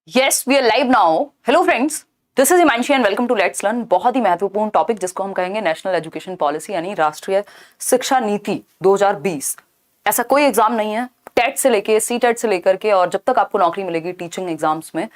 Yes we are live now. Hello friends, this is Himanshi and welcome to let's learn. बहुत ही महत्वपूर्ण topic जिसको हम कहेंगे नेशनल एजुकेशन पॉलिसी यानी राष्ट्रीय शिक्षा नीति 2020। ऐसा कोई एग्जाम नहीं है टेट से लेके सी टेट से लेकर के और जब तक आपको नौकरी मिलेगी टीचिंग एग्जाम्स में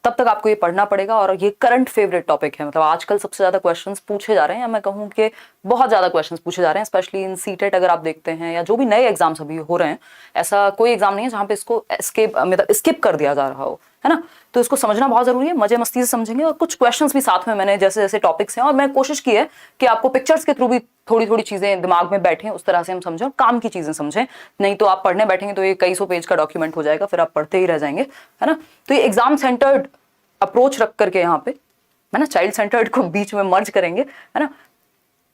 तब तक आपको ये पढ़ना पड़ेगा। और ये करंट फेवरेट टॉपिक है, मतलब आजकल सबसे ज्यादा क्वेश्चंस पूछे जा रहे हैं, या मैं कहूँ कि बहुत ज्यादा क्वेश्चंस पूछे जा रहे हैं, स्पेशली इन सीटेट अगर आप देखते हैं या जो भी नए एग्जाम्स अभी हो रहे हैं। ऐसा कोई एग्जाम नहीं है जहाँ पे इसको स्किप कर दिया जा रहा हो, है ना। तो इसको समझना बहुत जरूरी है, मजे मस्ती से समझेंगे। और कुछ क्वेश्चंस भी साथ में मैंने जैसे जैसे टॉपिक्स हैं और मैं कोशिश की है कि आपको पिक्चर्स के थ्रू भी थोड़ी थोड़ी चीजें दिमाग में बैठे उस तरह से हम समझें और काम की चीजें समझें। नहीं तो आप पढ़ने बैठेंगे तो ये कई सौ पेज का डॉक्यूमेंट हो जाएगा, फिर आप पढ़ते ही रह जाएंगे, है ना। तो ये एग्जाम सेंटर्ड अप्रोच रख करके यहाँ पे, है ना, चाइल्ड सेंटर्ड को बीच में मर्ज करेंगे, है ना।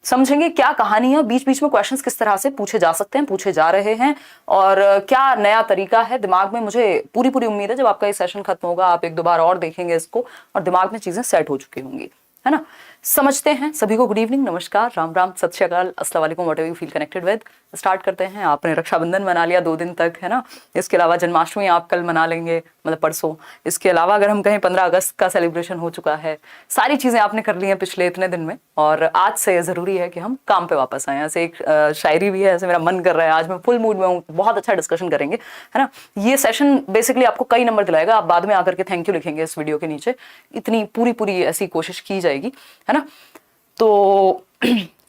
समझेंगे क्या कहानी है, बीच बीच में क्वेश्चंस किस तरह से पूछे जा सकते हैं, पूछे जा रहे हैं और क्या नया तरीका है। दिमाग में मुझे पूरी पूरी उम्मीद है जब आपका ये सेशन खत्म होगा आप एक दो बार और देखेंगे इसको और दिमाग में चीजें सेट हो चुकी होंगी, है ना। समझते हैं। सभी को गुड इवनिंग, नमस्कार, राम राम, सत श्री अकाल, अस्सलाम वालेकुम, whatever you feel connected with. Start करते हैं। आपने रक्षाबंधन मना लिया 2 दिन तक, है ना। इसके अलावा जन्माष्टमी आप कल मना लेंगे, मतलब परसों। इसके अलावा अगर हम कहें 15 अगस्त का सेलिब्रेशन हो चुका है। सारी चीजें आपने कर ली हैं पिछले इतने दिन में और आज से जरूरी है कि हम काम पे वापस आए। ऐसे एक शायरी भी है, ऐसे मेरा मन कर रहा है, आज मैं फुल मूड में हूँ, बहुत अच्छा डिस्कशन करेंगे, है ना। ये सेशन बेसिकली आपको कई नंबर दिलाएगा, आप बाद में आकर के थैंक यू लिखेंगे इस वीडियो के नीचे। इतनी पूरी पूरी ऐसी कोशिश की जाएगी, है ना। तो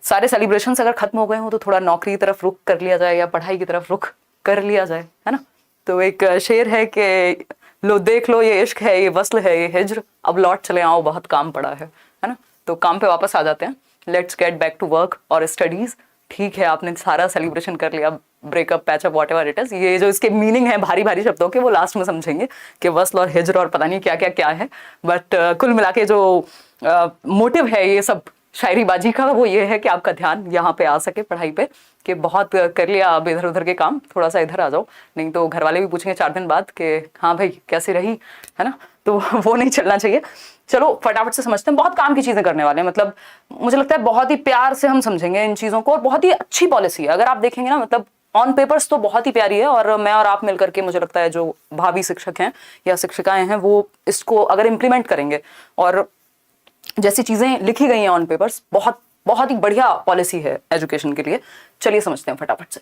सारे सेलिब्रेशंस अगर खत्म हो गए हो तो थोड़ा नौकरी की तरफ रुख कर लिया जाए या पढ़ाई की तरफ रुख कर लिया जाए, है ना। तो एक शेर है कि लो देख लो ये इश्क है, ये वस्ल है, ये हिज्र, अब लौट चले आओ बहुत काम पड़ा है ना। तो काम पे वापस आ जाते हैं। Let's get back to work और स्टडीज। ठीक है, आपने सारा सेलिब्रेशन कर लिया, breakup, patchup, whatever it is. ये जो इसके मीनिंग है भारी भारी शब्दों के वो लास्ट में समझेंगे कि वस्ल और हिज्र और पता नहीं क्या क्या क्या है। बट कुल मिला के जो मोटिव है ये सब शायरीबाजी का वो ये है कि आपका ध्यान यहाँ पे आ सके पढ़ाई पे, कि बहुत कर लिया अब इधर उधर के काम, थोड़ा सा इधर आ जाओ। नहीं तो घर वाले भी पूछेंगे 4 दिन बाद कि हाँ भाई कैसे रही, है ना। तो वो नहीं चलना चाहिए। चलो फटाफट से समझते हैं। बहुत काम की चीजें करने वाले हैं, मतलब मुझे लगता है बहुत ही प्यार से हम समझेंगे इन चीजों को और बहुत ही अच्छी पॉलिसी है। अगर आप देखेंगे ना, मतलब ऑन पेपर्स तो बहुत ही प्यारी है और मैं और आप मिलकर के, मुझे लगता है जो भावी शिक्षक हैं या शिक्षिकाएं हैं वो इसको अगर इम्प्लीमेंट करेंगे और जैसी चीजें लिखी गई हैं ऑन पेपर्स, बहुत बहुत ही बढ़िया पॉलिसी है एजुकेशन के लिए। चलिए समझते हैं फटाफट से।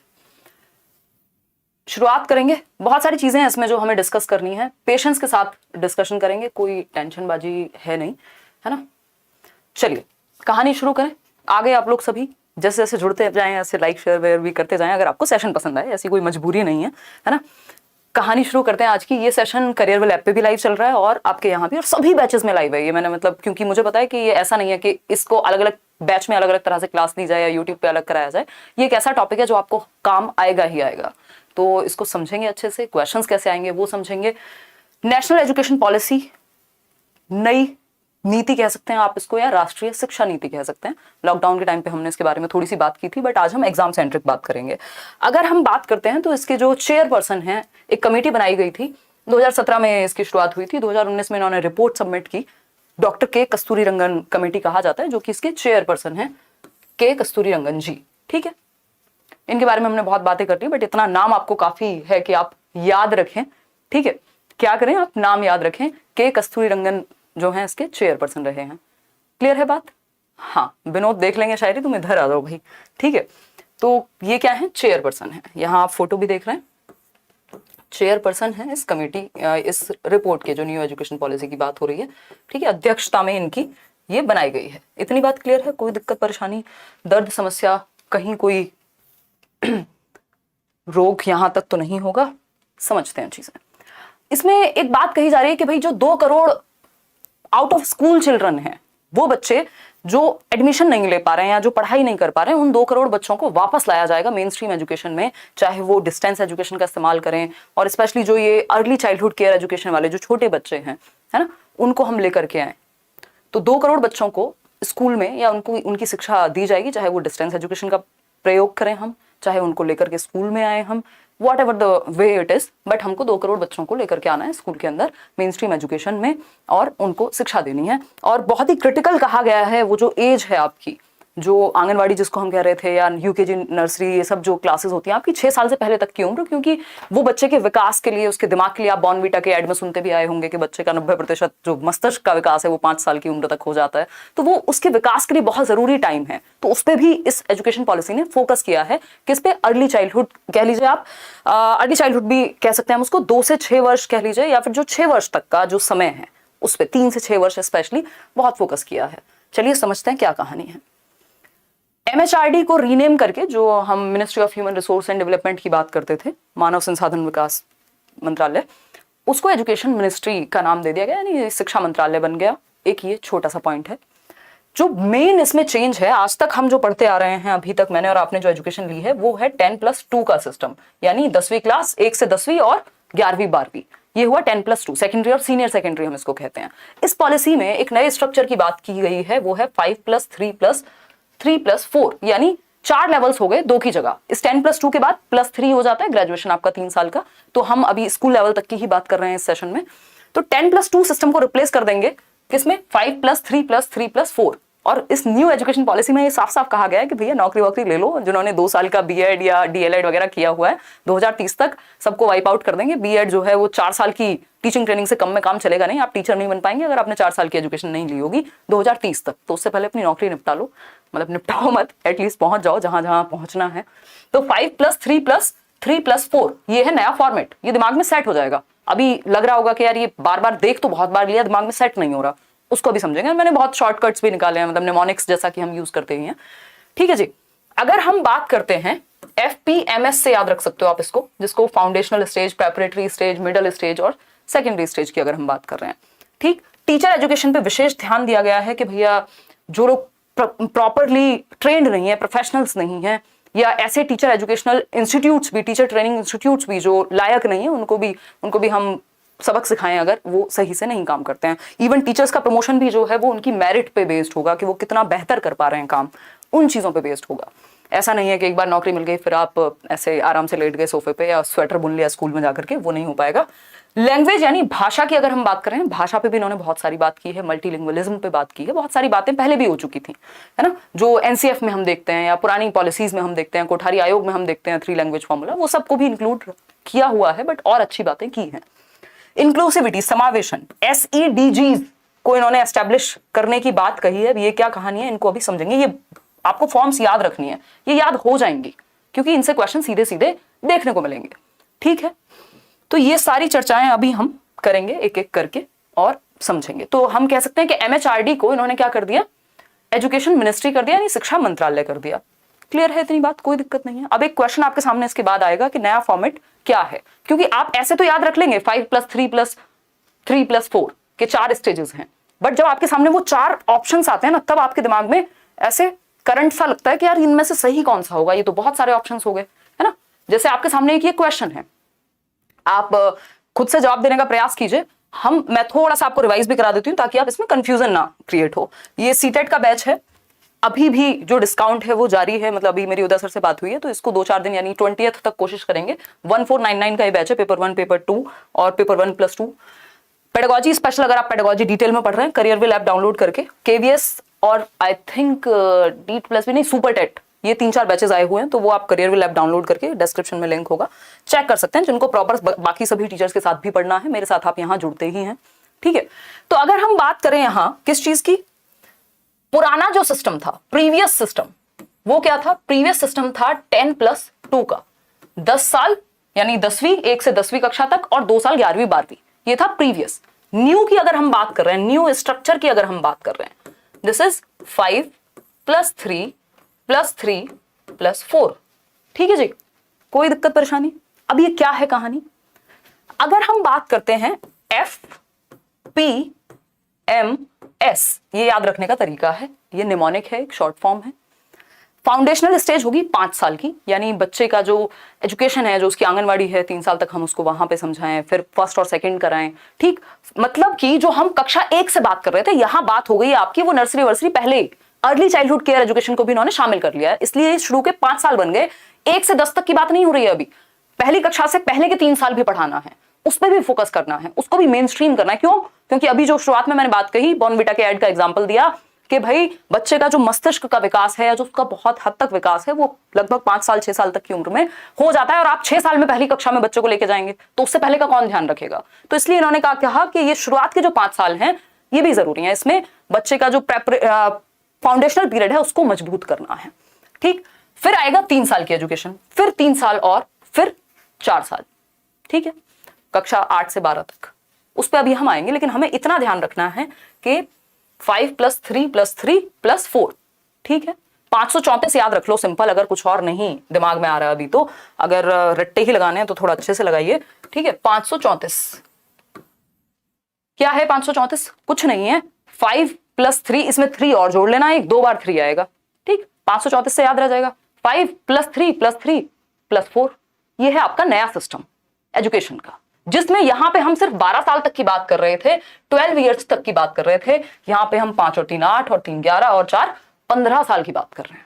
शुरुआत करेंगे। बहुत सारी चीजें हैं इसमें जो हमें डिस्कस करनी है, पेशेंस के साथ डिस्कशन करेंगे, कोई टेंशनबाजी है नहीं, है ना। चलिए कहानी शुरू करें। आगे आप लोग सभी जैसे जैसे जुड़ते जाएं ऐसे लाइक शेयर वेयर भी करते जाएं अगर आपको सेशन पसंद आए, ऐसी कोई मजबूरी नहीं है ना। कहानी शुरू करते हैं आज की। ये सेशन करियर वेल ऐप पे भी लाइव चल रहा है और आपके यहाँ भी, और सभी बैचेस में लाइव है ये। मैंने मतलब क्योंकि मुझे पता है कि ये ऐसा नहीं है कि इसको अलग अलग बैच में अलग अलग तरह से क्लास दी जाए या यूट्यूब पे अलग कराया जाए। ये एक ऐसा टॉपिक है जो आपको काम आएगा ही आएगा। तो इसको समझेंगे अच्छे से, क्वेश्चंस कैसे आएंगे वो समझेंगे। नेशनल एजुकेशन पॉलिसी, नई नीति कह सकते हैं आप इसको या राष्ट्रीय शिक्षा नीति कह सकते हैं। लॉकडाउन के टाइम पे हमने इसके बारे में थोड़ी सी बात की थी, बट आज हम एग्जाम सेंट्रिक बात करेंगे। अगर हम बात करते हैं तो इसके जो चेयरपर्सन हैं, एक कमेटी बनाई गई थी 2017 में, इसकी शुरुआत हुई थी। 2019 में इन्होंने रिपोर्ट सबमिट की। डॉक्टर के कस्तूरीरंगन कमेटी कहा जाता है, जो कि इसके चेयरपर्सन है के कस्तूरीरंगन जी, ठीक है। इनके बारे में हमने बहुत बातें कर ली, बट इतना नाम आपको काफी है कि आप याद रखें, ठीक है। क्या करें, आप नाम याद रखें। के कस्तूरीरंगन जो हैं इसके चेयरपर्सन रहे हैं। क्लियर है बात? हाँ, विनोद देख लेंगे शायरी, तुम इधर आ जाओ भाई, ठीक है। तो ये क्या है, चेयरपर्सन है। यहाँ आप फोटो भी देख रहे हैं, चेयरपर्सन है इस कमेटी, इस रिपोर्ट के जो न्यू एजुकेशन पॉलिसी की बात हो रही है, ठीक है। अध्यक्षता में इनकी ये बनाई गई है। इतनी बात क्लियर है? कोई दिक्कत परेशानी, दर्द, समस्या, कहीं कोई रोग यहां तक तो नहीं होगा? समझते हैं चीजें। इसमें एक बात कही जा रही है कि भाई जो 2 crore out of school children हैं, वो बच्चे जो एडमिशन नहीं ले पा रहे हैं या जो पढ़ाई नहीं कर पा रहे हैं, उन 2 करोड़ बच्चों को वापस लाया जाएगा मेन स्ट्रीम एजुकेशन में, चाहे वो डिस्टेंस एजुकेशन का इस्तेमाल करें और स्पेशली जो ये अर्ली चाइल्डहुड केयर एजुकेशन वाले जो छोटे बच्चे हैं, है ना, उनको हम लेकर के आए। तो 2 करोड़ बच्चों को स्कूल में या उनको उनकी शिक्षा दी जाएगी, चाहे वो डिस्टेंस एजुकेशन का प्रयोग करें हम, चाहे उनको लेकर के स्कूल में आए हम, whatever the way it is, but हमको 2 करोड़ बच्चों को लेकर के आना है स्कूल के अंदर मेन स्ट्रीम एजुकेशन में और उनको शिक्षा देनी है। और बहुत ही क्रिटिकल कहा गया है वो जो एज है आपकी जो आंगनवाड़ी जिसको हम कह रहे थे, या यूकेजी नर्सरी, ये सब जो क्लासेस होती हैं आपकी 6 साल से पहले तक की उम्र, क्योंकि वो बच्चे के विकास के लिए, उसके दिमाग के लिए, आप बॉर्नवीटा के ऐड में सुनते भी आए होंगे कि बच्चे का 90% जो मस्तिष्क का विकास है वो 5 साल की उम्र तक हो जाता है, तो वो उसके विकास के लिए बहुत जरूरी टाइम है। तो उस पर भी इस एजुकेशन पॉलिसी ने फोकस किया है, किस पे, अर्ली चाइल्डहुड कह लीजिए आप, अर्ली चाइल्डहुड भी कह सकते हैं हम उसको, 2 से 6 वर्ष कह लीजिए, या फिर जो 6 वर्ष तक का जो समय है उस पर, 3 से 6 वर्ष स्पेशली बहुत फोकस किया है। चलिए समझते हैं क्या कहानी है। एमएचआरडी को रीनेम करके, जो हम ministry of human resource and development की बात करते थे, मानव संसाधन विकास मंत्रालय, उसको एजुकेशन मिनिस्ट्री का नाम दे दिया गया, यानी शिक्षा मंत्रालय बन गया। एक ये छोटा सा पॉइंट है। जो मेन इसमें चेंज है, आज तक हम जो पढ़ते आ रहे हैं, अभी तक मैंने और आपने जो एजुकेशन ली है, वो है 10+2 का सिस्टम, यानी 10वीं क्लास, 1 से 10वीं और 11वीं 12वीं, ये हुआ 10+2, सेकेंडरी और सीनियर सेकेंडरी हम इसको कहते हैं। इस पॉलिसी में एक नए स्ट्रक्चर की बात की गई है, वो है 5+3+3+4, यानी 4 लेवल्स हो गए 2 की जगह। इस 10+2 के बाद +3 हो जाता है, ग्रेजुएशन आपका 3 साल का। तो हम अभी स्कूल लेवल तक की ही बात कर रहे हैं इस सेशन में। तो 10+2 सिस्टम को रिप्लेस कर देंगे किसमें, 5+3+3+4। और इस न्यू एजुकेशन पॉलिसी में ये साफ साफ कहा गया है कि भैया नौकरी वोकरी ले लो, जिन्होंने 2 साल का बीएड या डीएलएड वगैरह किया हुआ है, 2030 तक सबको वाइप आउट कर देंगे। बीएड जो है वो 4 साल की टीचिंग ट्रेनिंग से कम में काम चलेगा नहीं, आप टीचर नहीं बन पाएंगे अगर आपने 4 साल की एजुकेशन नहीं ली होगी 2030 तक। तो उससे पहले अपनी नौकरी निपटा लो, मतलब निपटाओ मत, एटलीस्ट पहुंच जाओ जहां जहां पहुंचना है। तो 5+3+3+4 ये है नया फॉर्मेट, ये दिमाग में सेट हो जाएगा। अभी लग रहा होगा कि यार ये बार बार देख तो बहुत बार लिया, दिमाग में सेट नहीं हो रहा, उसको भी समझेंगे। मैंने बहुत शॉर्टकट्स भी निकाले हैं, मतलब निमोनिक्स जैसा कि हम यूज करते ही हैं। ठीक है जी। अगर हम बात करते हैं FPMS से, याद रख सकते हो आप इसको, जिसको foundational stage, preparatory stage, middle stage और सेकेंडरी स्टेज की अगर हम बात कर रहे हैं। ठीक, टीचर एजुकेशन पे विशेष ध्यान दिया गया है कि भैया जो लोग प्रॉपरली ट्रेंड नहीं है, प्रोफेशनल्स नहीं है, या ऐसे टीचर एजुकेशनल इंस्टीट्यूट्स भी, टीचर ट्रेनिंग इंस्टीट्यूट्स भी जो लायक नहीं है, उनको भी हम सबक सिखाएं अगर वो सही से नहीं काम करते हैं। इवन टीचर्स का प्रमोशन भी जो है वो उनकी मेरिट पे बेस्ड होगा कि वो कितना बेहतर कर पा रहे हैं काम, उन चीजों पे बेस्ड होगा। ऐसा नहीं है कि एक बार नौकरी मिल गई फिर आप ऐसे आराम से लेट गए सोफे पे या स्वेटर बुन लिया स्कूल में जाकर के, वो नहीं हो पाएगा। लैंग्वेज यानी भाषा की अगर हम बात करें, भाषा पे भी इन्होंने बहुत सारी बात की है, मल्टीलिंगुअलिज्म पे बात की है, बहुत सारी बातें पहले भी हो चुकी थी, है ना, जो एनसीएफ में हम देखते हैं या पुरानी पॉलिसीज में हम देखते हैं, कोठारी आयोग में हम देखते हैं 3 लैंग्वेज फॉर्मूला, वो सबको भी इंक्लूड किया हुआ है, बट और अच्छी बातें की हैं। इंक्लूसिविटी, समावेशन, SEDGs को इन्होंने एस्टेब्लिश करने की बात कही है। ये क्या कहानी है, इनको अभी समझेंगे। ये आपको फॉर्म्स याद रखनी है, ये याद हो जाएंगी क्योंकि इनसे क्वेश्चन सीधे सीधे देखने को मिलेंगे। ठीक है, तो ये सारी चर्चाएं अभी हम करेंगे एक एक करके और समझेंगे। तो हम कह सकते हैं कि MHRD को इन्होंने क्या कर दिया, एजुकेशन मिनिस्ट्री कर दिया, यानी शिक्षा मंत्रालय कर दिया। क्लियर है, इतनी बात, कोई दिक्कत नहीं है। अब एक क्वेश्चन आपके सामने इसके बाद आएगा कि नया फॉर्मेट क्या है, क्योंकि आप ऐसे तो याद रख लेंगे 5+3+3+4 के 4 स्टेजेस हैं, बट जब आपके सामने वो 4 ऑप्शंस आते हैं ना, तब आपके दिमाग में ऐसे करंट सा लगता है कि यार इनमें से सही कौन सा होगा, ये तो बहुत सारे ऑप्शंस हो गए, है ना। जैसे आपके सामने एक ये क्वेश्चन है, आप खुद से जवाब देने का प्रयास कीजिए। मैं थोड़ा सा आपको रिवाइज भी करा देती हूँ ताकि आप इसमें कंफ्यूजन ना क्रिएट हो। ये सीटेट का बैच है, अभी भी जो डिस्काउंट है वो जारी है, मतलब अभी मेरी उदय सर से बात हुई है, तो इसको 2-4 दिन यानी 20th तक कोशिश करेंगे। 1499 का ये बैच है, पेपर 1, पेपर 2 और पेपर 1+2। पेडागोजी स्पेशल, अगर आप पेडागोजी डिटेल में पढ़ रहे हैं, करियरविल ऐप डाउनलोड करके, KVS और आई थिंक DEET+ भी नहीं, सुपर टेट, ये 3-4 बैचेस आए हुए हैं, तो वो आप करियरविल ऐप डाउनलोड करके डिस्क्रिप्शन में लिंक होगा, चेक कर सकते हैं। जिनको प्रॉपर बाकी सभी टीचर्स के साथ भी पढ़ना है, मेरे साथ आप यहाँ जुड़ते ही हैं। ठीक है, तो अगर हम बात करें यहाँ किस चीज की, पुराना जो सिस्टम था, प्रीवियस सिस्टम, वो क्या था, प्रीवियस सिस्टम था 10+2 का, 10 साल यानी 10वीं, 1 से 10वीं कक्षा तक, और 2 साल 11वीं 12वीं, ये था प्रीवियस। न्यू की अगर हम बात कर रहे हैं, न्यू स्ट्रक्चर की अगर हम बात कर रहे हैं, दिस इज 5+3+3+4। ठीक है जी, कोई दिक्कत परेशानी। अब ये क्या है कहानी, अगर हम बात करते हैं FPMS, ये याद रखने का तरीका है, ये निमोनिक है, एक शॉर्ट फॉर्म है। फाउंडेशनल स्टेज होगी 5 साल की, यानी बच्चे का जो एजुकेशन है, जो उसकी आंगनवाड़ी है, 3 साल तक हम उसको वहां पे समझाएं, फिर फर्स्ट और सेकंड कराएं। ठीक, मतलब कि जो हम कक्षा 1 से बात कर रहे थे, यहां बात हो गई आपकी वो नर्सरी वर्सरी, पहले अर्ली चाइल्डहुड केयर एजुकेशन को भी इन्होंने शामिल कर लिया है, इसलिए शुरू के 5 साल बन गए। 1 से 10 तक की बात नहीं हो रही है अभी, पहली कक्षा से पहले के 3 साल भी पढ़ाना है, उस पर भी फोकस करना है, उसको भी मेन स्ट्रीम करना है। क्यों? क्योंकि अभी जो शुरुआत में मैंने बात कही, बॉर्नविटा के ऐड का एग्जाम्पल दिया कि भाई बच्चे का जो मस्तिष्क का विकास है या जो उसका बहुत हद तक विकास है वो लगभग 5 साल 6 साल तक की उम्र में हो जाता है, और आप 6 साल में पहली कक्षा में बच्चे को लेके जाएंगे तो उससे पहले का कौन ध्यान रखेगा। तो इसलिए इन्होंने कहा कि ये शुरुआत के जो 5 साल हैं ये भी जरूरी है, इसमें बच्चे का जो फाउंडेशनल पीरियड है उसको मजबूत करना है। ठीक, फिर आएगा 3 साल की एजुकेशन, फिर 3 साल और फिर 4 साल। ठीक है, कक्षा 8 से 12 तक, उस पर अभी हम आएंगे, लेकिन हमें इतना ध्यान रखना है कि 5 + 3 + 3 + 4, ठीक है, 534 याद रख लो सिंपल, अगर कुछ और नहीं दिमाग में आ रहा है अभी तो, अगर रट्टे ही लगाने हैं तो थोड़ा अच्छे से लगाइए। ठीक है, 534 क्या है? 534 कुछ नहीं है, 5 + 3, इसमें 3 और जोड़ लेना, एक 2 बार 3 आएगा। ठीक, 534 से याद रह जाएगा। 5 + 3 + 3 + 4, ये है आपका नया सिस्टम एजुकेशन का, जिसमें यहां पे हम सिर्फ 12 साल तक की बात कर रहे थे, 12 इयर्स तक की बात कर रहे थे। यहां पे हम 5 और 3 8 और 3 11 और 4 15 साल की बात कर रहे हैं।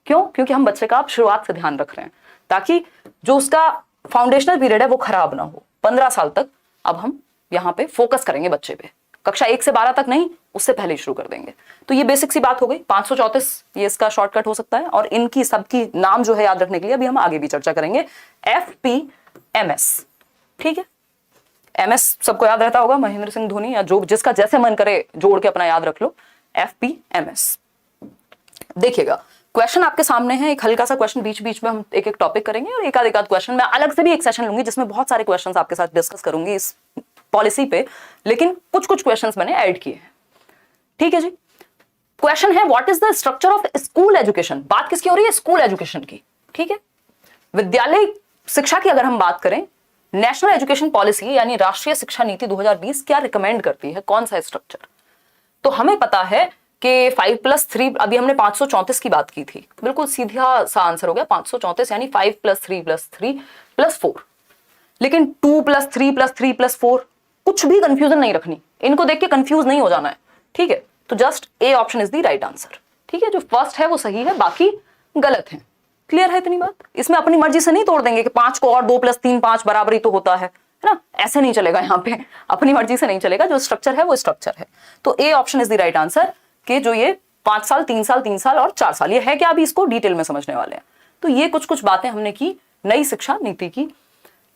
क्यों? क्योंकि हम बच्चे का आप शुरुआत से ध्यान रख रहे हैं, ताकि जो उसका फाउंडेशनल पीरियड है वो खराब ना हो। 15 साल तक अब हम यहां पे फोकस करेंगे बच्चे पे, कक्षा 1 से 12 तक नहीं, उससे पहले शुरू कर देंगे। तो ये बेसिक सी बात हो गई। 534 ये इसका शॉर्टकट हो सकता है, और इनकी सबकी नाम जो है याद रखने के लिए अभी हम आगे भी चर्चा करेंगे। FPMS, ठीक है, MS सबको याद रहता होगा, महेंद्र सिंह धोनी, या जो जिसका जैसे मन करे जोड़ के अपना याद रख लो। FPMS देखिएगा, क्वेश्चन आपके सामने है, एक हल्का सा क्वेश्चन, बीच बीच में हम एक एक टॉपिक करेंगे, और एक आध क्वेश्चन मैं अलग से भी एक सेशन लूंगी जिसमें बहुत सारे क्वेश्चंस आपके साथ डिस्कस करूंगी इस पॉलिसी पे, लेकिन कुछ कुछ क्वेश्चंस मैंने ऐड किए हैं। ठीक है जी, क्वेश्चन है what is the structure of school education. बात किसकी हो रही है? स्कूल एजुकेशन की। ठीक है, विद्यालय शिक्षा की अगर हम बात करें, नेशनल एजुकेशन पॉलिसी यानी राष्ट्रीय शिक्षा नीति 2020 क्या रिकमेंड करती है, कौन सा स्ट्रक्चर? तो हमें पता है कि 5 + 3, अभी हमने 534 की बात की थी, बिल्कुल सीधा सा आंसर हो गया 534, यानी 5 + 3 + 3 + 4। लेकिन 2 + 3 + 3 + 4, कुछ भी कंफ्यूजन नहीं रखनी, इनको देख के कंफ्यूज नहीं हो जाना है। ठीक है, तो just A option is the right answer. ठीक है, जो फर्स्ट है वो सही है, बाकी गलत है। क्लियर है इतनी बात? इसमें अपनी मर्जी से नहीं तोड़ देंगे कि 5 को और 2 + 3 5 बराबर ही तो होता है ना, ऐसे नहीं चलेगा यहाँ पे, अपनी मर्जी से नहीं चलेगा, जो स्ट्रक्चर है वो स्ट्रक्चर है। तो A option is the right answer, कि जो ये 5 साल 3 साल 3 साल और 4 साल, ये है क्या, अभी इसको डिटेल में समझने वाले हैं। तो ये कुछ कुछ बातें हमने की नई शिक्षा नीति की।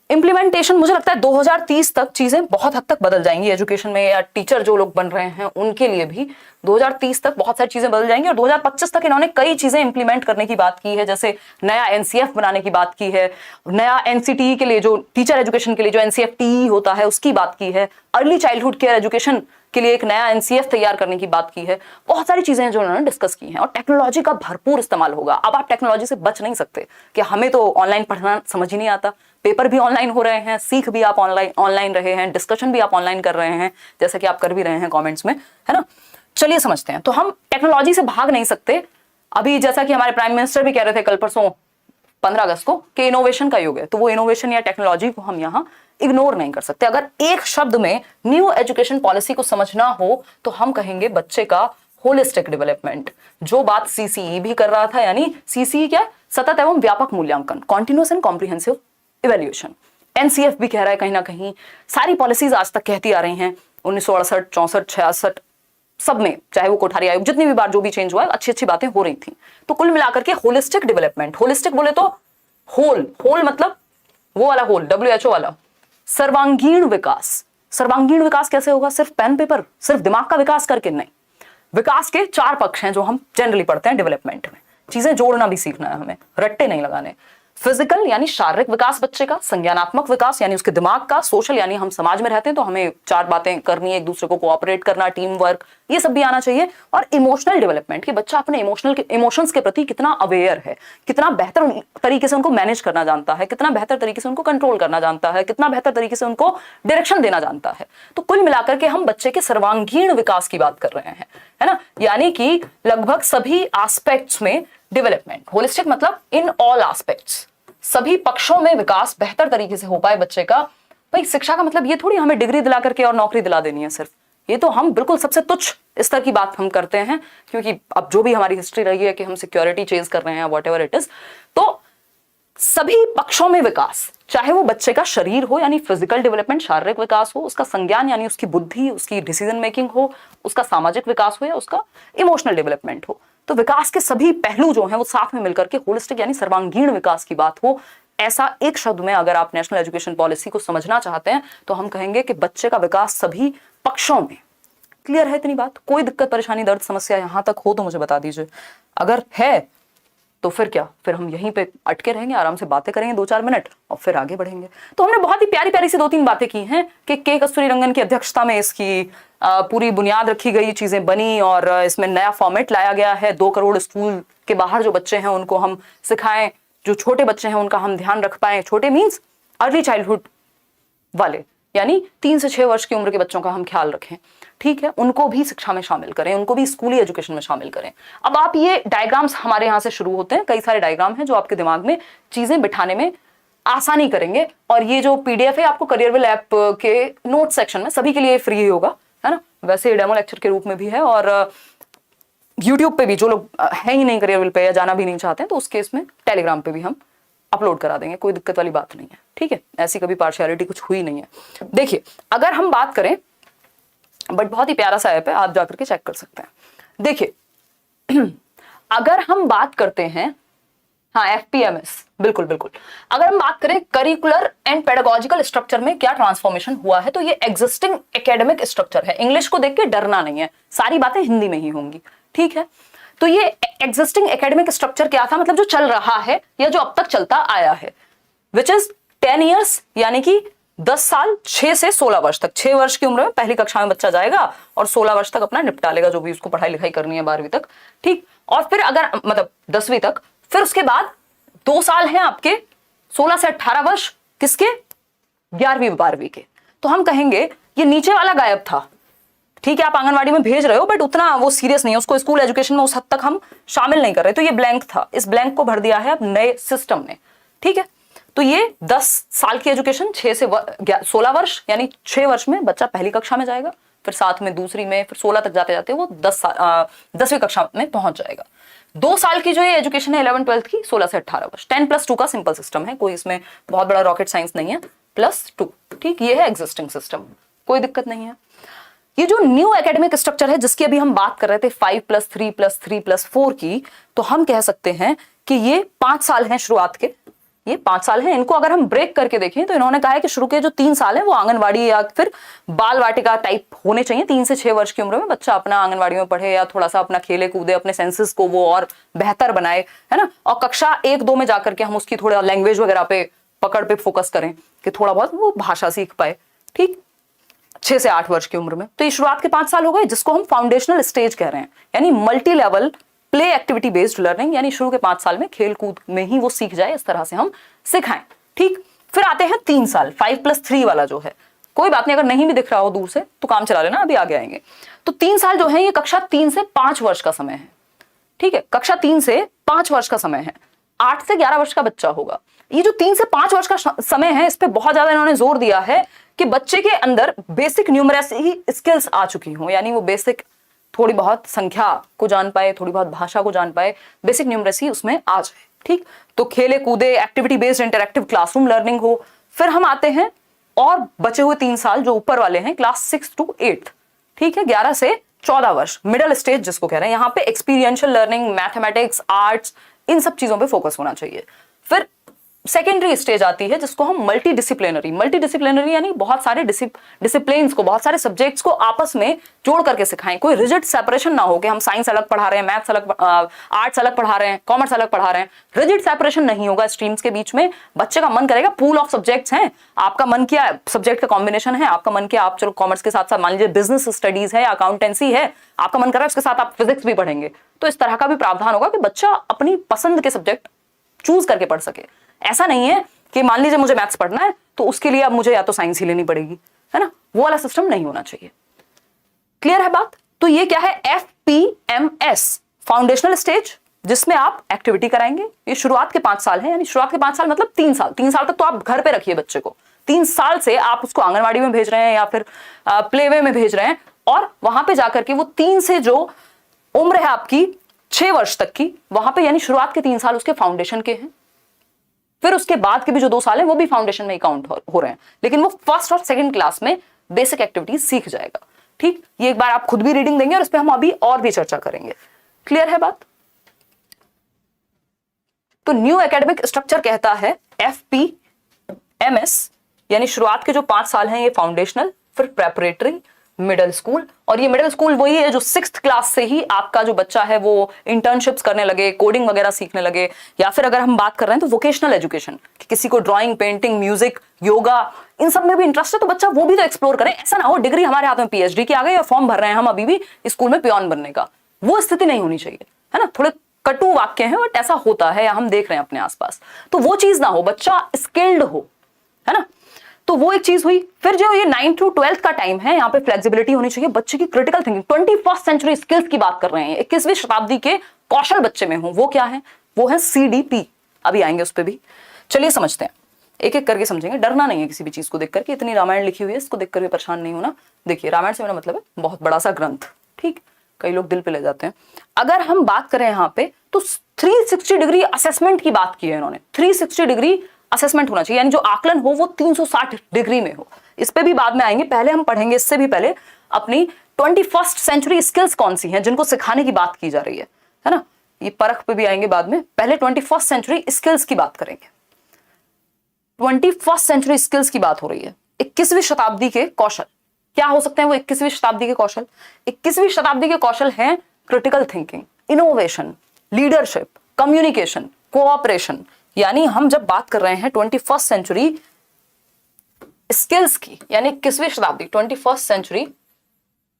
इंप्लीमेंटेशन, मुझे लगता है 2030 तक चीजें बहुत हद तक बदल जाएंगी एजुकेशन में, या टीचर जो लोग बन रहे हैं उनके लिए भी 2030 तक बहुत सारी चीजें बदल जाएंगी, और 2025 तक इन्होंने कई चीजें इंप्लीमेंट करने की बात की है, जैसे नया NCF बनाने की बात की है, नया NCTE के लिए, जो टीचर एजुकेशन के लिए जो NCFTE होता है उसकी बात की है, अर्ली चाइल्डहुड केयर एजुकेशन के लिए एक नया NCF तैयार करने की बात की है। बहुत सारी चीजें जो उन्होंने डिस्कस की हैं, और टेक्नोलॉजी का भरपूर इस्तेमाल होगा। अब आप टेक्नोलॉजी से बच नहीं सकते कि हमें तो ऑनलाइन पढ़ना समझ ही नहीं आता, पेपर भी ऑनलाइन हो रहे हैं, सीख भी आप ऑनलाइन रहे हैं, डिस्कशन भी आप ऑनलाइन कर रहे हैं, जैसे कि आप कर भी रहे हैं कमेंट्स में, है ना। चलिए समझते हैं, तो हम टेक्नोलॉजी से भाग नहीं सकते। अभी जैसा कि हमारे प्राइम मिनिस्टर भी कह रहे थे कल परसों 15 अगस्त को कि इनोवेशन का युग है, तो वो इनोवेशन या टेक्नोलॉजी को हम यहाँ इग्नोर नहीं कर सकते। अगर एक शब्द में न्यू एजुकेशन पॉलिसी को समझना हो तो हम कहेंगे बच्चे का होलिस्टिक डेवलपमेंट। जो बात CCE भी कर रहा था, यानी CCE क्या, सतत एवं व्यापक मूल्यांकन, continuous and comprehensive evaluation. NCF भी कह रहा है कहीं ना कहीं, सारी पॉलिसीज आज तक कहती आ रही हैं, 1968 64 66 सब में, चाहे वो कोठारी आयोग, जितनी भी बार जो भी चेंज हुआ है, अच्छी अच्छी बातें हो रही थी। तो कुल मिलाकर के होलिस्टिक डेवलपमेंट, होलिस्टिक बोले तो होल मतलब वो वाला होल, WHO वाला, सर्वांगीण विकास। सर्वांगीण विकास कैसे होगा? सिर्फ पेन पेपर, सिर्फ दिमाग का विकास करके नहीं। विकास के 4 पक्ष हैं जो हम जनरली पढ़ते हैं डेवलपमेंट में, चीजें जोड़ना भी सीखना है हमें, रट्टे नहीं लगाने। फिजिकल यानी शारीरिक विकास बच्चे का, संज्ञानात्मक विकास यानी उसके दिमाग का, सोशल यानी हम समाज में रहते हैं तो हमें 4 बातें करनी है, एक दूसरे को कोऑपरेट करना, टीम वर्क, ये सब भी आना चाहिए। और इमोशनल डेवलपमेंट, कि बच्चा अपने इमोशंस के प्रति कितना अवेयर है, कितना बेहतर तरीके से उनको मैनेज करना जानता है, कितना बेहतर तरीके से उनको कंट्रोल करना जानता है, कितना बेहतर तरीके से उनको डायरेक्शन देना जानता है। तो कुल मिलाकर के हम बच्चे के सर्वांगीण विकास की बात कर रहे हैं, है ना, यानी कि लगभग सभी एस्पेक्ट्स में डेवलपमेंट। होलिस्टिक मतलब इन ऑल एस्पेक्ट्स, सभी पक्षों में विकास बेहतर तरीके से हो पाए बच्चे का। भाई शिक्षा का मतलब ये थोड़ी हमें डिग्री दिला करके और नौकरी दिला देनी है सिर्फ, ये तो हम बिल्कुल सबसे तुच्छ स्तर की बात हम करते हैं, क्योंकि अब जो भी हमारी हिस्ट्री रही है कि हम सिक्योरिटी चेज कर रहे हैं, व्हाटएवर इट इज। तो सभी पक्षों में विकास, चाहे वो बच्चे का शरीर हो यानी फिजिकल डेवलपमेंट, शारीरिक विकास हो, उसका संज्ञान यानी उसकी बुद्धि, उसकी डिसीजन मेकिंग हो, उसका सामाजिक विकास हो या उसका इमोशनल डेवलपमेंट हो, तो विकास के सभी पहलू जो हैं वो साथ में मिलकर के होलिस्टिक यानी सर्वांगीण विकास की बात हो। ऐसा एक शब्द में अगर आप नेशनल एजुकेशन पॉलिसी को समझना चाहते हैं तो हम कहेंगे कि बच्चे का विकास सभी पक्षों में। क्लियर है इतनी बात? कोई दिक्कत परेशानी दर्द समस्या यहां तक हो तो मुझे बता दीजिए, अगर है तो फिर क्या, फिर हम यहीं पे अटके रहेंगे, आराम से बातें करेंगे 2-4 मिनट और फिर आगे बढ़ेंगे। तो हमने बहुत ही प्यारी प्यारी सी 2-3 बातें की हैं कि के कस्तूरीरंगन की अध्यक्षता में इसकी पूरी बुनियाद रखी गई, चीजें बनी और इसमें नया फॉर्मेट लाया गया है। 2 करोड़ स्कूल के बाहर जो बच्चे हैं उनको हम सिखाएं, जो छोटे बच्चे हैं उनका हम ध्यान रख पाए। छोटे मीन्स अर्ली चाइल्डहुड वाले, यानी 3 से 6 वर्ष की उम्र के बच्चों का हम ख्याल रखें, ठीक है, उनको भी शिक्षा में शामिल करें, उनको भी स्कूली एजुकेशन में शामिल करें। अब आप ये डायग्राम्स हमारे यहाँ से शुरू होते हैं, कई सारे डायग्राम हैं जो आपके दिमाग में चीजें बिठाने में आसानी करेंगे। और ये जो पीडीएफ है आपको करियरविल ऐप के नोट सेक्शन में सभी के लिए फ्री होगा, है ना। वैसे डेमो लेक्चर के रूप में भी है और यूट्यूब पे भी, जो लोग है ही नहीं करियरविल पे या जाना भी नहीं चाहते हैं तो उस केस में टेलीग्राम पे भी हम अपलोड करा देंगे, कोई दिक्कत वाली बात नहीं है, ठीक है। ऐसी कभी पार्शियलिटी कुछ हुई नहीं है। देखिए अगर हम बात करें, बट बहुत ही प्यारा सा ऐप है, आप जाकर के चेक कर सकते हैं। देखिए अगर हम बात करते हैं, हाँ एफपीएमएस, बिल्कुल बिल्कुल, अगर हम बात करें करिकुलर एंड पेडागोजिकल स्ट्रक्चर में क्या ट्रांसफॉर्मेशन हुआ है तो ये एग्जिस्टिंग एकेडमिक स्ट्रक्चर है। इंग्लिश को देख के डरना नहीं है, सारी बातें हिंदी में ही होंगी, ठीक है। तो ये एग्जिस्टिंग एकेडमिक स्ट्रक्चर क्या था, मतलब जो चल रहा है या जो अब तक चलता आया है, विच इज 10 ईयर्स, यानी कि 10 साल, 6 से 16 वर्ष तक। 6 वर्ष की उम्र में पहली कक्षा में बच्चा जाएगा और 16 वर्ष तक अपना निपटा लेगा जो भी उसको पढ़ाई लिखाई करनी है 12वीं तक, ठीक। और फिर अगर मतलब 10वीं तक, फिर उसके बाद 2 साल हैं आपके 16 से 18 वर्ष किसके, 11वीं 12वीं के। तो हम कहेंगे ये नीचे वाला गायब था, ठीक है, आप आंगनवाड़ी में भेज रहे हो बट उतना वो सीरियस नहीं है, उसको स्कूल एजुकेशन में उस हद तक हम शामिल नहीं कर रहे, तो ये ब्लैंक था, इस ब्लैंक को भर दिया है अब नए सिस्टम ने, ठीक है। तो ये 10 साल की एजुकेशन, 6 से 16 वर्ष, यानी 6 वर्ष में बच्चा पहली कक्षा में जाएगा, फिर साथ में दूसरी में, फिर 16 तक जाते जाते वो 10वीं कक्षा में पहुंच जाएगा। 2 साल की जो ये एजुकेशन है 11th-12th की, 16 से 18 वर्ष, 10+2 का सिंपल सिस्टम है, कोई इसमें बहुत बड़ा रॉकेट साइंस नहीं है, +2, ठीक, ये है एग्जिस्टिंग सिस्टम, कोई दिक्कत नहीं है। ये जो न्यू एकेडमिक स्ट्रक्चर है जिसकी अभी हम बात कर रहे थे 5+3+3+4 की, तो हम कह सकते हैं कि ये 5 साल हैं शुरुआत के, ये 5 साल हैं। इनको अगर हम ब्रेक करके देखें तो इन्होंने कहा है कि शुरू के जो 3 साल हैं वो आंगनवाड़ी या फिर बाल वाटिका टाइप होने चाहिए। 3 से 6 वर्ष की उम्र में बच्चा अपना आंगनवाड़ी में पढ़े या थोड़ा सा अपना खेले कूदे, अपने सेंसेस को वो और बेहतर बनाए, है ना। और कक्षा 1-2 में जाकर के हम उसकी थोड़ा लैंग्वेज वगैरह पे पकड़ पे फोकस करें कि थोड़ा बहुत वो भाषा सीख पाए, ठीक, 6 से 8 वर्ष की उम्र में। तो ये शुरुआत के 5 साल हो गए जिसको हम फाउंडेशनल स्टेज कह रहे हैं, यानी multi level play activity based learning, यानी शुरू के 5 साल में खेल कूद में ही वो सीख जाए, इस तरह से हम सिखाएं, ठीक। फिर आते हैं 3 साल, 5+3 वाला जो है, कोई बात नहीं अगर नहीं भी दिख रहा हो दूर से तो काम चला लेना, अभी आगे आएंगे। तो 3 साल जो है ये कक्षा 3 से 5 वर्ष का समय है, ठीक है, कक्षा 3 से 5 वर्ष का समय है, 8 से 11 वर्ष का बच्चा होगा। ये जो 3 से 5 वर्ष का समय है, इस पे बहुत ज्यादा इन्होंने जोर दिया है कि बच्चे के अंदर बेसिक न्यूमरेसी स्किल्स आ चुकी हों, यानी वो बेसिक थोड़ी बहुत संख्या को जान पाए, थोड़ी बहुत भाषा को जान पाए, बेसिक न्यूमरेसी उसमें आ जाए, ठीक। तो खेले कूदे, activity based interactive classroom learning हो। फिर हम आते हैं और बचे हुए 3 साल जो ऊपर वाले हैं, क्लास 6 to 8, ठीक है, 11 से 14 वर्ष, मिडिल स्टेज जिसको कह रहे हैं। यहाँ पे एक्सपीरियंशियल लर्निंग, मैथमेटिक्स, आर्ट्स, इन सब चीजों पे फोकस होना चाहिए। फिर सेकेंडरी स्टेज आती है जिसको हम मल्टी डिसिप्लिनरी यानी बहुत सारे डिसिप्लिन्स को, बहुत सारे सब्जेक्ट्स को आपस में जोड़ करके सिखाएं। कोई रिजिड सेपरेशन ना हो कि हम साइंस अलग पढ़ा रहे हैं, मैथ्स अलग, आर्ट्स अलग पढ़ा रहे हैं, कॉमर्स अलग पढ़ा रहे हैं, रिजिड सेपरेशन नहीं होगा स्ट्रीम्स के बीच में। बच्चे का मन करेगा, पूल ऑफ सब्जेक्ट्स हैं, आपका मन क्या सब्जेक्ट का कॉम्बिनेशन है, आपका मन क्या, आप चलो कॉमर्स के साथ साथ मान लीजिए बिजनेस स्टडीज है, अकाउंटेंसी है, आपका मन कर रहा है उसके साथ आप फिजिक्स भी पढ़ेंगे, तो इस तरह का भी प्रावधान होगा कि बच्चा अपनी पसंद के सब्जेक्ट चूज करके पढ़ सके। ऐसा नहीं है कि मान लीजिए मुझे मैथ्स पढ़ना है तो उसके लिए अब मुझे या तो साइंस ही लेनी पड़ेगी, है ना, वो वाला सिस्टम नहीं होना चाहिए। क्लियर है बात? तो ये क्या है, FPMS, फाउंडेशनल स्टेज, जिसमें आप एक्टिविटी कराएंगे। ये शुरुआत के 5 साल है, यानी शुरुआत के 5 साल मतलब 3 साल। 3 साल तक तो आप घर पे रखिए बच्चे को, 3 साल से आप उसको आंगनवाड़ी में भेज रहे हैं या फिर प्लेवे में भेज रहे हैं, और वहां पे जाकर के वो 3 से जो उम्र है आपकी 6 वर्ष तक की, वहां पे यानी शुरुआत के 3 साल उसके फाउंडेशन के हैं। फिर उसके बाद के भी जो 2 साल है वो भी फाउंडेशन में ही काउंट हो रहे हैं, लेकिन वो फर्स्ट और सेकंड क्लास में बेसिक एक्टिविटीज सीख जाएगा। ठीक, ये एक बार आप खुद भी रीडिंग देंगे और इस पे हम अभी और भी चर्चा करेंगे। क्लियर है बात? तो न्यू एकेडमिक स्ट्रक्चर कहता है FPMS, यानी शुरुआत के जो 5 साल हैं ये फाउंडेशनल, फिर प्रेपरेटरी, मिडिल स्कूल, और ये मिडिल स्कूल वही है जो 6th क्लास से ही आपका जो बच्चा है वो इंटर्नशिप्स करने लगे, कोडिंग वगैरह सीखने लगे, या फिर अगर हम बात कर रहे हैं तो वोकेशनल एजुकेशन, कि किसी को ड्राइंग, पेंटिंग, म्यूजिक, योगा, इन सब में भी इंटरेस्ट है तो बच्चा वो भी तो एक्सप्लोर करे। ऐसा ना हो डिग्री हमारे हाथ में PhD की आ गई और फॉर्म भर रहे हैं हम अभी भी स्कूल में पियोन बनने का, वो स्थिति नहीं होनी चाहिए, है ना। थोड़े कटु वाक्य हैं बट ऐसा होता है, हम देख रहे हैं अपने आसपास, तो वो चीज ना हो, बच्चा स्किल्ड हो, है ना। तो वो एक चीज हुई। फिर जो ये 9th to 12th का टाइम है, यहाँ पे फ्लेक्सिबिलिटी होनी चाहिए, बच्चे की critical thinking, 21st century skills की बात कर रहे हैं, 21वीं शताब्दी के कौशल बच्चे में हो, वो क्या है? वो है CDP। अभी आएंगे उस पर भी। चलिए समझते हैं, एक एक करके समझेंगे। डरना नहीं है किसी भी चीज को देख करके, इतनी रामायण लिखी हुई है, इसको देख करके परेशान नहीं होना। देखिए, रामायण से मेरा मतलब है बहुत बड़ा सा ग्रंथ, ठीक, कई लोग दिल पे ले जाते हैं। अगर हम बात करें यहाँ पे तो 360 डिग्री असेसमेंट की बात की है इन्होंने, 360 डिग्री असेसमेंट होना चाहिए, यानी जो आकलन हो वो 360 डिग्री में हो। इस पे भी बाद में आएंगे, पहले हम पढ़ेंगे इससे भी पहले अपनी 21st सेंचुरी स्किल्स कौन सी हैं जिनको सिखाने की बात की जा रही है ना। ये परख पे भी आएंगे बाद में, पहले 21st सेंचुरी स्किल्स की बात करेंगे। 21st सेंचुरी स्किल्स की बात हो रही है, 21वीं शताब्दी के कौशल क्या हो सकते हैं? वो 21वीं शताब्दी के कौशल, 21वीं शताब्दी के कौशल हैं critical thinking, innovation, leadership, communication, cooperation. यानी हम जब बात कर रहे हैं 21st सेंचुरी स्किल्स की, यानी 21वीं शताब्दी 21st सेंचुरी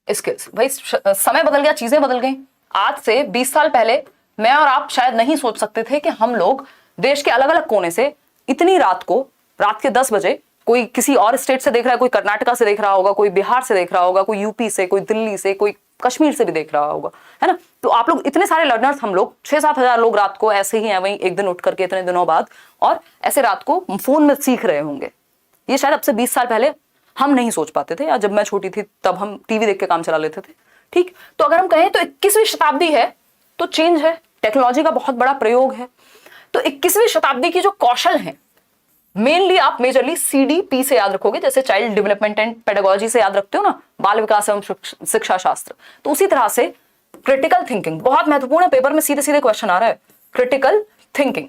स्किल्स, भाई समय बदल गया, चीजें बदल गई। आज से 20 साल पहले मैं और आप शायद नहीं सोच सकते थे कि हम लोग देश के अलग अलग कोने से इतनी रात को, रात के 10 बजे, कोई किसी और स्टेट से देख रहा है, कोई कर्नाटका से देख रहा होगा, कोई बिहार से देख रहा होगा, कोई यूपी से, कोई दिल्ली से, कोई कश्मीर से भी देख रहा होगा, है ना। तो आप लोग इतने सारे लर्नर्स, हम लोग 6-7 हजार लोग रात को ऐसे ही हैं वहीं एक दिन उठ करके इतने दिनों बाद, और ऐसे रात को फोन में सीख रहे होंगे। ये शायद अब से 20 साल पहले हम नहीं सोच पाते थे, या जब मैं छोटी थी तब हम टीवी देख के काम चला लेते थे, ठीक। तो अगर हम कहें तो 21वीं शताब्दी है तो चेंज है, टेक्नोलॉजी का बहुत बड़ा प्रयोग है। तो 21वीं शताब्दी की जो कौशल हैं, मेनली आप मेजरली CDP से याद रखोगे, जैसे चाइल्ड डेवलपमेंट एंड पेडागोजी से याद रखते हो ना, बाल विकास एवं शिक्षा शास्त्र। तो उसी तरह से क्रिटिकल थिंकिंग बहुत महत्वपूर्ण है, पेपर में सीधे सीधे क्वेश्चन आ रहा है। क्रिटिकल थिंकिंग,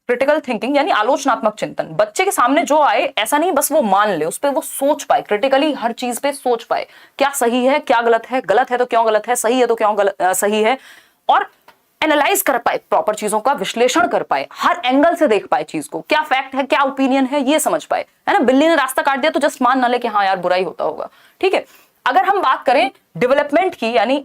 क्रिटिकल थिंकिंग यानी आलोचनात्मक चिंतन। बच्चे के सामने जो आए, ऐसा नहीं बस वो मान ले, उस पर वो सोच पाए, क्रिटिकली हर चीज पे सोच पाए, क्या सही है, क्या गलत है, गलत है तो क्यों गलत है, सही है तो क्यों सही है, और एनालाइज कर पाए, प्रॉपर चीजों का विश्लेषण कर पाए, हर एंगल से देख पाए चीज को, क्या फैक्ट है, क्या ओपिनियन है, ये समझ पाए, है ना। बिल्ली ने रास्ता काट दिया तो जस्ट मान ना ले कि हाँ यार बुरा ही होता होगा, ठीक है। अगर हम बात करें डेवलपमेंट की, यानी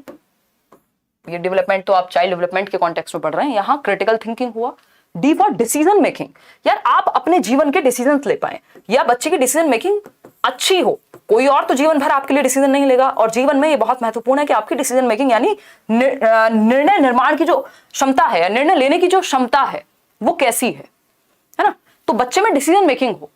ये डेवलपमेंट तो आप चाइल्ड डेवलपमेंट के कॉन्टेक्स्ट में पढ़ रहे हैं, यहां क्रिटिकल थिंकिंग हुआ। डी फॉर डिसीजन मेकिंग, यार आप अपने जीवन के डिसीजन ले पाए, या बच्चे की डिसीजन मेकिंग अच्छी हो। कोई और तो जीवन भर आपके लिए डिसीजन नहीं लेगा, और जीवन में ये बहुत महत्वपूर्ण है कि आपकी डिसीजन मेकिंग यानी निर्णय निर्माण की जो क्षमता है, निर्णय लेने की जो क्षमता है, वो कैसी है ना। तो बच्चे में डिसीजन मेकिंग हो।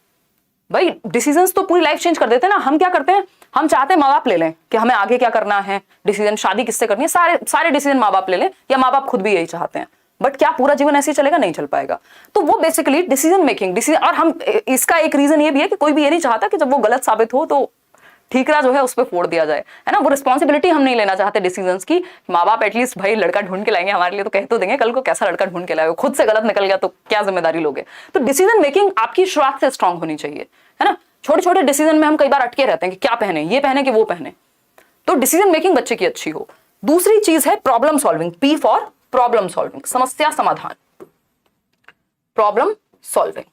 भाई डिसीजंस तो पूरी लाइफ चेंज कर देते हैं ना। हम क्या करते हैं, हम चाहते हैं माँ बाप ले लें कि हमें आगे क्या करना है, डिसीजन शादी किससे करनी है, सारे डिसीजन माँ बाप ले लें, या माँ बाप खुद भी यही चाहते हैं। बट क्या पूरा जीवन ऐसे ही चलेगा? नहीं चल पाएगा। तो वो बेसिकली डिसीजन मेकिंग, और हम इसका एक रीजन ये भी है कि कोई भी ये नहीं चाहता कि जब वो गलत साबित हो तो ठीकरा जो है उस पर फोड़ दिया जाए, है ना। वो रिस्पॉन्सिबिलिटी हम नहीं लेना चाहते डिसीजंस की। माँ बाप एटलीस्ट भाई लड़का ढूंढ के लाएंगे हमारे लिए तो कह तो देंगे, कल को कैसा लड़का ढूंढ के लाए, खुद से गलत निकल गया तो क्या जिम्मेदारी लोगे। तो डिसीजन मेकिंग आपकी शुरुआत से स्ट्रांग होनी चाहिए, है ना। छोटे छोटे डिसीजन में हम कई बार अटके रहते हैं कि क्या पहने, ये पहने कि वो पहने। तो डिसीजन मेकिंग बच्चे की अच्छी हो। दूसरी चीज है problem solving, P for problem solving, समस्या समाधान, प्रॉब्लम सॉल्विंग।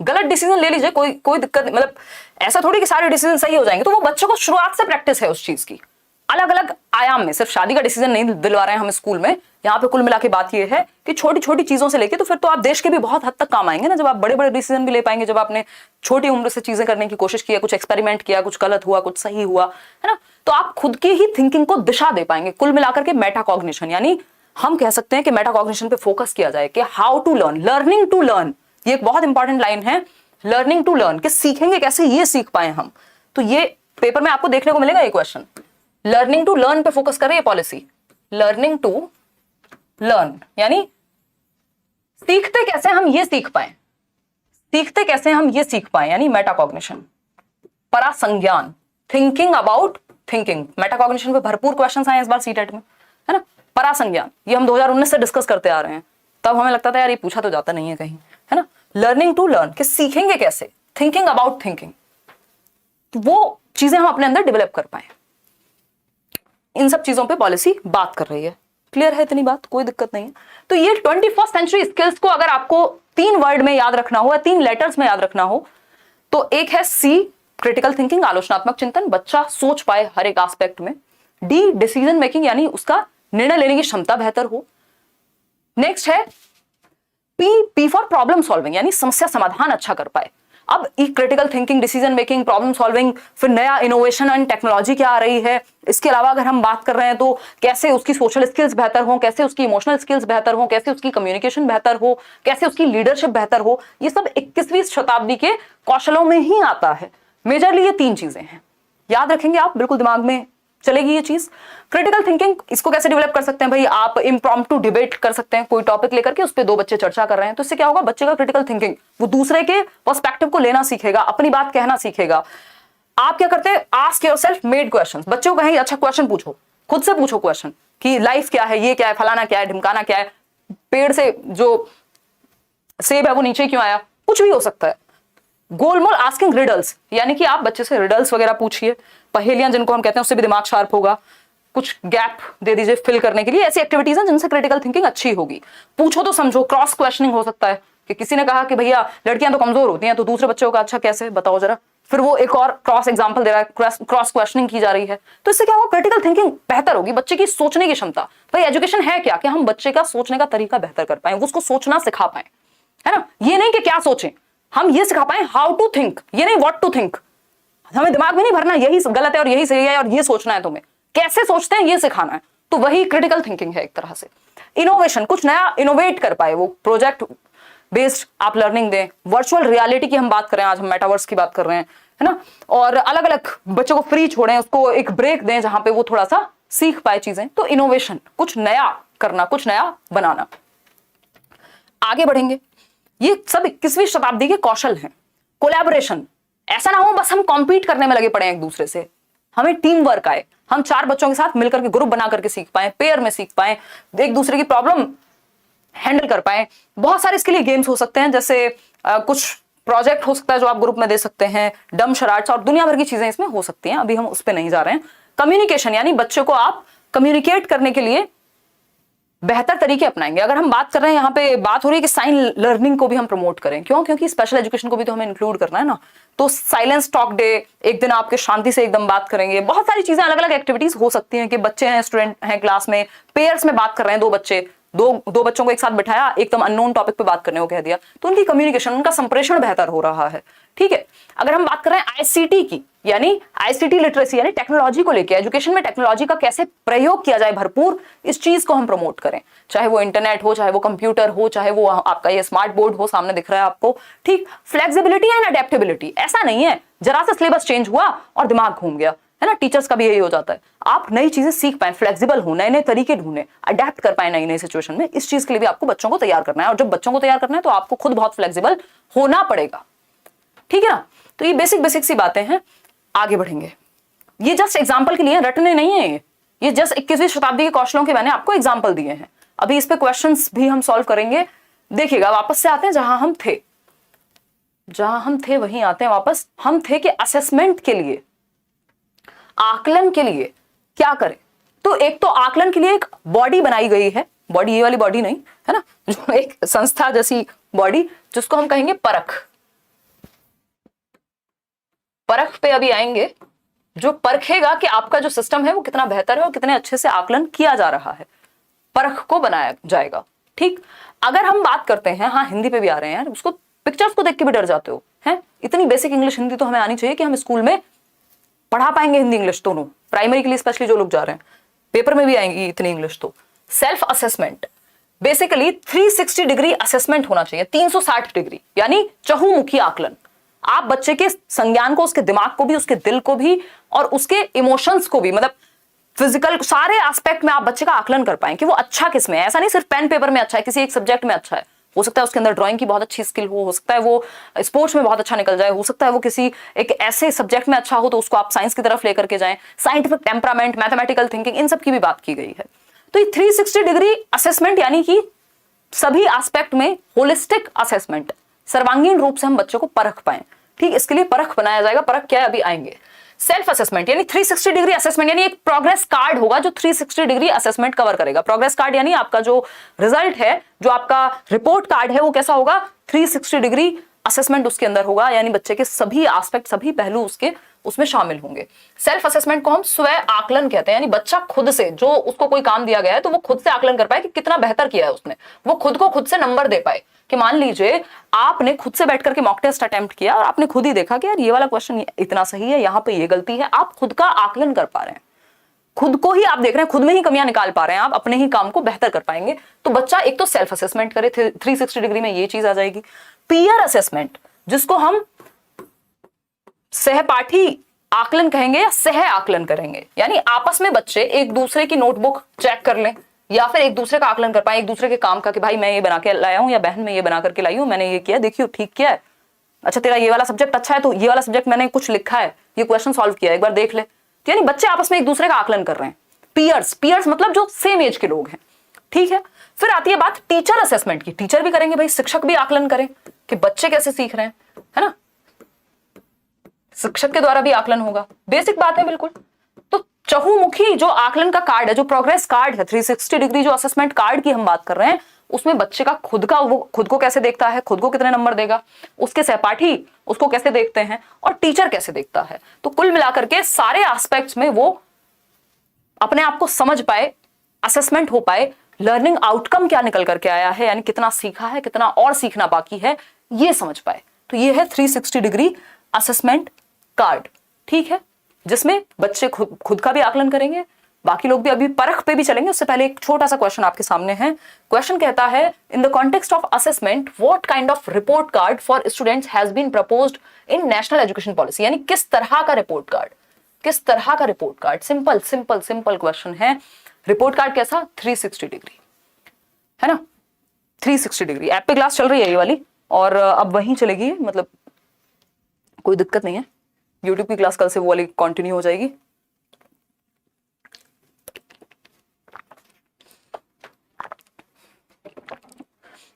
गलत डिसीजन ले लीजिए, कोई दिक्कत नहीं, मतलब ऐसा थोड़ी कि सारे डिसीजन सही हो जाएंगे। तो वो बच्चों को शुरुआत से प्रैक्टिस है उस चीज की, अलग अलग आयाम में। सिर्फ शादी का डिसीजन नहीं दिलवा रहे हैं हम स्कूल में। यहाँ पे कुल मिला के बात ये है कि छोटी छोटी चीजों से लेके तो फिर तो आप देश के भी बहुत हद तक काम आएंगे ना, जब आप बड़े बड़े डिसीजन भी ले पाएंगे, जब आपने छोटी उम्र से चीजें करने की कोशिश की, कुछ एक्सपेरिमेंट किया, कुछ गलत हुआ, कुछ सही हुआ, है ना। तो आप खुद की ही थिंकिंग को दिशा दे पाएंगे। कुल मिलाकर के मेटाकॉग्निशन, यानी हम कह सकते हैं कि मेटाकॉग्निशन पे फोकस किया जाए कि how to learn, learning to learn. ये एक बहुत इंपॉर्टेंट लाइन है, लर्निंग टू लर्न, कि सीखेंगे कैसे, ये सीख पाए हम। तो ये पेपर में आपको देखने को मिलेगा ये क्वेश्चन। लर्निंग टू लर्न पे फोकस करे ये पॉलिसी। लर्निंग टू लर्न यानी सीखते कैसे हम ये सीख पाए, सीखते कैसे हम ये सीख पाए, यानी मेटाकॉग्निशन, परासंज्ञान, थिंकिंग अबाउट थिंकिंग। मेटाकॉग्निशन पे भरपूर क्वेश्चंस आए इस बार सीटेट में, है ना। परासंज्ञान ये हम 2019 से डिस्कस करते आ रहे हैं, तब हमें लगता था यार ये पूछा तो जाता नहीं है कहीं, है ना। लर्निंग टू लर्न, कि सीखेंगे कैसे, थिंकिंग अबाउट थिंकिंग, तो वो चीजें हम अपने अंदर डेवलप कर पाए। इन सब चीजों पे पॉलिसी बात कर रही है। क्लियर है इतनी बात, कोई दिक्कत नहीं है। तो ये 21st सेंचुरी स्किल्स को अगर आपको 3 वर्ड में याद रखना हो या 3 लेटर्स में याद रखना हो, तो एक है सी, क्रिटिकल थिंकिंग, आलोचनात्मक चिंतन, बच्चा सोच पाए हर एक एस्पेक्ट में। डी, डिसीजन मेकिंग, यानी उसका निर्णय लेने की क्षमता बेहतर हो। नेक्स्ट है पी फॉर प्रॉब्लम सॉल्विंग, यानी समस्या समाधान अच्छा कर पाए। अब critical thinking, decision making, problem solving, फिर नया इनोवेशन एंड टेक्नोलॉजी क्या आ रही है, इसके अलावा अगर हम बात कर रहे हैं तो कैसे उसकी सोशल स्किल्स बेहतर हो, कैसे उसकी इमोशनल स्किल्स बेहतर हो, कैसे उसकी कम्युनिकेशन बेहतर हो, कैसे उसकी लीडरशिप बेहतर हो, ये सब 21वीं शताब्दी के कौशलों में ही आता है। मेजरली ये 3 चीजें हैं, याद रखेंगे आप, बिल्कुल दिमाग में चलेगी ये चीज। क्रिटिकल थिंकिंग, इसको कैसे डेवलप कर सकते हैं भाई, आप इम्प्रॉम्प्टू डिबेट कर सकते हैं, कोई टॉपिक लेकर के उस पर 2 बच्चे चर्चा कर रहे हैं, तो इससे क्या होगा, बच्चे का क्रिटिकल थिंकिंग, वो दूसरे के पर्सपेक्टिव को लेना सीखेगा, अपनी बात कहना सीखेगा। आप क्या करते हैं, आस्क योरसेल्फ मेड क्वेश्चंस, बच्चों को कहेंगे अच्छा क्वेश्चन पूछो, खुद से पूछो क्वेश्चन कि लाइफ क्या है, ये क्या है, फलाना क्या है, ढिमकाना क्या है, पेड़ से जो सेब है वो नीचे क्यों आया, कुछ भी हो सकता है। गोलमोल आस्किंग रिडल्स, यानी कि आप बच्चे से रिडल्स वगैरह पूछिए, पहेलियां जिनको हम कहते हैं, उससे भी दिमाग शार्प होगा। कुछ गैप दे दीजिए फिल करने के लिए, ऐसी एक्टिविटीज हैं जिनसे क्रिटिकल थिंकिंग अच्छी होगी। पूछो तो समझो, क्रॉस क्वेश्चनिंग हो सकता है कि किसी ने कहा कि भैया लड़कियां तो कमजोर होती हैं, तो दूसरे बच्चों का अच्छा कैसे बताओ जरा, फिर वो एक और क्रॉस एग्जांपल दे रहा है, क्रॉस क्वेश्चनिंग की जा रही है, तो इससे क्या होगा, क्रिटिकल थिंकिंग बेहतर होगी, बच्चे की सोचने की क्षमता। भाई एजुकेशन है क्या कि हम बच्चे का सोचने का तरीका बेहतर कर पाए, उसको सोचना सिखा पाए, है ना। ये नहीं कि क्या सोचें, हम ये सिखा पाए हाउ टू थिंक, ये नहीं व्हाट टू थिंक। हमें दिमाग में नहीं भरना यही गलत है और यही सही है और ये सोचना है, तुम्हें कैसे सोचते हैं ये सिखाना है, तो वही क्रिटिकल थिंकिंग है एक तरह से। इनोवेशन, कुछ नया इनोवेट कर पाए, वो प्रोजेक्ट बेस्ड आप लर्निंग दें। वर्चुअल रियलिटी की हम बात करें, आज हम मेटावर्स की बात कर रहे हैं, है ना। और अलग अलग बच्चों को फ्री छोड़ें, उसको एक ब्रेक दें जहां पे वो थोड़ा सा सीख पाए चीजें। तो इनोवेशन, कुछ नया करना, कुछ नया बनाना। आगे बढ़ेंगे, ये सब 21वीं शताब्दी के कौशल हैं। कोलैबोरेशन, ऐसा ना हो बस हम कॉम्पीट करने में लगे पड़े हैं एक दूसरे से, हमें टीम वर्क आए, हम 4 बच्चों के साथ मिलकर के ग्रुप बना करके सीख पाए, पेयर में सीख पाए, एक दूसरे की प्रॉब्लम हैंडल कर पाए। बहुत सारे इसके लिए गेम्स हो सकते हैं, जैसे कुछ प्रोजेक्ट हो सकता है जो आप ग्रुप में दे सकते हैं, डम शराट्स और दुनिया भर की चीजें इसमें हो सकती हैं, अभी हम उस पर नहीं जा रहे हैं। कम्युनिकेशन, यानी बच्चों को आप कम्युनिकेट करने के लिए बेहतर तरीके अपनाएंगे। अगर हम बात कर रहे हैं, यहाँ पे बात हो रही है कि साइन लर्निंग को भी हम प्रमोट करें, क्यों, क्योंकि स्पेशल एजुकेशन को भी तो हमें इंक्लूड करना है ना। तो साइलेंस टॉक डे, एक दिन आपके शांति से एकदम बात करेंगे, बहुत सारी चीजें, अलग अलग एक्टिविटीज हो सकती हैं कि बच्चे हैं, स्टूडेंट हैं क्लास में, पेयर्स में बात कर रहे हैं, 2 बच्चे, दो बच्चों को एक साथ बिठाया, एकदम अननोन टॉपिक पे बात करने को कह दिया, तो उनकी कम्युनिकेशन, उनका संप्रेषण बेहतर हो रहा है। ठीक है, अगर हम बात कर रहे हैं आईसीटी की, यानी आईसीटी लिटरेसी, यानी टेक्नोलॉजी को लेकर, एजुकेशन में टेक्नोलॉजी का कैसे प्रयोग किया जाए भरपूर, इस चीज को हम प्रमोट करें, चाहे वो इंटरनेट हो, चाहे वो कंप्यूटर हो, चाहे वो आपका ये स्मार्ट बोर्ड हो, सामने दिख रहा है आपको। ठीक, फ्लेक्सिबिलिटी एंड अडेप्टेबिलिटी, ऐसा नहीं है जरा सा सिलेबस चेंज हुआ और दिमाग घूम गया, है ना। टीचर्स का भी यही हो जाता है, आप नई चीजें सीख पाए, फ्लेक्सिबल हो, नए नए तरीके ढूंढे, अडेप्ट कर पाए नई नई सिचुएशन में, इस चीज के लिए भी आपको बच्चों को तैयार करना है। और जब बच्चों को तैयार करना है तो आपको खुद बहुत फ्लेक्सिबल होना पड़ेगा, ठीक है ना। तो ये बेसिक सी बातें हैं। आगे बढ़ेंगे, ये जस्ट एग्जाम्पल के लिए, रटने नहीं है ये जस्ट 21वीं शताब्दी के कौशलों के मैंने आपको एग्जाम्पल दिए हैं। अभी इस पे क्वेश्चंस भी हम सॉल्व करेंगे। देखिएगा, वापस से आते हैं जहां हम थे वहीं आते हैं वापस। हम थे कि असेसमेंट के लिए, आकलन के लिए क्या करें। तो एक तो आकलन के लिए एक बॉडी बनाई गई है, बॉडी ये वाली बॉडी नहीं, है ना, जो एक संस्था जैसी बॉडी, जिसको हम कहेंगे परख पे अभी आएंगे, जो परखेगा कि आपका जो सिस्टम है वो कितना बेहतर है और कितने अच्छे से आकलन किया जा रहा है, परख को बनाया जाएगा। ठीक, अगर हम बात करते हैं, हाँ हिंदी पे भी आ रहे हैं यार, उसको पिक्चर्स को देख के भी डर जाते हो, हैं, इतनी बेसिक इंग्लिश हिंदी तो हमें आनी चाहिए कि हम स्कूल में पढ़ा पाएंगे हिंदी इंग्लिश दोनों, प्राइमरी के लिए स्पेशली जो लोग जा रहे हैं, पेपर में भी आएंगी इतनी इंग्लिश। तो self assessment, basically 360 degree assessment होना चाहिए, 360 डिग्री, यानी चहुमुखी आकलन। आप बच्चे के संज्ञान को, उसके दिमाग को भी, उसके दिल को भी और उसके इमोशंस को भी, मतलब फिजिकल सारे एस्पेक्ट में आप बच्चे का आकलन कर पाएं कि वो अच्छा किस में है। ऐसा नहीं सिर्फ पेन पेपर में अच्छा है, किसी एक सब्जेक्ट में अच्छा है, हो सकता है उसके अंदर ड्राइंग की बहुत अच्छी स्किल हो सकता है वो स्पोर्ट्स में बहुत अच्छा निकल जाए, हो सकता है वो किसी एक ऐसे सब्जेक्ट में अच्छा हो तो उसको आप साइंस की तरफ लेकर के जाएं, साइंटिफिक टेम्परामेंट, मैथमेटिकल थिंकिंग, इन सब की भी बात की गई है। तो ये 360 डिग्री असेसमेंट यानी कि सभी एस्पेक्ट में होलिस्टिक असेसमेंट, सर्वांगीण रूप से हम बच्चों को परख पाए, ठीक, इसके लिए परख बनाया जाएगा। परख क्या है अभी आएंगे। सेल्फ असेसमेंट यानी 360 डिग्री असेसमेंट, यानी एक प्रोग्रेस कार्ड होगा जो 360 डिग्री असेसमेंट कवर करेगा। प्रोग्रेस कार्ड यानी आपका जो रिजल्ट है, जो आपका रिपोर्ट कार्ड है, वो कैसा होगा, 360 डिग्री असेसमेंट उसके अंदर होगा, यानी बच्चे के सभी एस्पेक्ट, सभी पहलू उसके उसमें शामिल होंगे। सेल्फ असेसमेंट को हम स्व आकलन कहते हैं, यानी बच्चा खुद से, जो उसको कोई काम दिया गया है तो वो खुद से आकलन कर पाए कि कितना बेहतर किया है उसने, वो खुद को खुद से नंबर दे पाए। कि मान लीजिए आपने खुद से बैठ करके मॉक टेस्ट अटेम्प्ट किया और आपने खुद ही देखा कि यार ये वाला क्वेश्चन इतना सही है, यहाँ पे ये गलती है, आप खुद का आकलन कर पा रहे हैं, खुद को ही आप देख रहे हैं, खुद में ही कमियां निकाल पा रहे हैं, आप अपने ही काम को बेहतर कर पाएंगे। तो बच्चा एक तो सेल्फ असेसमेंट करे, 360 डिग्री में ये चीज आ जाएगी। पीयर असेसमेंट, जिसको हम सहपाठी आकलन कहेंगे या सह आकलन करेंगे, यानी आपस में बच्चे एक दूसरे की नोटबुक चेक कर लें या फिर एक दूसरे का आकलन कर पाए, एक दूसरे के काम का, कि भाई मैं ये बना के लाया हूं या बहन मैं ये बना करके लाई हूं, मैंने ये किया, देखियो ठीक किया है, अच्छा तेरा ये वाला सब्जेक्ट अच्छा है तो ये वाला सब्जेक्ट मैंने कुछ लिखा है, ये क्वेश्चन सॉल्व किया है, एक बार देख ले। तो यानी बच्चे आपस में एक दूसरे का आकलन कर रहे हैं। पीयर्स मतलब जो सेम एज के लोग हैं, ठीक है। फिर आती है बात टीचर असेसमेंट की, टीचर भी करेंगे भाई, शिक्षक भी आकलन करें कि बच्चे कैसे सीख रहे हैं, है ना, शिक्षक के द्वारा भी आकलन होगा, बेसिक बात है बिल्कुल। तो चहुमुखी जो आकलन का कार्ड है, जो प्रोग्रेस कार्ड है, 360 डिग्री जो असेसमेंट कार्ड की हम बात कर रहे हैं, उसमें बच्चे का खुद का, वो खुद को कैसे देखता है, खुद को कितने नंबर देगा, उसके सहपाठी उसको कैसे देखते हैं और टीचर कैसे देखता है। तो कुल मिलाकर के सारे एस्पेक्ट्स में वो अपने आप को समझ पाए, असेसमेंट हो पाए, लर्निंग आउटकम क्या निकल करके आया है, यानी कितना सीखा है, कितना और सीखना बाकी है, ये समझ पाए। तो ये है 360 डिग्री असेसमेंट कार्ड, ठीक है, जिसमें बच्चे खुद का भी आकलन करेंगे, बाकी लोग भी। अभी परख पे भी चलेंगे, उससे पहले एक छोटा सा क्वेश्चन आपके सामने है। क्वेश्चन कहता है, in the context of assessment what kind of report card for students has been proposed in national education policy, यानी किस तरह का रिपोर्ट कार्ड, किस तरह का report card. Simple simple simple question है। रिपोर्ट कार्ड कैसा, 360 डिग्री, है ना, 360 डिग्री। ऐप पे क्लास चल रही है ये वाली और अब वहीं चलेगी, मतलब कोई दिक्कत नहीं है। यूट्यूब की क्लास कल से वो वाली कंटिन्यू हो जाएगी।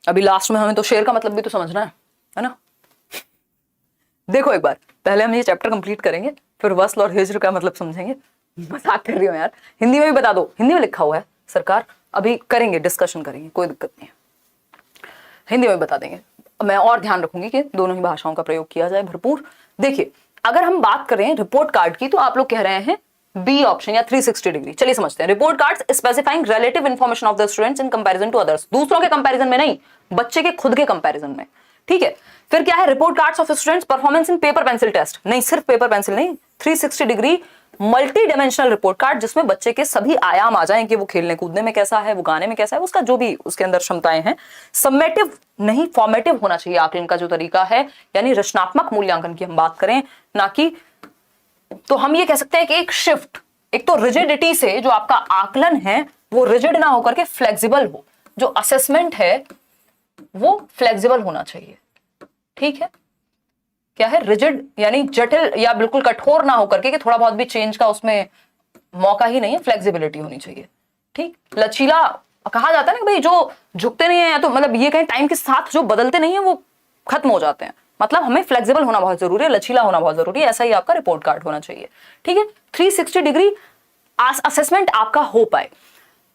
अभी लास्ट में हमें तो शेयर का मतलब भी तो समझना है ना। देखो एक बार पहले हम ये चैप्टर कंप्लीट करेंगे, फिर वस्ल और हिज्र का मतलब समझेंगे। मजाक कर रही हूँ यार, हिंदी में भी बता दो, हिंदी में लिखा हुआ है सरकार, अभी करेंगे, डिस्कशन करेंगे, कोई दिक्कत नहीं है, हिंदी में बता देंगे। मैं और ध्यान रखूंगी कि दोनों ही भाषाओं का प्रयोग किया जाए भरपूर। देखिए अगर हम बात करें रिपोर्ट कार्ड की, तो आप लोग कह रहे हैं बी ऑप्शन या 360 डिग्री। चलिए समझते हैं। Report cards specifying relative information of the students in comparison to others, दूसरों के कंपैरिजन में नहीं, बच्चे के खुद के कंपैरिजन में, ठीक है। फिर क्या है, report cards of students performance in paper pencil test, नहीं सिर्फ पेपर पेंसिल नहीं, 360 degree multi dimensional report card, जिसमें बच्चे के सभी आयाम आ जाएं कि वो खेलने कूदने में कैसा है, वो गाने में कैसा है, उसका जो भी उसके अंदर क्षमताएं हैं। समेटिव नहीं, फॉर्मेटिव होना चाहिए आकलन का जो तरीका है, यानी रचनात्मक मूल्यांकन की हम बात करें, ना कि, तो हम ये कह सकते हैं कि एक शिफ्ट, एक तो रिजिडिटी से जो आपका आकलन है वो रिजिड ना होकर के फ्लेक्सिबल हो, जो असेसमेंट है वो फ्लेक्सिबल होना चाहिए, ठीक है। क्या है, रिजिड यानी जटिल या बिल्कुल कठोर ना होकर के कि थोड़ा बहुत भी चेंज का उसमें मौका ही नहीं है, फ्लेक्सिबिलिटी होनी चाहिए, ठीक। लचीला कहा जाता है ना कि भाई जो झुकते नहीं है, या तो मतलब ये कहें टाइम के साथ जो बदलते नहीं है वो खत्म हो जाते हैं, मतलब हमें फ्लेक्सिबल होना बहुत जरूरी है, लचीला होना बहुत जरूरी है, ऐसा ही आपका रिपोर्ट कार्ड होना चाहिए, ठीक है। 360 डिग्री असेसमेंट आपका हो पाए।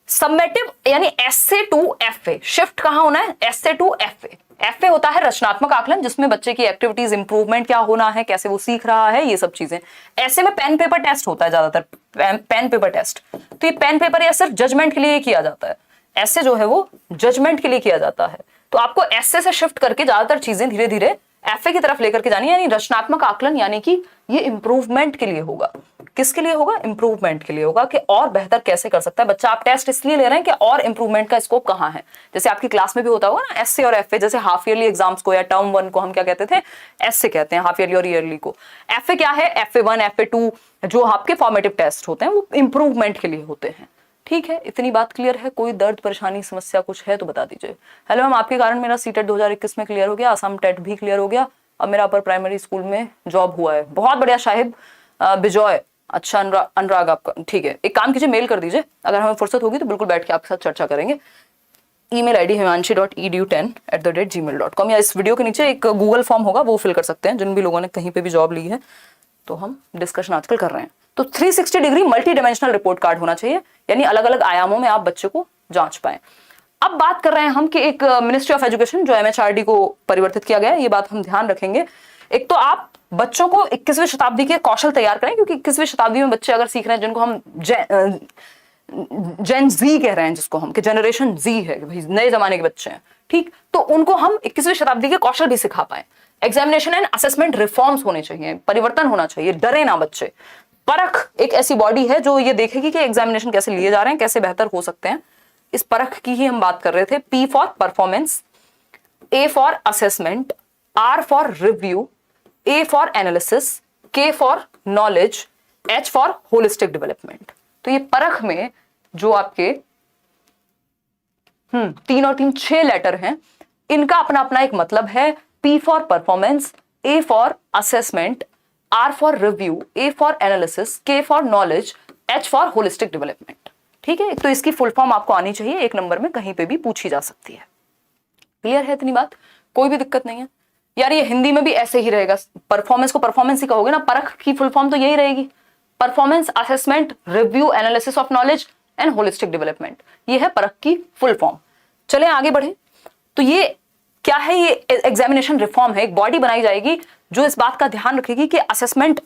समेटिव यानी एसए टू एफए, शिफ्ट कहां होना है, एसए टू एफए। एफए होता है रचनात्मक आकलन, जिसमें बच्चे की एक्टिविटीज इंप्रूवमेंट क्या होना है, कैसे वो सीख रहा है, ये सब चीजें। ऐसे में पेन पेपर टेस्ट होता है ज्यादातर, पेन पेपर टेस्ट, तो ये पेन पेपर या सिर्फ जजमेंट के लिए किया जाता है, ऐसे जो है वो जजमेंट के लिए किया जाता है। तो आपको ऐसे से शिफ्ट करके ज्यादातर चीजें धीरे धीरे एफए की तरफ लेकर के जानी है, यानी रचनात्मक आकलन, यानी कि ये इंप्रूवमेंट के लिए होगा। किसके लिए होगा, इंप्रूवमेंट के लिए होगा, कि और बेहतर कैसे कर सकता है बच्चा। आप टेस्ट इसलिए ले रहे हैं कि और इंप्रूवमेंट का स्कोप कहां है। जैसे आपकी क्लास में भी होता होगा ना एसए और एफए, जैसे हाफ ईयरली एग्जाम्स को या टर्म 1 को हम क्या कहते थे, एसए कहते हैं, हाफ ईयरली और ईयरली को। एफए क्या है, एफए 1 एफए 2 जो आपके फॉर्मेटिव टेस्ट होते हैं वो इंप्रूवमेंट के लिए होते हैं, ठीक है, इतनी बात क्लियर है? कोई दर्द परेशानी समस्या कुछ है तो बता दीजिए। हेलो मैम, आपके कारण मेरा सीटेट 2021 में क्लियर हो गया, असम टेट भी क्लियर हो गया, अब मेरा अपर प्राइमरी स्कूल में जॉब हुआ है। बहुत बढ़िया साहिब बिजॉय, अच्छा अनुराग आपका, ठीक है। एक काम कीजिए, मेल कर दीजिए, अगर हमें फुर्सत होगी तो बिल्कुल बैठ के आपके साथ चर्चा करेंगे। ईमेल आईडी himanshi.edu10@gmail.com, या इस वीडियो के नीचे एक गूगल फॉर्म होगा, वो फिल कर सकते हैं जिन भी लोगों ने कहीं पे भी जॉब ली है। तो हम डिस्कशन आजकल कर रहे हैं। तो 360 degree multi dimensional report card होना चाहिए, यानी अलग अलग आयामों में आप बच्चे को जांच पाए। अब बात कर रहे हैं हम कि एक मिनिस्ट्री ऑफ एजुकेशन जो MHRD को परिवर्तित किया गया है, ये बात हम ध्यान रखेंगे। एक तो आप बच्चों को 21वीं शताब्दी के कौशल तैयार करें, क्योंकि 21वीं शताब्दी में बच्चे अगर सीख रहे हैं जिनको हम जेन जी कह रहे हैं, जिसको हम कि जनरेशन जी है, भाई नए जमाने के बच्चे हैं, ठीक, तो उनको हम 21वीं शताब्दी के कौशल भी सिखा पाए। एग्जामिनेशन एंड असेसमेंट रिफॉर्म्स होने चाहिए, परिवर्तन होना चाहिए, डरे ना बच्चे। परख एक ऐसी बॉडी है जो ये देखेगी कि एग्जामिनेशन कैसे लिए जा रहे हैं, कैसे बेहतर हो सकते हैं। इस परख की ही हम बात कर रहे थे। P for performance, A for assessment, R for review, A for analysis, K for knowledge, H for holistic development. तो ये परख में जो आपके 3 और 3 6 लेटर हैं, इनका अपना अपना एक मतलब है। P for performance, A for assessment, R for review, A for analysis, K for knowledge, H for holistic development. ठीक है, तो इसकी फुल फॉर्म आपको आनी चाहिए, एक नंबर में कहीं पे भी पूछी जा सकती है। क्लियर है इतनी बात? कोई भी दिक्कत नहीं है यार, ये हिंदी में भी ऐसे ही रहेगा। परफॉर्मेंस को परफॉर्मेंस ही कहोगे ना, परख की फुल फॉर्म तो यही रहेगी, performance assessment review analysis of knowledge and holistic development, ये है परख की फुल फॉर्म। चले आगे बढ़े। तो ये क्या है? ये एग्जामिनेशन रिफॉर्म है, एक बॉडी बनाई जाएगी जो इस बात का ध्यान रखेगी कि असेसमेंट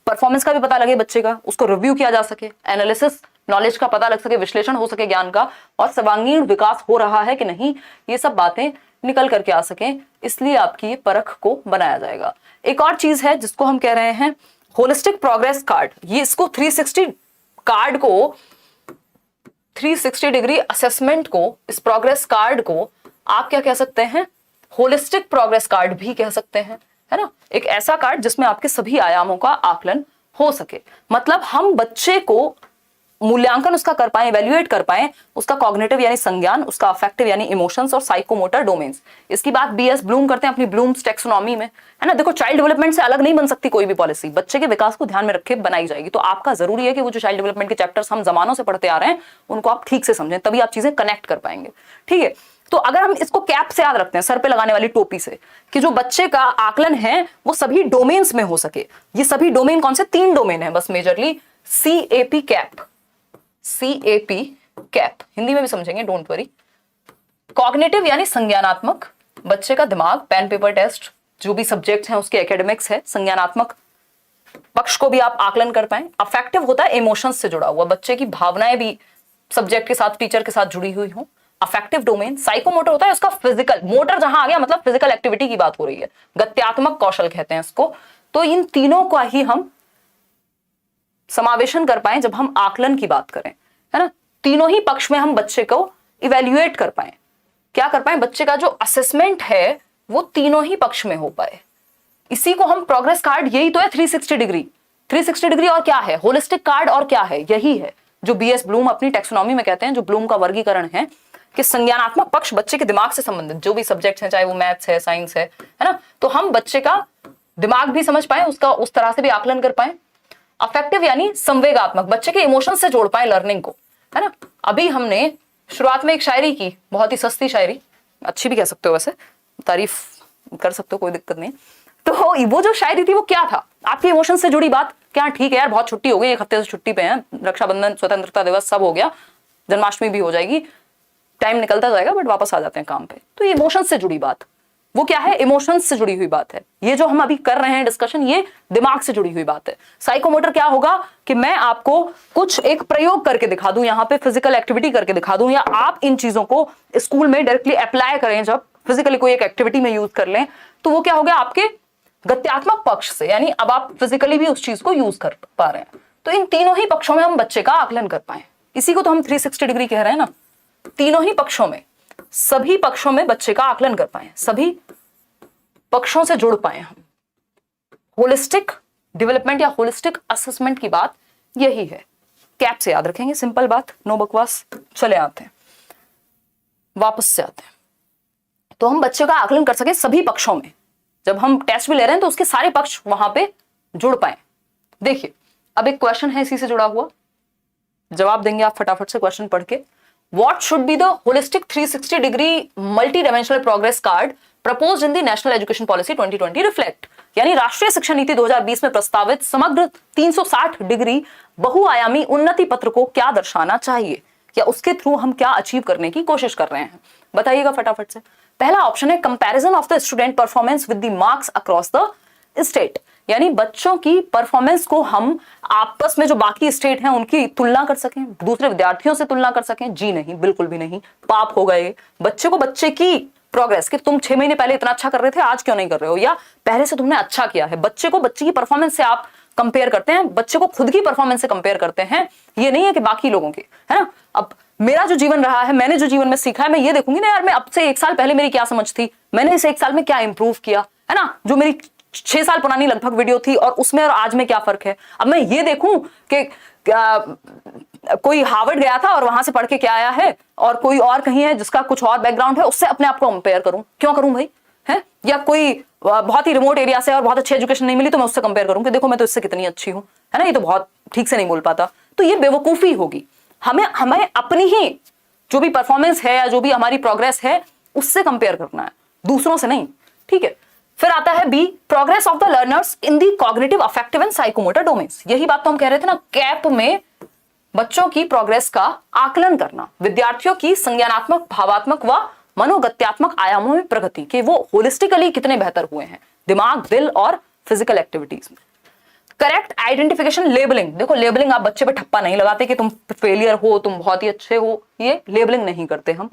परफॉर्मेंस का भी पता लगे बच्चे का, उसको रिव्यू किया जा सके, एनालिसिस नॉलेज का पता लग सके, विश्लेषण हो सके ज्ञान का, और सर्वांगीण विकास हो रहा है कि नहीं, ये सब बातें निकल करके आ सके, इसलिए आपकी परख को बनाया जाएगा। एक और चीज है जिसको हम कह रहे हैं होलिस्टिक प्रोग्रेस कार्ड। ये इसको 360 कार्ड को, 360 डिग्री असेसमेंट को, इस प्रोग्रेस कार्ड को आप क्या कह सकते हैं? होलिस्टिक प्रोग्रेस कार्ड भी कह सकते हैं, है ना। एक ऐसा कार्ड जिसमें आपके सभी आयामों का आकलन हो सके, मतलब हम बच्चे को मूल्यांकन उसका कर पाए, इवैल्यूएट कर पाए, उसका कॉग्निटिव यानी संज्ञान, उसका अफेक्टिव यानी इमोशंस और साइकोमोटर डोमेन्स। इसकी बात BS ब्लूम करते हैं अपनी ब्लूम्स टैक्सोनॉमी में, है ना। देखो, चाइल्ड डेवलपमेंट से अलग नहीं बन सकती कोई भी पॉलिसी, बच्चे के विकास को ध्यान में रखे बनाई जाएगी। तो आपका जरूरी है कि वो जो चाइल्ड डेवलपमेंट के चैप्टर्स हम जमानों से पढ़ते आ रहे हैं उनको आप ठीक से समझें, तभी आप चीजें कनेक्ट कर पाएंगे। ठीक है, तो अगर हम इसको कैप से याद रखते हैं, सर पे लगाने वाली टोपी से, कि जो बच्चे का आकलन है वो सभी डोमेन्स में हो सके। ये सभी डोमेन कौन से? 3 डोमेन है बस majorly. CAP cap, CAP cap Hindi में भी समझेंगे, डोंट वरी। कॉग्निटिव यानी संज्ञानात्मक, बच्चे का दिमाग, पेन पेपर टेस्ट, जो भी सब्जेक्ट्स हैं उसके एकेडमिक्स है, संज्ञानात्मक पक्ष को भी आप आकलन कर पाए। अफेक्टिव होता है इमोशंस से जुड़ा हुआ, बच्चे की भावनाएं भी सब्जेक्ट के साथ, टीचर के साथ जुड़ी हुई हो, अफेक्टिव डोमेन। साइकोमोटर होता है उसका फिजिकल, मोटर जहां आ गया मतलब फिजिकल एक्टिविटी की बात हो रही है, गत्यात्मक कौशल कहते हैं इसको। तो इन तीनों का ही हम समावेशन कर पाए जब हम आकलन की बात करें, है ना। तीनों ही पक्ष में हम बच्चे को इवैल्यूएट कर पाए, क्या कर पाए? बच्चे का जो असेसमेंट है वो तीनों ही पक्ष में हो पाए। इसी को हम प्रोग्रेस कार्ड, यही तो है 360 डिग्री। 360 डिग्री और क्या है? होलिस्टिक कार्ड और क्या है? यही है जो BS ब्लूम अपनी टैक्सोनॉमी में कहते हैं, जो ब्लूम का वर्गीकरण है कि संज्ञानात्मक पक्ष बच्चे के दिमाग से संबंधित जो भी सब्जेक्ट्स हैं, चाहे वो मैथ्स है, साइंस है ना, तो हम बच्चे का दिमाग भी समझ पाए, उसका उस तरह से भी आकलन कर पाए। अफेक्टिव यानी संवेगात्मक, बच्चे के इमोशन से जोड़ पाए लर्निंग को, है ना। अभी हमने शुरुआत में एक शायरी की, बहुत ही सस्ती शायरी, अच्छी भी कह सकते हो, वैसे तारीफ कर सकते हो, कोई दिक्कत नहीं। तो वो जो शायरी थी वो क्या था? आपके इमोशन से जुड़ी बात। क्या ठीक है यार, बहुत छुट्टी हो गई, 1 हफ्ते से छुट्टी पे हैं, रक्षाबंधन, स्वतंत्रता दिवस सब हो गया, जन्माष्टमी भी हो जाएगी, टाइम निकलता जाएगा, बट वापस आ जाते हैं काम पे। तो इमोशन से जुड़ी बात, वो क्या है? इमोशंस से जुड़ी हुई बात है। ये जो हम अभी कर रहे हैं डिस्कशन, ये दिमाग से जुड़ी हुई बात है। साइकोमोटर क्या होगा कि मैं आपको कुछ एक प्रयोग करके दिखा दूं, यहाँ पे फिजिकल एक्टिविटी करके दिखा दूं, या आप इन चीजों को स्कूल में डायरेक्टली अप्लाई करें, जब फिजिकली कोई एक एक्टिविटी में यूज कर लें, तो वो क्या हो गया? आपके गत्यात्मक पक्ष से, यानी अब आप फिजिकली भी उस चीज को यूज कर पा रहे हैं। तो इन तीनों ही पक्षों में हम बच्चे का आकलन कर पाए, इसी को तो हम 360 डिग्री कह रहे हैं ना। तीनों ही पक्षों में, सभी पक्षों में बच्चे का आकलन कर पाए, सभी पक्षों से जुड़ पाए हम। होलिस्टिक डेवलपमेंट या होलिस्टिक असेसमेंट की बात यही है। कैप से याद रखेंगे, सिंपल बात, नो बकवास। चले आते हैं, वापस से आते हैं। तो हम बच्चे का आकलन कर सके सभी पक्षों में, जब हम टेस्ट भी ले रहे हैं तो उसके सारे पक्ष वहां पे जुड़ पाए। देखिए अब एक क्वेश्चन है इसी से जुड़ा हुआ, जवाब देंगे आप फटाफट से क्वेश्चन पढ़ के। What should be the holistic 360 degree multi-dimensional progress card proposed in the National Education Policy 2020 reflect? यानी राष्ट्रीय शिक्षा नीति 2020 में प्रस्तावित समग्र 360 डिग्री बहुआयामी उन्नति पत्र को क्या दर्शाना चाहिए, या उसके थ्रू हम क्या अचीव करने की कोशिश कर रहे हैं, बताइएगा फटाफट से। पहला ऑप्शन है comparison of the student performance with the marks across the state, यानी बच्चों की परफॉर्मेंस को हम आपस में जो बाकी स्टेट हैं उनकी तुलना कर सकें, दूसरे विद्यार्थियों से तुलना कर सकें। जी नहीं, बिल्कुल भी नहीं, पाप होगा ये। बच्चे को बच्चे की प्रोग्रेस, कि तुम 6 महीने पहले इतना अच्छा कर रहे थे, आज क्यों नहीं कर रहे हो, या पहले से तुमने अच्छा किया है। बच्चे को बच्चे की परफॉर्मेंस से आप कंपेयर करते हैं, बच्चे को खुद की परफॉर्मेंस से कंपेयर करते हैं, ये नहीं है कि बाकी लोगों के, है ना। अब मेरा जो जीवन रहा है, मैंने जो जीवन में सीखा है, मैं ये देखूंगी ना यार, मैं अब से 1 साल पहले मेरी क्या समझ थी, मैंने इस 1 साल में क्या इंप्रूव किया, है ना। जो मेरी 6 साल पुरानी लगभग वीडियो थी और उसमें और आज में क्या फर्क है। अब मैं ये देखूं कि कोई हार्वर्ड गया था और वहां से पढ़ के क्या आया है, और कोई और कहीं है जिसका कुछ और बैकग्राउंड है, उससे अपने आप को कंपेयर करूं, क्यों करूं भाई, है। या कोई बहुत ही रिमोट एरिया से और बहुत अच्छी एजुकेशन नहीं मिली तो मैं उससे कंपेयर करूं कि देखो मैं तो इससे कितनी अच्छी हूं, है ना, ये तो बहुत ठीक से नहीं बोल पाता। तो ये बेवकूफी होगी। हमें अपनी ही जो भी परफॉर्मेंस है या जो भी हमारी प्रोग्रेस है उससे कंपेयर करना है, दूसरों से नहीं, ठीक है। फिर आता है B, progress of the learners in the cognitive, affective and psychomotor domains. यही बात तो हम कह रहे थे ना, कैप में बच्चों की प्रोग्रेस का आकलन करना, विद्यार्थियों की संज्ञानात्मक, भावात्मक व मनोगत्यात्मक आयामों में प्रगति, कि वो होलिस्टिकली कितने बेहतर हुए हैं, दिमाग, दिल और फिजिकल एक्टिविटीज में। Correct identification, labelling. देखो लेबलिंग आप बच्चे पे ठप्पा नहीं लगाते कि तुम फेलियर हो, तुम बहुत ही अच्छे हो, ये लेबलिंग नहीं करते हम।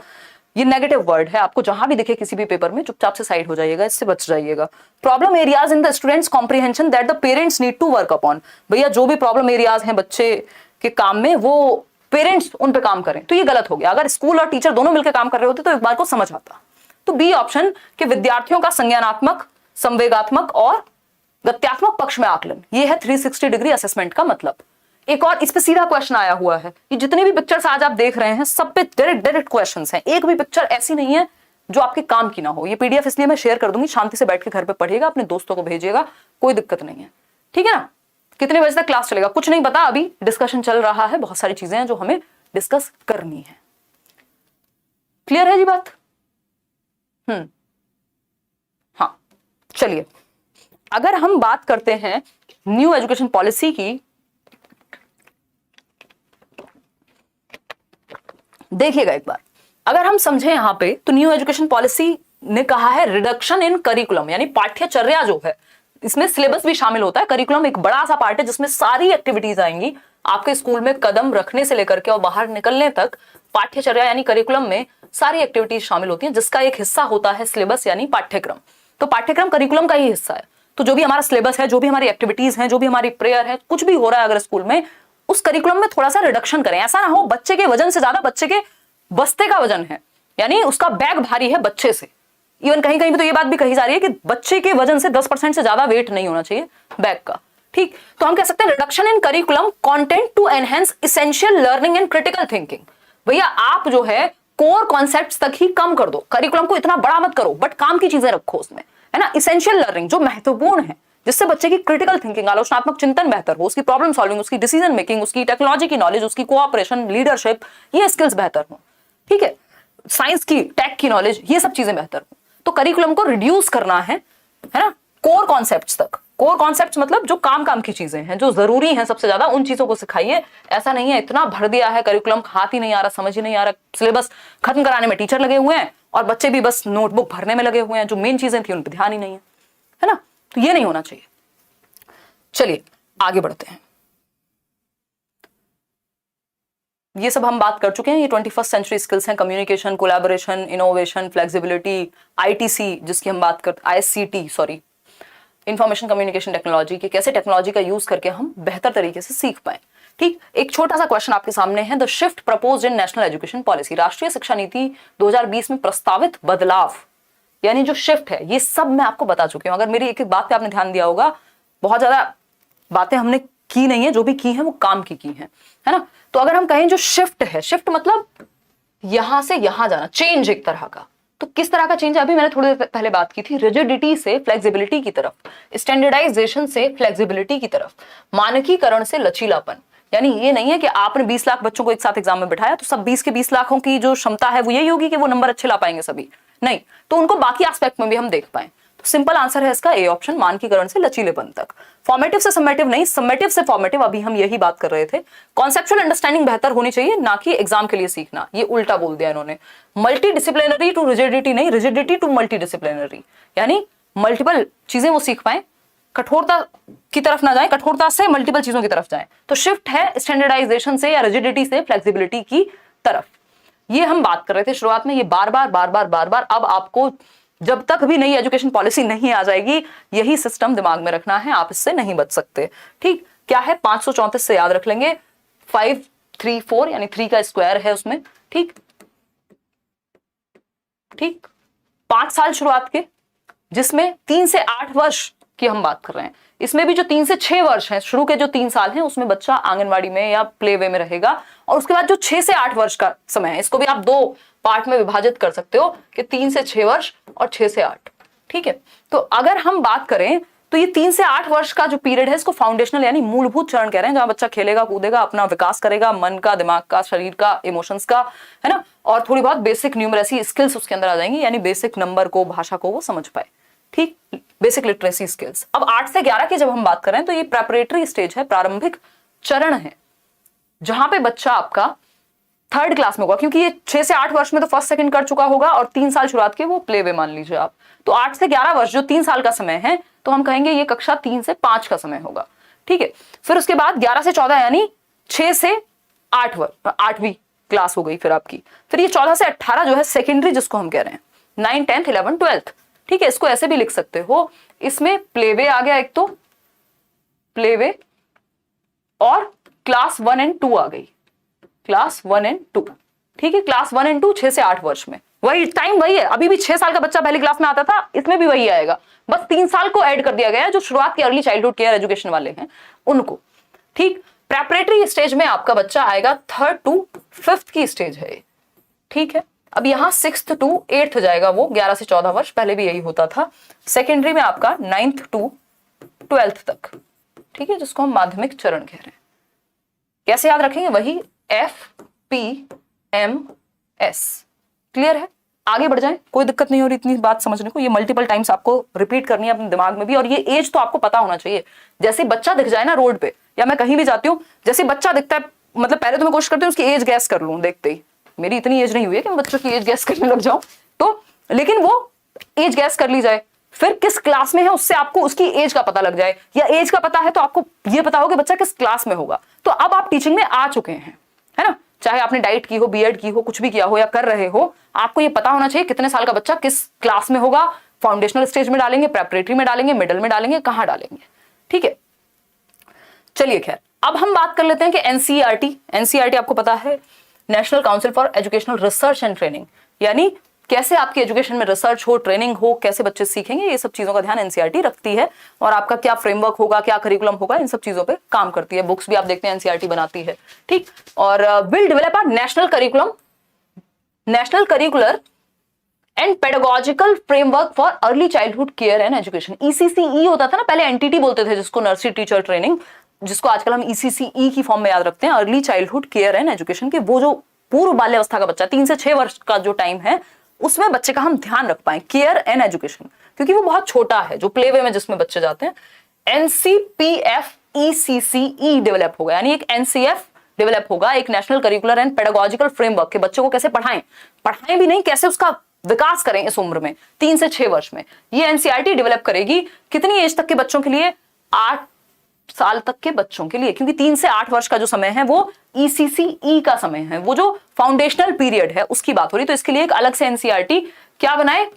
ये नेगेटिव वर्ड है, आपको जहां भी दिखे किसी भी पेपर में चुपचाप से साइड हो जाइएगा, इससे बच जाइएगा। Problem areas in the students comprehension that the parents need to work upon. भैया जो भी प्रॉब्लम एरियाज हैं बच्चे के काम में, वो पेरेंट्स उन पे काम करें, तो ये गलत हो गया। अगर स्कूल और टीचर दोनों मिलकर काम कर रहे होते तो एक बार को समझ आता। तो बी ऑप्शन कि विद्यार्थियों का संज्ञानात्मक, संवेगात्मक और गत्यात्मक पक्ष में आकलन, ये है 360 डिग्री असेसमेंट का मतलब। एक और इस पे सीधा क्वेश्चन आया हुआ है, ये जितने भी पिक्चर्स आज आप देख रहे हैं सब पे डायरेक्ट क्वेश्चंस हैं, एक भी पिक्चर ऐसी नहीं है जो आपके काम की ना हो। ये पीडीएफ इसलिए मैं शेयर कर दूंगी, शांति से बैठ के घर पे पढ़िएगा, अपने दोस्तों को भेजिएगा, कोई दिक्कत नहीं है, ठीक है ना। कितने बजे तक क्लास चलेगा कुछ नहीं पता, अभी डिस्कशन चल रहा है, बहुत सारी चीजें हैं जो हमें डिस्कस करनी है। क्लियर है जी बात? हाँ चलिए, अगर हम बात करते हैं न्यू एजुकेशन पॉलिसी की, देखिएगा एक बार, अगर हम समझे यहां पे तो न्यू एजुकेशन पॉलिसी ने कहा है रिडक्शन इन करिकुलम, यानी पाठ्यचर्या जो है, इसमें सिलेबस भी शामिल होता है। करिकुलम एक बड़ा सा पार्ट है जिसमें सारी एक्टिविटीज आएंगी आपके स्कूल में कदम रखने से लेकर के और बाहर निकलने तक। पाठ्यचर्या यानी करिकुलम में सारी एक्टिविटीज शामिल होती हैं, जिसका एक हिस्सा होता है सिलेबस यानी पाठ्यक्रम। तो पाठ्यक्रम करिकुलम का ही हिस्सा है। तो जो भी हमारा सिलेबस है, जो भी हमारी एक्टिविटीज हैं, जो भी हमारी प्रेयर है, कुछ भी हो रहा है अगर स्कूल में, उस करिकुलम में थोड़ा सा रिडक्शन करें। ऐसा ना हो बच्चे के वजन से ज्यादा बच्चे के बस्ते का वजन है, यानी उसका बैग भारी है बच्चे से। इवन कहीं कहीं भी तो ये बात भी कही जा रही है कि बच्चे के वजन से 10% से ज्यादा वेट नहीं होना चाहिए बैग का, ठीक। तो हम कह सकते हैं reduction in curriculum content to enhance essential learning and critical thinking. भैया आप जो है कोर कॉन्सेप्ट्स तक ही कम कर दो, करिकुलम को इतना बड़ा मत करो, बट काम की चीजें रखो उसमें, है ना। एसेंशियल लर्निंग जो महत्वपूर्ण है, जिससे बच्चे की क्रिटिकल थिंकिंग, आलोचनात्मक चिंतन बेहतर हो, उसकी प्रॉब्लम सॉल्विंग, उसकी डिसीजन मेकिंग, उसकी टेक्नोलॉजी की नॉलेज, उसकी कोऑपरेशन, लीडरशिप, ये स्किल्स बेहतर हो, ठीक है। साइंस की, टेक की नॉलेज, ये सब चीजें बेहतर हो। तो करिकुलम को रिड्यूस करना है ना, कोर कॉन्सेप्ट्स तक। कोर कॉन्सेप्ट्स मतलब जो काम की चीजें हैं, जो जरूरी हैं सबसे ज्यादा, उन चीजों को सिखाइए। ऐसा नहीं है इतना भर दिया है करिकुलम, हाथ ही नहीं आ रहा, समझ ही नहीं आ रहा, सिलेबस खत्म कराने में टीचर लगे हुए हैं और बच्चे भी बस नोटबुक भरने में लगे हुए हैं, जो मेन चीजें थी उन पर ध्यान ही नहीं है ना। तो ये नहीं होना चाहिए। चलिए आगे बढ़ते हैं। ये सब हम बात कर चुके हैं, ये 21st सेंचुरी स्किल्स हैं, communication, collaboration, innovation, flexibility, ITC जिसकी हम बात करते, ICT sorry, information communication technology, के कैसे टेक्नोलॉजी का यूज करके हम बेहतर तरीके से सीख पाए, ठीक। एक छोटा सा क्वेश्चन आपके सामने है, the shift proposed in national education policy, राष्ट्रीय शिक्षा नीति 2020 में प्रस्तावित बदलाव, यानी जो शिफ्ट है, ये सब मैं आपको बता चुकी हूं। अगर मेरी एक एक बात पे आपने ध्यान दिया होगा, बहुत ज्यादा बातें हमने की नहीं है, जो भी की है वो काम की है ना। तो अगर हम कहें जो शिफ्ट है, शिफ्ट मतलब यहां से यहां जाना, चेंज एक तरह का। तो किस तरह का चेंज है, अभी मैंने थोड़ी देर पहले बात की थी, रिजिडिटी से फ्लेक्सिबिलिटी की तरफ, स्टैंडर्डाइजेशन से फ्लेक्सिबिलिटी की तरफ, मानकीकरण से लचीलापन। यानी ये नहीं है कि आपने 20 लाख बच्चों को एक साथ एग्जाम में बिठाया तो सब 20 के 20 लाखों की जो क्षमता है वो यही होगी कि वो नंबर अच्छे ला पाएंगे सभी, नहीं, तो उनको बाकी एस्पेक्ट में भी हम देख पाए। तो सिंपल आंसर है इसका ए ऑप्शन, मानकीकरण से लचीलेपन तक। फॉर्मेटिव से समेटिव नहीं, समेटिव से फॉर्मेटिव, अभी हम यही बात कर रहे थे। कॉन्सेप्चुअल अंडरस्टैंडिंग बेहतर होनी चाहिए, ना कि एग्जाम के लिए सीखना, ये उल्टा बोल दिया इन्होंने। मल्टी डिसिप्लिनरी टू रिजिडिटी नहीं, रिजिडिटी टू मल्टी डिसिप्लिनरी, यानी मल्टीपल चीजें वो सीख पाए, कठोरता की तरफ ना जाए, कठोरता से मल्टीपल चीजों की तरफ जाए। तो शिफ्ट है स्टैंडर्डाइजेशन से या रिजिडिटी से फ्लेक्सिबिलिटी की तरफ। ये हम बात कर रहे थे शुरुआत में, ये बार बार अब आपको जब तक भी नई एजुकेशन पॉलिसी नहीं आ जाएगी यही सिस्टम दिमाग में रखना है, आप इससे नहीं बच सकते। ठीक, क्या है 534 से याद रख लेंगे, 5 3 4 यानी 3 का स्क्वायर है उसमें। ठीक, 5 साल शुरुआत के, जिसमें 3 से 8 वर्ष की हम बात कर रहे हैं। इसमें भी जो 3 से 6 वर्ष हैं, शुरू के जो 3 साल हैं, उसमें बच्चा आंगनवाड़ी में या प्ले वे में रहेगा। और उसके बाद जो 6 से 8 वर्ष का समय है, इसको भी आप 2 पार्ट में विभाजित कर सकते हो कि 3 से 6 वर्ष और 6 से 8। ठीक है, तो अगर हम बात करें तो ये 3 से 8 वर्ष का जो पीरियड है, इसको फाउंडेशनल यानी मूलभूत चरण कह रहे हैं, जहां बच्चा खेलेगा कूदेगा, अपना विकास करेगा, मन का, दिमाग का, शरीर का, इमोशंस का, है ना, और थोड़ी बहुत बेसिक न्यूमरेसी स्किल्स उसके अंदर आ जाएंगी, यानी बेसिक नंबर को, भाषा को वो समझ पाए। ठीक, बेसिक लिटरेसी स्किल्स। अब 8 से 11 की जब हम बात करें तो ये प्रेपरेटरी स्टेज है, प्रारंभिक चरण है, जहां पे बच्चा आपका 3rd क्लास में होगा, क्योंकि ये 6 से 8 वर्ष में तो 1st 2nd कर चुका होगा, और 3 साल शुरुआत के वो प्ले वे मान लीजिए आप। तो 8 से 11 वर्ष जो 3 साल का समय है, तो हम कहेंगे ये कक्षा 3 से 5 का समय होगा। ठीक है, फिर उसके बाद 11 से 14 यानी 6 से 8 वर्ष, 8वीं क्लास हो गई फिर आपकी। फिर ये 14 से 18 जो है सेकेंडरी, जिसको हम कह रहे हैं 9 10th 11 12th। ठीक है, इसको ऐसे भी लिख सकते हो, इसमें प्लेवे आ गया एक, तो प्लेवे, और क्लास 1 and 2 आ गई, क्लास 1 and 2। ठीक है, क्लास 1 and 2 6 से 8 वर्ष में, वही टाइम वही है। अभी भी 6 साल का बच्चा पहली क्लास में आता था, इसमें भी वही आएगा, बस 3 साल को ऐड कर दिया गया है, जो शुरुआत के अर्ली चाइल्डहुड केयर एजुकेशन वाले हैं उनको। ठीक, प्रेपरेटरी स्टेज में आपका बच्चा आएगा 3rd to 5th की स्टेज है। ठीक है, अब यहां 6th to 8th जाएगा वो, 11 से 14 वर्ष, पहले भी यही होता था। सेकेंडरी में आपका 9th to 12th तक। ठीक है, जिसको हम माध्यमिक चरण कह रहे हैं। कैसे याद रखेंगे, वही FPMS। क्लियर है, आगे बढ़ जाएं, कोई दिक्कत नहीं हो रही इतनी बात समझने को। ये मल्टीपल टाइम्स आपको रिपीट करनी है अपने दिमाग में भी, और ये एज तो आपको पता होना चाहिए। जैसे बच्चा दिख जाए ना रोड पे, या मैं कहीं भी जाती हूँ, जैसे बच्चा दिखता है, मतलब पहले तो मैं कोशिश करती हूँ उसकी एज गैस कर लूं देखते ही। मेरी इतनी एज नहीं हुई है कि मैं बच्चों की एज गैस करने लग जाऊं, तो लेकिन वो एज गैस कर ली जाए, फिर किस क्लास में है उससे आपको उसकी एज का पता लग जाए, या एज का पता है तो आपको ये पता हो कि बच्चा किस क्लास में होगा। तो अब आप टीचिंग में आ चुके हैं, है ना, चाहे आपने डाइट की हो, बीएड की हो, कुछ भी किया हो या कर रहे हो, आपको ये पता होना चाहिए कितने साल का बच्चा किस क्लास में होगा। फाउंडेशनल स्टेज में डालेंगे, प्रेपरेटरी में डालेंगे, मिडिल में डालेंगे, कहां डालेंगे। ठीक है, चलिए खैर, अब हम बात कर लेते हैं कि एनसीईआरटी आपको पता है, national council for educational research and training, यानी कैसे आपकी एजुकेशन में रिसर्च हो, ट्रेनिंग हो, कैसे बच्चे सीखेंगे, ये सब चीजों का ध्यान एनसीईआरटी रखती है। और आपका क्या फ्रेमवर्क होगा, क्या करिकुलम होगा, इन सब चीजों पे काम करती है। बुक्स भी आप देखते हैं एनसीईआरटी बनाती है। ठीक, और will develop a national curricular and pedagogical framework for early childhood care and education. ECCE होता था ना पहले, एनटीटी बोलते थे जिसको, नर्सरी टीचर ट्रेनिंग, जिसको आजकल हम ECCE की फॉर्म में याद रखते हैं, early childhood care and education के। वो जो पूर्व बाल्यावस्था का बच्चा 3 से 6 वर्ष का जो टाइम है, उसमें बच्चे का हम ध्यान रख पाए, केयर एंड एजुकेशन, क्योंकि वो बहुत छोटा है, जो प्ले वे में जिसमें बच्चे जाते हैं। NCPFECCE डेवलप होगा, यानी एक NCF डेवलप होगा, एक national curricular and pedagogical framework के बच्चों को कैसे पढ़ाएं भी नहीं, कैसे उसका विकास करें इस उम्र में, 3 से 6 वर्ष में। ये एनसीईआरटी डेवलप करेगी। कितनी एज तक के बच्चों के लिए? 8 साल तक के बच्चों के लिए, क्योंकि 3 से 8 वर्ष का जो समय है वो ECCE का समय है, वो जो फाउंडेशनल पीरियड है उसकी बात हो रही। तो इसके लिए एक अलग से एनसीईआरटी क्या बनाए,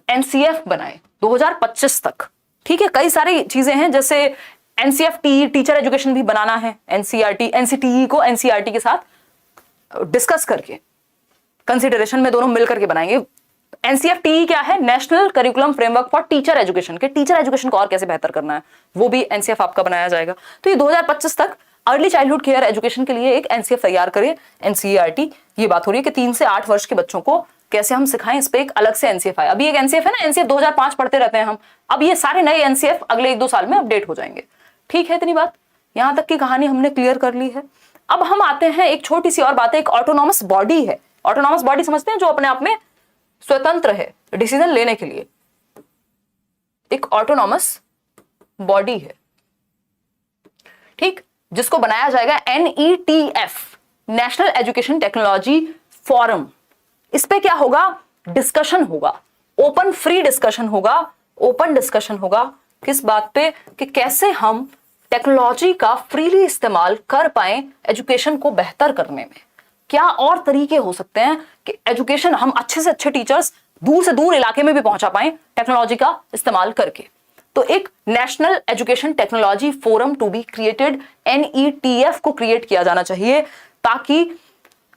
एनसीएफ बनाए 2025 तक। ठीक है, कई सारी चीजें हैं, जैसे एनसीएफटी टीचर एजुकेशन भी बनाना है, एनसीटीई को एनसीईआरटी के साथ डिस्कस करके कंसिडरेशन में दोनों मिलकर के बनाएंगे। एनसीएफटी क्या है? National curriculum framework for teacher education, के टीचर एजुकेशन को और कैसे बेहतर करना है वो भी एनसीएफ आपका बनाया जाएगा। तो ये 2025 तक अर्ली चाइल्डहुड केयर एजुकेशन के लिए एक एनसीएफ तैयार करिए, एनसीईआरटी। ये बात हो रही है कि 3 से 8 वर्ष के बच्चों को कैसे हम सिखाएं, इस पे एक अलग से एनसीएफ आया। अभी एक एनसीएफ है ना, एनसीएफ 2005 पढ़ते रहते हैं हम, अब ये सारे नए एनसीएफ अगले 1-2 साल में अपडेट हो जाएंगे। ठीक है, इतनी बात, यहां तक की कहानी हमने क्लियर कर ली है। अब हम आते हैं एक छोटी सी और बात है, एक ऑटोनॉमस बॉडी है। ऑटोनॉमस बॉडी समझते हैं, जो अपने आप में स्वतंत्र है डिसीजन लेने के लिए, एक ऑटोनॉमस बॉडी है, ठीक, जिसको बनाया जाएगा NETF, national education technology forum. इस पे क्या होगा? डिस्कशन होगा, ओपन फ्री डिस्कशन होगा, ओपन डिस्कशन होगा। किस बात पे? कि कैसे हम टेक्नोलॉजी का फ्रीली इस्तेमाल कर पाए एजुकेशन को बेहतर करने में। क्या और तरीके हो सकते हैं कि एजुकेशन हम अच्छे से अच्छे टीचर्स दूर से दूर इलाके में भी पहुंचा पाए टेक्नोलॉजी का इस्तेमाल करके। तो एक national education technology forum to be created, NETF को क्रिएट किया जाना चाहिए, ताकि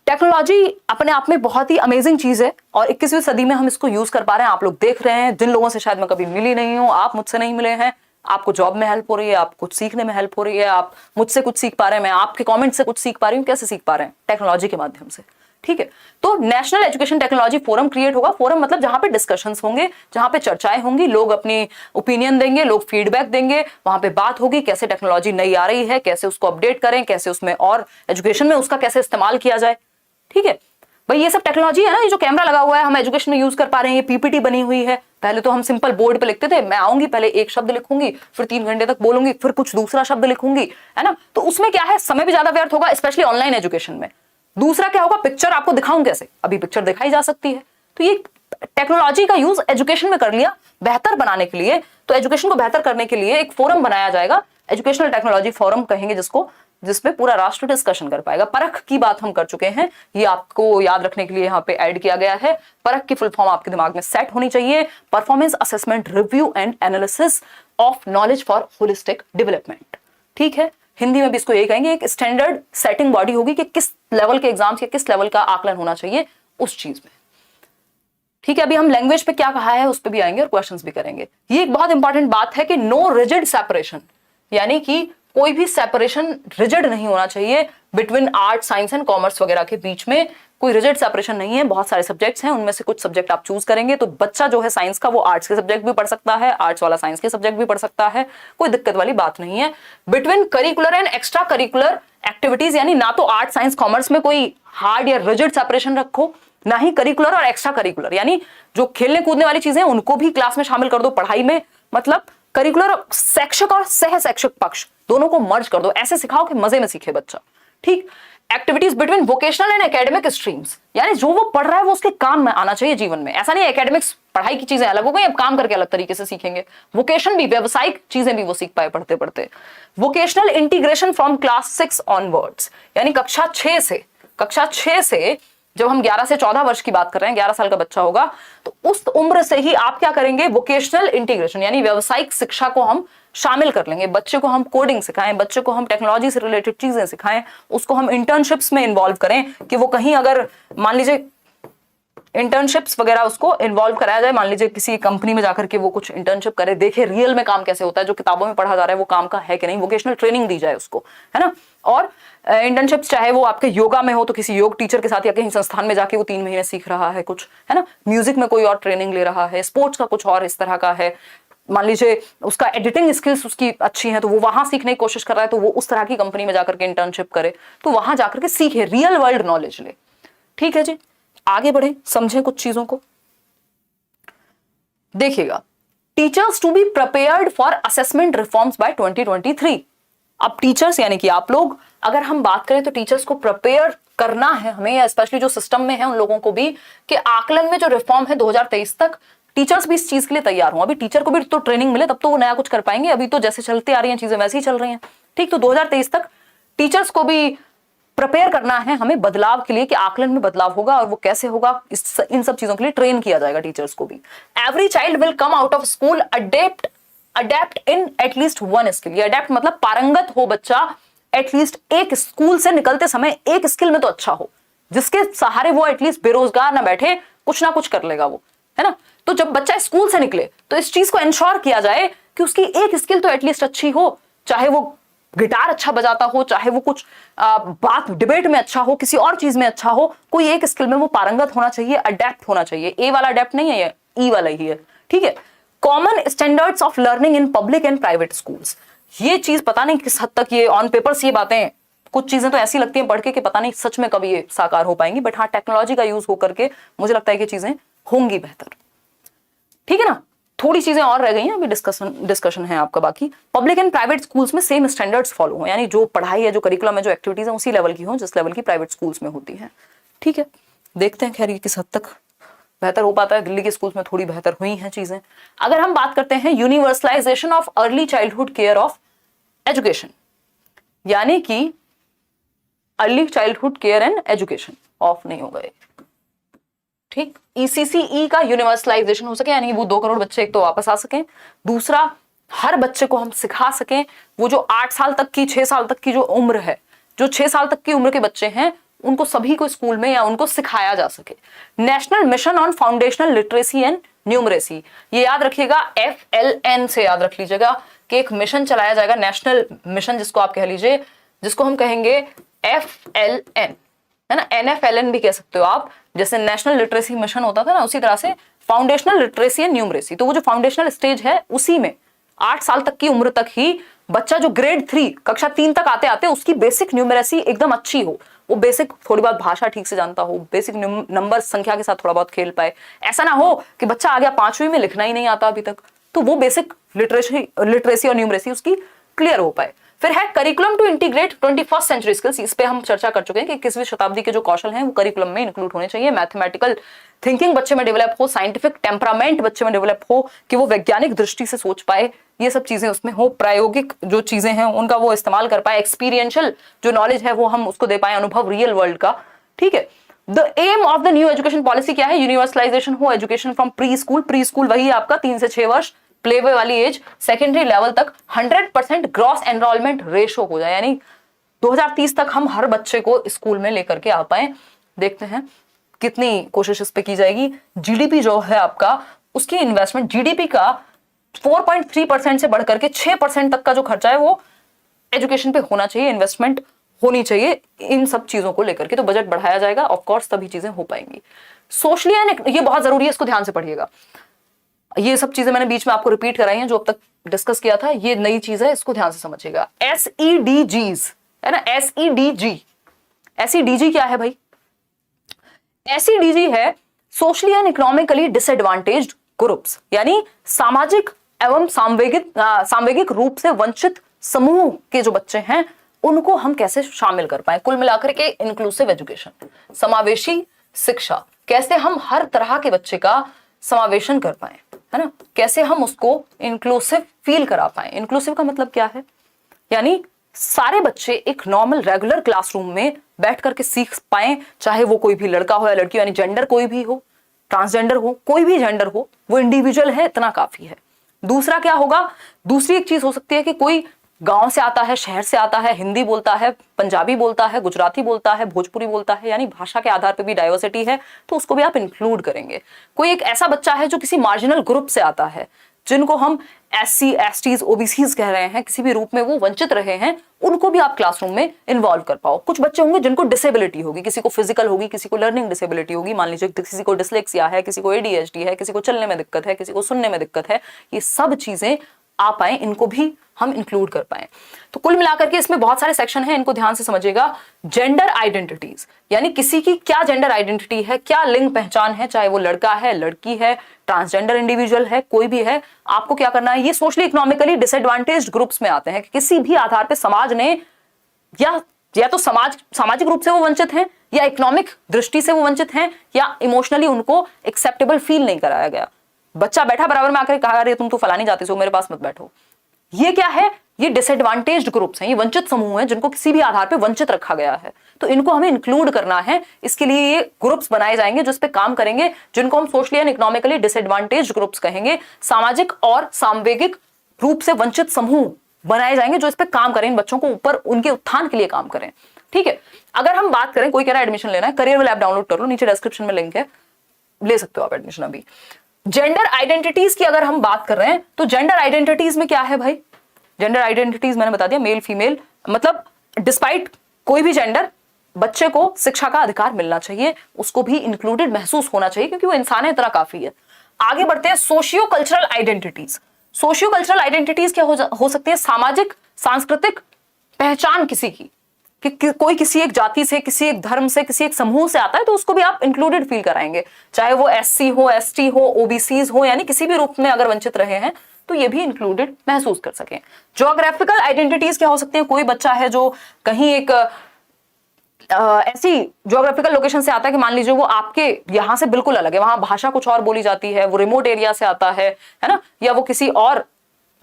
टेक्नोलॉजी अपने आप में बहुत ही अमेजिंग चीज है और 21वीं सदी में हम इसको यूज कर पा रहे हैं। आप लोग देख रहे हैं, जिन लोगों से शायद मैं कभी मिली नहीं हूं, आप मुझसे नहीं मिले हैं, आपको जॉब में हेल्प हो रही है, आप कुछ सीखने में हेल्प हो रही है, आप मुझसे कुछ सीख पा रहे हैं, मैं आपके कमेंट से कुछ सीख पा रही हूँ। कैसे सीख पा रहे हैं? टेक्नोलॉजी के माध्यम से। ठीक है, तो national education technology forum create होगा। फोरम मतलब जहां पे डिस्कशंस होंगे, जहां पे चर्चाएं होंगी, लोग अपनी ओपिनियन देंगे, लोग फीडबैक देंगे, वहां पे बात होगी कैसे टेक्नोलॉजी नई आ रही है, कैसे उसको अपडेट करें, कैसे उसमें और एजुकेशन में उसका कैसे इस्तेमाल किया जाए। ठीक है भाई, ये सब टेक्नोलॉजी है ना, ये जो कैमरा लगा हुआ है हम एजुकेशन में यूज कर पा रहे हैं, ये पीपीटी बनी हुई है। पहले तो हम सिंपल बोर्ड पे लिखते थे, मैं आऊंगी पहले एक शब्द लिखूंगी, फिर 3 घंटे तक बोलूंगी, फिर कुछ दूसरा शब्द लिखूंगी, है ना। तो उसमें क्या है, समय भी ज्यादा व्यर्थ होगा, स्पेशली ऑनलाइन एजुकेशन में। दूसरा क्या होगा, पिक्चर आपको दिखाऊं कैसे, अभी पिक्चर दिखाई जा सकती है। तो ये टेक्नोलॉजी का यूज एजुकेशन में कर लिया बेहतर बनाने के लिए। तो एजुकेशन को बेहतर करने के लिए एक फोरम बनाया जाएगा, एजुकेशनल टेक्नोलॉजी फोरम कहेंगे जिसको, जिसमें पूरा राष्ट्र डिस्कशन कर पाएगा। परख की बात हम कर चुके हैं, ये आपको याद रखने के लिए यहाँ पे ऐड किया गया है। परख की फुल फॉर्म आपके दिमाग में सेट होनी चाहिए, performance assessment review and analysis of knowledge for holistic development. ठीक है, हिंदी में भी इसको यही कहेंगे, एक स्टैंडर्ड सेटिंग बॉडी होगी कि किस लेवल के एग्जाम्स या किस लेवल का आकलन होना चाहिए उस चीज में। ठीक है, अभी हम लैंग्वेज पे क्या कहा है उस पे भी आएंगे और क्वेश्चंस भी करेंगे। ये एक बहुत इंपॉर्टेंट बात है कि नो रिजिड सेपरेशन, यानी कि कोई भी सेपरेशन रिजिड नहीं होना चाहिए between art, science and commerce वगैरह के बीच में। कोई रिजिड सेपरेशन नहीं है, बहुत सारे सब्जेक्ट्स हैं, उनमें से कुछ सब्जेक्ट आप चूज करेंगे। तो बच्चा जो है साइंस का, वो आर्ट्स के सब्जेक्ट भी पढ़ सकता है, आर्ट्स वाला साइंस के सब्जेक्ट भी पढ़ सकता है, कोई दिक्कत वाली बात नहीं है। Between curricular and extra curricular activities, यानी ना तो आर्ट, साइंस, कॉमर्स में कोई हार्ड या रिजिड सेपरेशन रखो, ना ही करिकुलर और एक्स्ट्रा करिकुलर, यानी जो खेलने कूदने वाली चीजें उनको भी क्लास में शामिल कर दो पढ़ाई में। मतलब करिकुलर शैक्षिक और सह शैक्षिक पक्ष दोनों को मर्ज कर दो, ऐसे सिखाओ कि मजे में सीखे बच्चा। ठीक, activities between vocational and academic streams, यानी जो वो पढ़ रहा है वो उसके काम में आना चाहिए जीवन में। ऐसा नहीं एकेडमिक्स पढ़ाई की चीजें अलग हो गई, अब काम करके अलग तरीके से सीखेंगे। वोकेशन भी, व्यावसायिक चीजें भी वो सीख पाए पढ़ते पढ़ते। Vocational integration from class 6 onwards, यानी कक्षा 6 से जब हम 11 से 14 वर्ष की बात कर रहे हैं, 11 साल का बच्चा होगा, तो उस उम्र से ही आप क्या करेंगे, वोकेशनल इंटीग्रेशन यानी व्यावसायिक शिक्षा को हम शामिल कर लेंगे। बच्चे को हम कोडिंग सिखाएं, बच्चे को हम टेक्नोलॉजी से रिलेटेड चीजें सिखाएं, उसको हम इंटर्नशिप्स में इन्वॉल्व करें कि वो कहीं अगर मान लीजिए इंटर्नशिप्स वगैरह उसको इन्वॉल्व कराया जाए, मान लीजिए किसी कंपनी में जाकर के वो कुछ इंटर्नशिप करे, देखे रियल में काम कैसे होता है, जो किताबों में पढ़ा जा रहा है वो काम का है कि नहीं, वोकेशनल ट्रेनिंग दी जाए उसको, है ना। और इंटर्नशिप्स चाहे वो आपके योगा में हो तो किसी योग टीचर के साथ या कहीं संस्थान में जाके वो 3 महीने सीख रहा है कुछ, है ना। म्यूजिक में कोई और ट्रेनिंग ले रहा है, स्पोर्ट्स का कुछ और इस तरह का है, मान लीजिए उसका एडिटिंग स्किल्स उसकी अच्छी है तो वो वहां सीखने की कोशिश कर रहा है, तो वो उस तरह की कंपनी में जाकर के इंटर्नशिप करे, तो वहां जाकर के सीखे, रियल वर्ल्ड नॉलेज ले। ठीक है जी, आगे बढ़े, समझें कुछ चीजों को। देखिएगा, teachers to be prepared for assessment reforms by 2023। अब टीचर्स यानी कि आप लोग, अगर हम बात करें तो टीचर्स को प्रिपेयर करना है हमें, या स्पेशली जो सिस्टम में है उन लोगों को भी, कि आकलन में जो रिफॉर्म है 2023 तक, टीचर्स भी इस चीज के लिए तैयार हों। अभी टीचर को भी तो ट्रेनिंग मिले तब तो वो नया कुछ कर पाएंगे, अभी तो जैसे चलते आ रही हैं चीजें वैसे ही चल रही हैं। ठीक, तो 2023 तक टीचर्स को भी प्रिपेयर करना है हमें बदलाव के लिए, कि आकलन में बदलाव होगा और वो कैसे होगा, इन सब चीजों के लिए ट्रेन किया जाएगा टीचर्स को भी। Every child will come out of school adapt in at least one skill. Adapt मतलब पारंगत हो बच्चा, एटलीस्ट एक स्कूल से निकलते समय एक स्किल में तो अच्छा हो, जिसके सहारे वो एटलीस्ट बेरोजगार ना बैठे, कुछ ना कुछ कर लेगा वो, है ना। तो जब बच्चा स्कूल से निकले तो इस चीज को इंश्योर किया जाए कि उसकी एक स्किल तो एटलीस्ट अच्छी हो, चाहे वो गिटार अच्छा बजाता हो, चाहे वो कुछ बात डिबेट में अच्छा हो, किसी और चीज में अच्छा हो, कोई एक स्किल में वो पारंगत होना चाहिए, अडेप्ट होना चाहिए। ए वाला अडेप्ट नहीं है, ये ई वाला ही है, ठीक है। Common standards of learning in public and private schools, ये चीज पता नहीं किस हद तक ये ऑन पेपर्स ये बातें, कुछ चीजें तो ऐसी लगती हैं पढ़ के कि पता नहीं सच में कभी ये साकार हो पाएंगी, बट हाँ टेक्नोलॉजी का यूज होकर के मुझे लगता है कि चीजें होंगी बेहतर, ठीक है ना। थोड़ी चीजें और रह गई हैं, अभी डिस्कशन है आपका बाकी। पब्लिक एंड प्राइवेट स्कूल्स में सेम स्टैंडर्ड्स फॉलो हो, यानी जो पढ़ाई है, जो करिकुलम है, जो एक्टिविटीज है, उसी लेवल की हो जिस लेवल की प्राइवेट स्कूल्स में होती है, ठीक है। देखते हैं खैर ये किस हद तक बेहतर हो पाता है। दिल्ली के स्कूल्स में थोड़ी बेहतर हुई हैं चीजें। अगर हम बात करते हैं universalization of early childhood care of education, यानी कि early childhood care and education, of नहीं हो गए, ठीक। ECCE का यूनिवर्सलाइजेशन हो सके, यानी वो 2 करोड़ बच्चे एक तो वापस आ सकें, दूसरा हर बच्चे को हम सिखा सकें। वो जो 8 साल तक की, 6 साल तक की जो उम्र है, जो 6 साल तक की उम्र के बच्चे हैं, उनको सभी को स्कूल में या उनको सिखाया जा सके। National mission on foundational literacy and numeracy, ये याद रखिएगा, FLN से याद रख लीजिएगा कि एक मिशन चलाया जाएगा, नेशनल मिशन जिसको आप कह लीजिए, जिसको हम कहेंगे FLN, है ना। NFLN भी कह सकते हो आप, जैसे नेशनल लिटरेसी मिशन होता था ना, उसी तरह से फाउंडेशनल लिटरेसी एंड न्यूमरेसी। तो वो जो फाउंडेशनल स्टेज है उसी में 8 साल तक की उम्र तक ही बच्चा जो ग्रेड 3 कक्षा 3 तक आते आते उसकी बेसिक न्यूमरेसी एकदम अच्छी हो, वो बेसिक थोड़ी बहुत भाषा ठीक से जानता हो, बेसिक नंबर संख्या के साथ थोड़ा बहुत खेल पाए। ऐसा ना हो कि बच्चा आ गया 5वीं में लिखना ही नहीं आता अभी तक, तो वो बेसिक लिटरेसी और न्यूमरेसी उसकी क्लियर हो पाए। फिर है curriculum to integrate 21st century skills, इस पे हम चर्चा कर चुके हैं कि 21वीं शताब्दी के जो कौशल हैं वो करिकुलम में इंक्लूड होने चाहिए। मैथमेटिकल थिंकिंग बच्चे में डेवलप हो, साइंटिफिक टेम्परामेंट बच्चे में डेवलप हो कि वो वैज्ञानिक दृष्टि से सोच पाए, ये सब चीजें उसमें हो, प्रायोगिक जो चीजें हैं उनका वो इस्तेमाल कर पाए, एक्सपीरियंशियल जो नॉलेज है वो हम उसको दे पाए, अनुभव रियल वर्ल्ड का, ठीक है। The aim of the new education policy क्या है? यूनिवर्सलाइजेशन हो education from preschool, preschool वही आपका 3 से 6 वर्ष, प्लेवे वाली एज, सेकेंडरी लेवल तक 100% ग्रॉस एनरोलमेंट रेशो हो जाए, यानी 2030 तक हम हर बच्चे को स्कूल में लेकर के आ पाए। देखते हैं कितनी कोशिश इस पे की जाएगी। जीडीपी जो है आपका, उसकी इन्वेस्टमेंट जीडीपी का 4.3% से बढ़कर के 6% तक का जो खर्चा है वो एजुकेशन पे होना चाहिए, इन्वेस्टमेंट होनी चाहिए इन सब चीजों को लेकर के, तो बजट बढ़ाया जाएगा, ऑफ कोर्स तभी चीजें हो पाएंगी। सोशली एंड ये बहुत जरूरी है, इसको ध्यान से पढ़िएगा। ये सब चीजें मैंने बीच में आपको रिपीट कराई हैं जो अब तक डिस्कस किया था, ये नई चीज है, इसको ध्यान से समझिएगा। SEDGs है ना, SEDG क्या है भाई? SEDG है socially and economically disadvantaged groups, यानी सामाजिक एवं सामवेगिक रूप से वंचित समूह के जो बच्चे हैं उनको हम कैसे शामिल कर पाए। कुल मिलाकर के इंक्लूसिव एजुकेशन, समावेशी शिक्षा, कैसे हम हर तरह के बच्चे का समावेशन कर पाए, है ना, कैसे हम उसको इंक्लूसिव फील करा पाए। इंक्लूसिव का मतलब क्या है? यानी सारे बच्चे एक नॉर्मल रेगुलर क्लासरूम में बैठ करके सीख पाए, चाहे वो कोई भी लड़का हो या लड़की हो, यानी जेंडर कोई भी हो, ट्रांसजेंडर हो, कोई भी जेंडर हो, वो इंडिविजुअल है, इतना काफी है। दूसरा क्या होगा? दूसरी एक चीज हो सकती है कि कोई गांव से आता है, शहर से आता है, हिंदी बोलता है, पंजाबी बोलता है, गुजराती बोलता है, भोजपुरी बोलता है, यानी भाषा के आधार पर भी डाइवर्सिटी है, तो उसको भी आप इंक्लूड करेंगे। कोई एक ऐसा बच्चा है जो किसी मार्जिनल ग्रुप से आता है, जिनको हम SC, STs, OBCs कह रहे हैं, किसी भी रूप में वो वंचित रहे हैं, उनको भी आप क्लासरूम में इन्वॉल्व कर पाओ। कुछ बच्चे होंगे जिनको डिसेबिलिटी होगी, किसी को फिजिकल होगी, किसी को लर्निंग डिसेबिलिटी होगी, मान लीजिए किसी को डिसलेक्सिया है, किसी को ADHD है, किसी को चलने में दिक्कत है, किसी को सुनने में दिक्कत है, ये सब चीजें आ पाए, इनको भी हम इंक्लूड कर पाए। तो कुल मिलाकर के इसमें बहुत सारे सेक्शन हैं, इनको ध्यान से समझिएगा। जेंडर आइडेंटिटीज, यानी किसी की क्या जेंडर आइडेंटिटी है, क्या लिंग पहचान है, चाहे वो लड़का है, लड़की है, ट्रांसजेंडर इंडिविजुअल है, कोई भी है, आपको क्या करना है? ये सोशली इकोनॉमिकली डिसएडवांटेज्ड ग्रुप्स में आते हैं कि किसी भी आधार पर समाज ने या तो सामाजिक रूप से वो वंचित हैं, या इकोनॉमिक दृष्टि से वो वंचित हैं, या इमोशनली उनको एक्सेप्टेबल फील नहीं कराया गया। बच्चा बैठा बराबर में आकर कहा, अरे तुम तो फलानी जाति से हो, मेरे पास मत बैठो। ये क्या है? ये डिसएडवांटेज्ड ग्रुप्स हैं, ये वंचित समूह हैं जिनको किसी भी आधार पे वंचित रखा गया है, तो इनको हमें इंक्लूड करना है। इसके लिए ये ग्रुप्स बनाए जाएंगे जो इस पे काम करेंगे, जिनको हम socially and economically disadvantaged groups कहेंगे। सामाजिक और सामवेगिक रूप से वंचित समूह बनाए जाएंगे जो इस पे काम करें, इन बच्चों को ऊपर उनके उत्थान के लिए काम करें, ठीक है। अगर हम बात करें, कोई कह रहा है एडमिशन लेना है, करियर विल ऐप डाउनलोड कर लो, नीचे डिस्क्रिप्शन में लिंक है, ले सकते हो आप एडमिशन अभी। जेंडर आइडेंटिटीज की अगर हम बात कर रहे हैं तो जेंडर आइडेंटिटीज में क्या है भाई? जेंडर आइडेंटिटीज मैंने बता दिया, मेल फीमेल, मतलब डिस्पाइट कोई भी जेंडर, बच्चे को शिक्षा का अधिकार मिलना चाहिए, उसको भी इंक्लूडेड महसूस होना चाहिए क्योंकि वो इंसान है, इतना काफी है। आगे बढ़ते हैं, socio cultural identities. Socio cultural identities क्या हो सकती है? सामाजिक सांस्कृतिक पहचान किसी की, कि कोई किसी एक जाति से, किसी एक धर्म से, किसी एक समूह से आता है तो उसको भी आप इंक्लूडेड फील कराएंगे, चाहे वो एससी हो, एसटी हो, ओबीसीज हो, यानी किसी भी रूप में अगर वंचित रहे हैं तो ये भी इंक्लूडेड महसूस कर सकें। ज्योग्राफिकल आइडेंटिटीज क्या हो सकती है? कोई बच्चा है जो कहीं एक ऐसी ज्योग्राफिकल लोकेशन से आता है कि मान लीजिए वो आपके यहां से बिल्कुल अलग है, वहां भाषा कुछ और बोली जाती है, वो रिमोट एरिया से आता है ना, या वो किसी और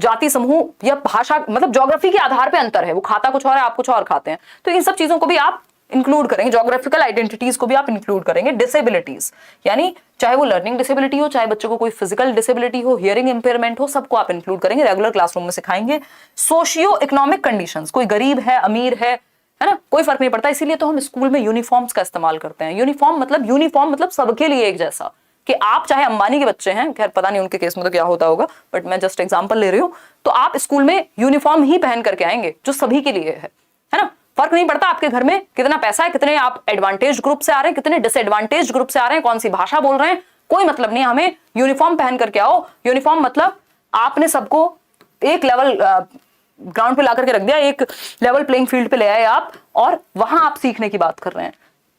जाति समूह या भाषा, मतलब ज्योग्राफी के आधार पे अंतर है, वो खाता कुछ और है, आप कुछ और खाते हैं, तो इन सब चीजों को भी आप इंक्लूड करेंगे, ज्योग्राफिकल आइडेंटिटीज को भी आप इंक्लूड करेंगे। डिसेबिलिटीज, यानी चाहे वो लर्निंग डिसेबिलिटी हो, चाहे बच्चों को कोई फिजिकल डिसेबिलिटी हो, हियरिंग इंपेयरमेंट हो, सबको आप इंक्लूड करेंगे, रेगुलर क्लासरूम में सिखाएंगे। सोशियो इकोनॉमिक कंडीशंस, कोई गरीब है, अमीर है ना, कोई फर्क नहीं पड़ता, इसीलिए तो हम स्कूल में यूनिफॉर्म्स का इस्तेमाल करते हैं। यूनिफॉर्म मतलब सबके लिए एक जैसा, कि आप चाहे अंबानी के बच्चे हैं, खैर पता नहीं उनके केस में तो क्या होता होगा, बट मैं जस्ट एग्जांपल ले रही हूं, तो आप स्कूल में यूनिफॉर्म ही पहन करके आएंगे जो सभी के लिए है ना। फर्क नहीं पड़ता आपके घर में कितना पैसा है, कितने आप एडवांटेज ग्रुप से आ रहे हैं, कितने डिसएडवांटेज ग्रुप से आ रहे हैं, कौन सी भाषा बोल रहे हैं, कोई मतलब नहीं, हमें यूनिफॉर्म पहन करके आओ। यूनिफॉर्म मतलब आपने सबको एक लेवल ग्राउंड पे ला करके रख दिया, एक लेवल प्लेइंग फील्ड पे ले आए आप, और वहां आप सीखने की बात कर रहे हैं।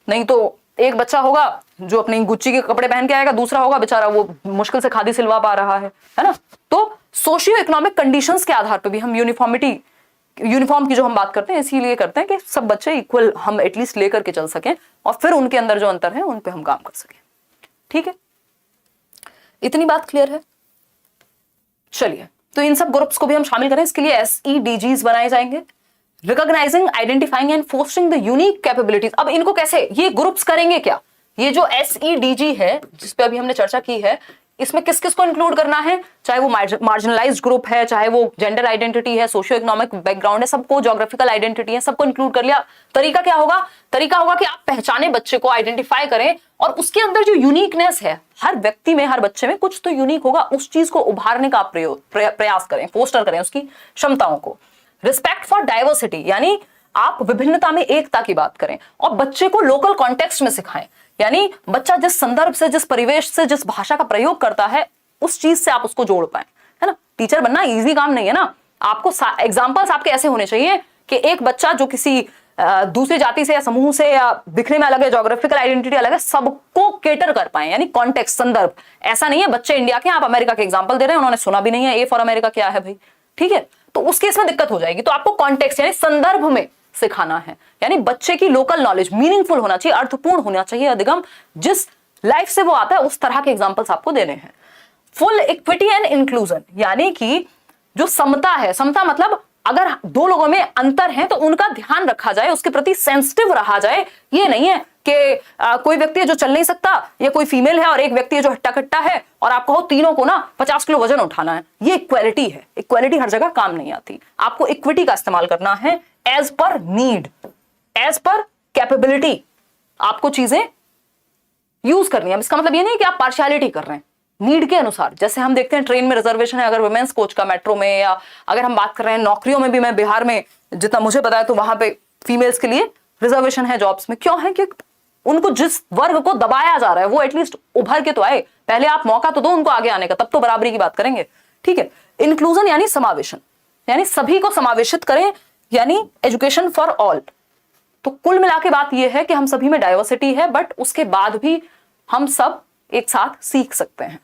नहीं तो एक बच्चा होगा जो अपनी गुच्ची के कपड़े पहन के आएगा, दूसरा होगा बेचारा वो मुश्किल से खादी सिलवा पा रहा है ना। तो सोशियो इकोनॉमिक कंडीशंस के आधार पर भी हम यूनिफॉर्म की जो हम बात करते हैं इसीलिए करते हैं कि सब बच्चे इक्वल हम एटलीस्ट लेकर के चल सकें, और फिर उनके अंदर जो अंतर है उन पे हम काम कर सकें। ठीक है, इतनी बात क्लियर है? चलिए, तो इन सब ग्रुप्स को भी हम शामिल करें, इसके लिए SEDGs बनाए जाएंगे, recognising, identifying and fostering the unique capabilities. अब इनको कैसे ये ग्रुप्स करेंगे क्या? ये जो SEDG है जिस पे अभी हमने चर्चा की है, इसमें किस किस को इंक्लूड करना है, चाहे वो मार्जिनलाइज्ड ग्रुप है, चाहे वो जेंडर आइडेंटिटी है, सोशियो इकोनॉमिक बैकग्राउंड है, सबको, ज्योग्राफिकल आइडेंटिटी है, सबको इंक्लूड कर लिया। तरीका क्या होगा? तरीका होगा कि आप पहचाने बच्चे को, आइडेंटिफाई करें, और उसके अंदर जो यूनिकनेस है, हर व्यक्ति में, हर बच्चे में कुछ तो यूनिक होगा, उस चीज को उभारने का प्रयास करें, फोस्टर करें उसकी क्षमताओं को। रिस्पेक्ट फॉर डाइवर्सिटी, यानी आप विभिन्नता में एकता की बात करें, और बच्चे को लोकल कॉन्टेक्स्ट में सिखाएं, यानी बच्चा जिस संदर्भ से, जिस परिवेश से, जिस भाषा का प्रयोग करता है, उस चीज से आप उसको जोड़ पाए, है ना। टीचर बनना इजी काम नहीं है ना, आपको एग्जाम्पल्स आपके ऐसे होने चाहिए कि एक बच्चा जो किसी दूसरी जाति से या समूह से या दिखने में अलग है, ज्योग्राफिकल आइडेंटिटी अलग है, सबको केटर कर पाए, यानी कॉन्टेक्स्ट, संदर्भ। ऐसा नहीं है बच्चे इंडिया के, आप अमेरिका के एग्जाम्पल दे रहे हैं, उन्होंने सुना भी नहीं है ए फॉर अमेरिका क्या है भाई, ठीक है, तो उस केस में दिक्कत हो जाएगी। तो आपको कॉन्टेक्स्ट यानी संदर्भ में सिखाना है, यानी बच्चे की लोकल नॉलेज मीनिंगफुल होना चाहिए, अर्थपूर्ण होना चाहिए, अधिगम जिस लाइफ से वो आता है उस तरह के एग्जांपल्स आपको देने हैं। फुल इक्विटी एंड इंक्लूजन, यानी कि जो समता है, समता मतलब अगर दो लोगों में अंतर है तो उनका ध्यान रखा जाए, उसके प्रति सेंसिटिव रहा जाए। ये नहीं है कि कोई व्यक्ति है जो चल नहीं सकता, या कोई फीमेल है और एक व्यक्ति है जो हट्टा कट्टा है, और आप कहो तीनों को ना 50 किलो वजन उठाना है। ये इक्वालिटी है, इक्वालिटी हर जगह काम नहीं आती। आपको इक्विटी का इस्तेमाल करना है, as per need, as per capability आपको चीजें यूज करनी है। इसका मतलब ये नहीं कि आप पार्शियलिटी कर रहे हैं, नीड के अनुसार। जैसे हम देखते हैं ट्रेन में रिजर्वेशन है अगर वुमेन्स कोच का मेट्रो में, या अगर हम बात कर रहे हैं नौकरियों में भी, मैं बिहार में जितना मुझे पता है तो वहां पे फीमेल्स के लिए रिजर्वेशन है जॉब्स में। क्यों है? कि उनको जिस वर्ग को दबाया जा रहा है वो एटलीस्ट उभर के तो आए, पहले आप मौका तो दो उनको आगे आने का, तब तो बराबरी की बात करेंगे। ठीक है, इंक्लूजन यानी समावेशन, यानी सभी को समावेशित करें, यानी एजुकेशन फॉर ऑल। तो कुल मिला के बात यह है कि हम सभी में डाइवर्सिटी है, बट उसके बाद भी हम सब एक साथ सीख सकते हैं।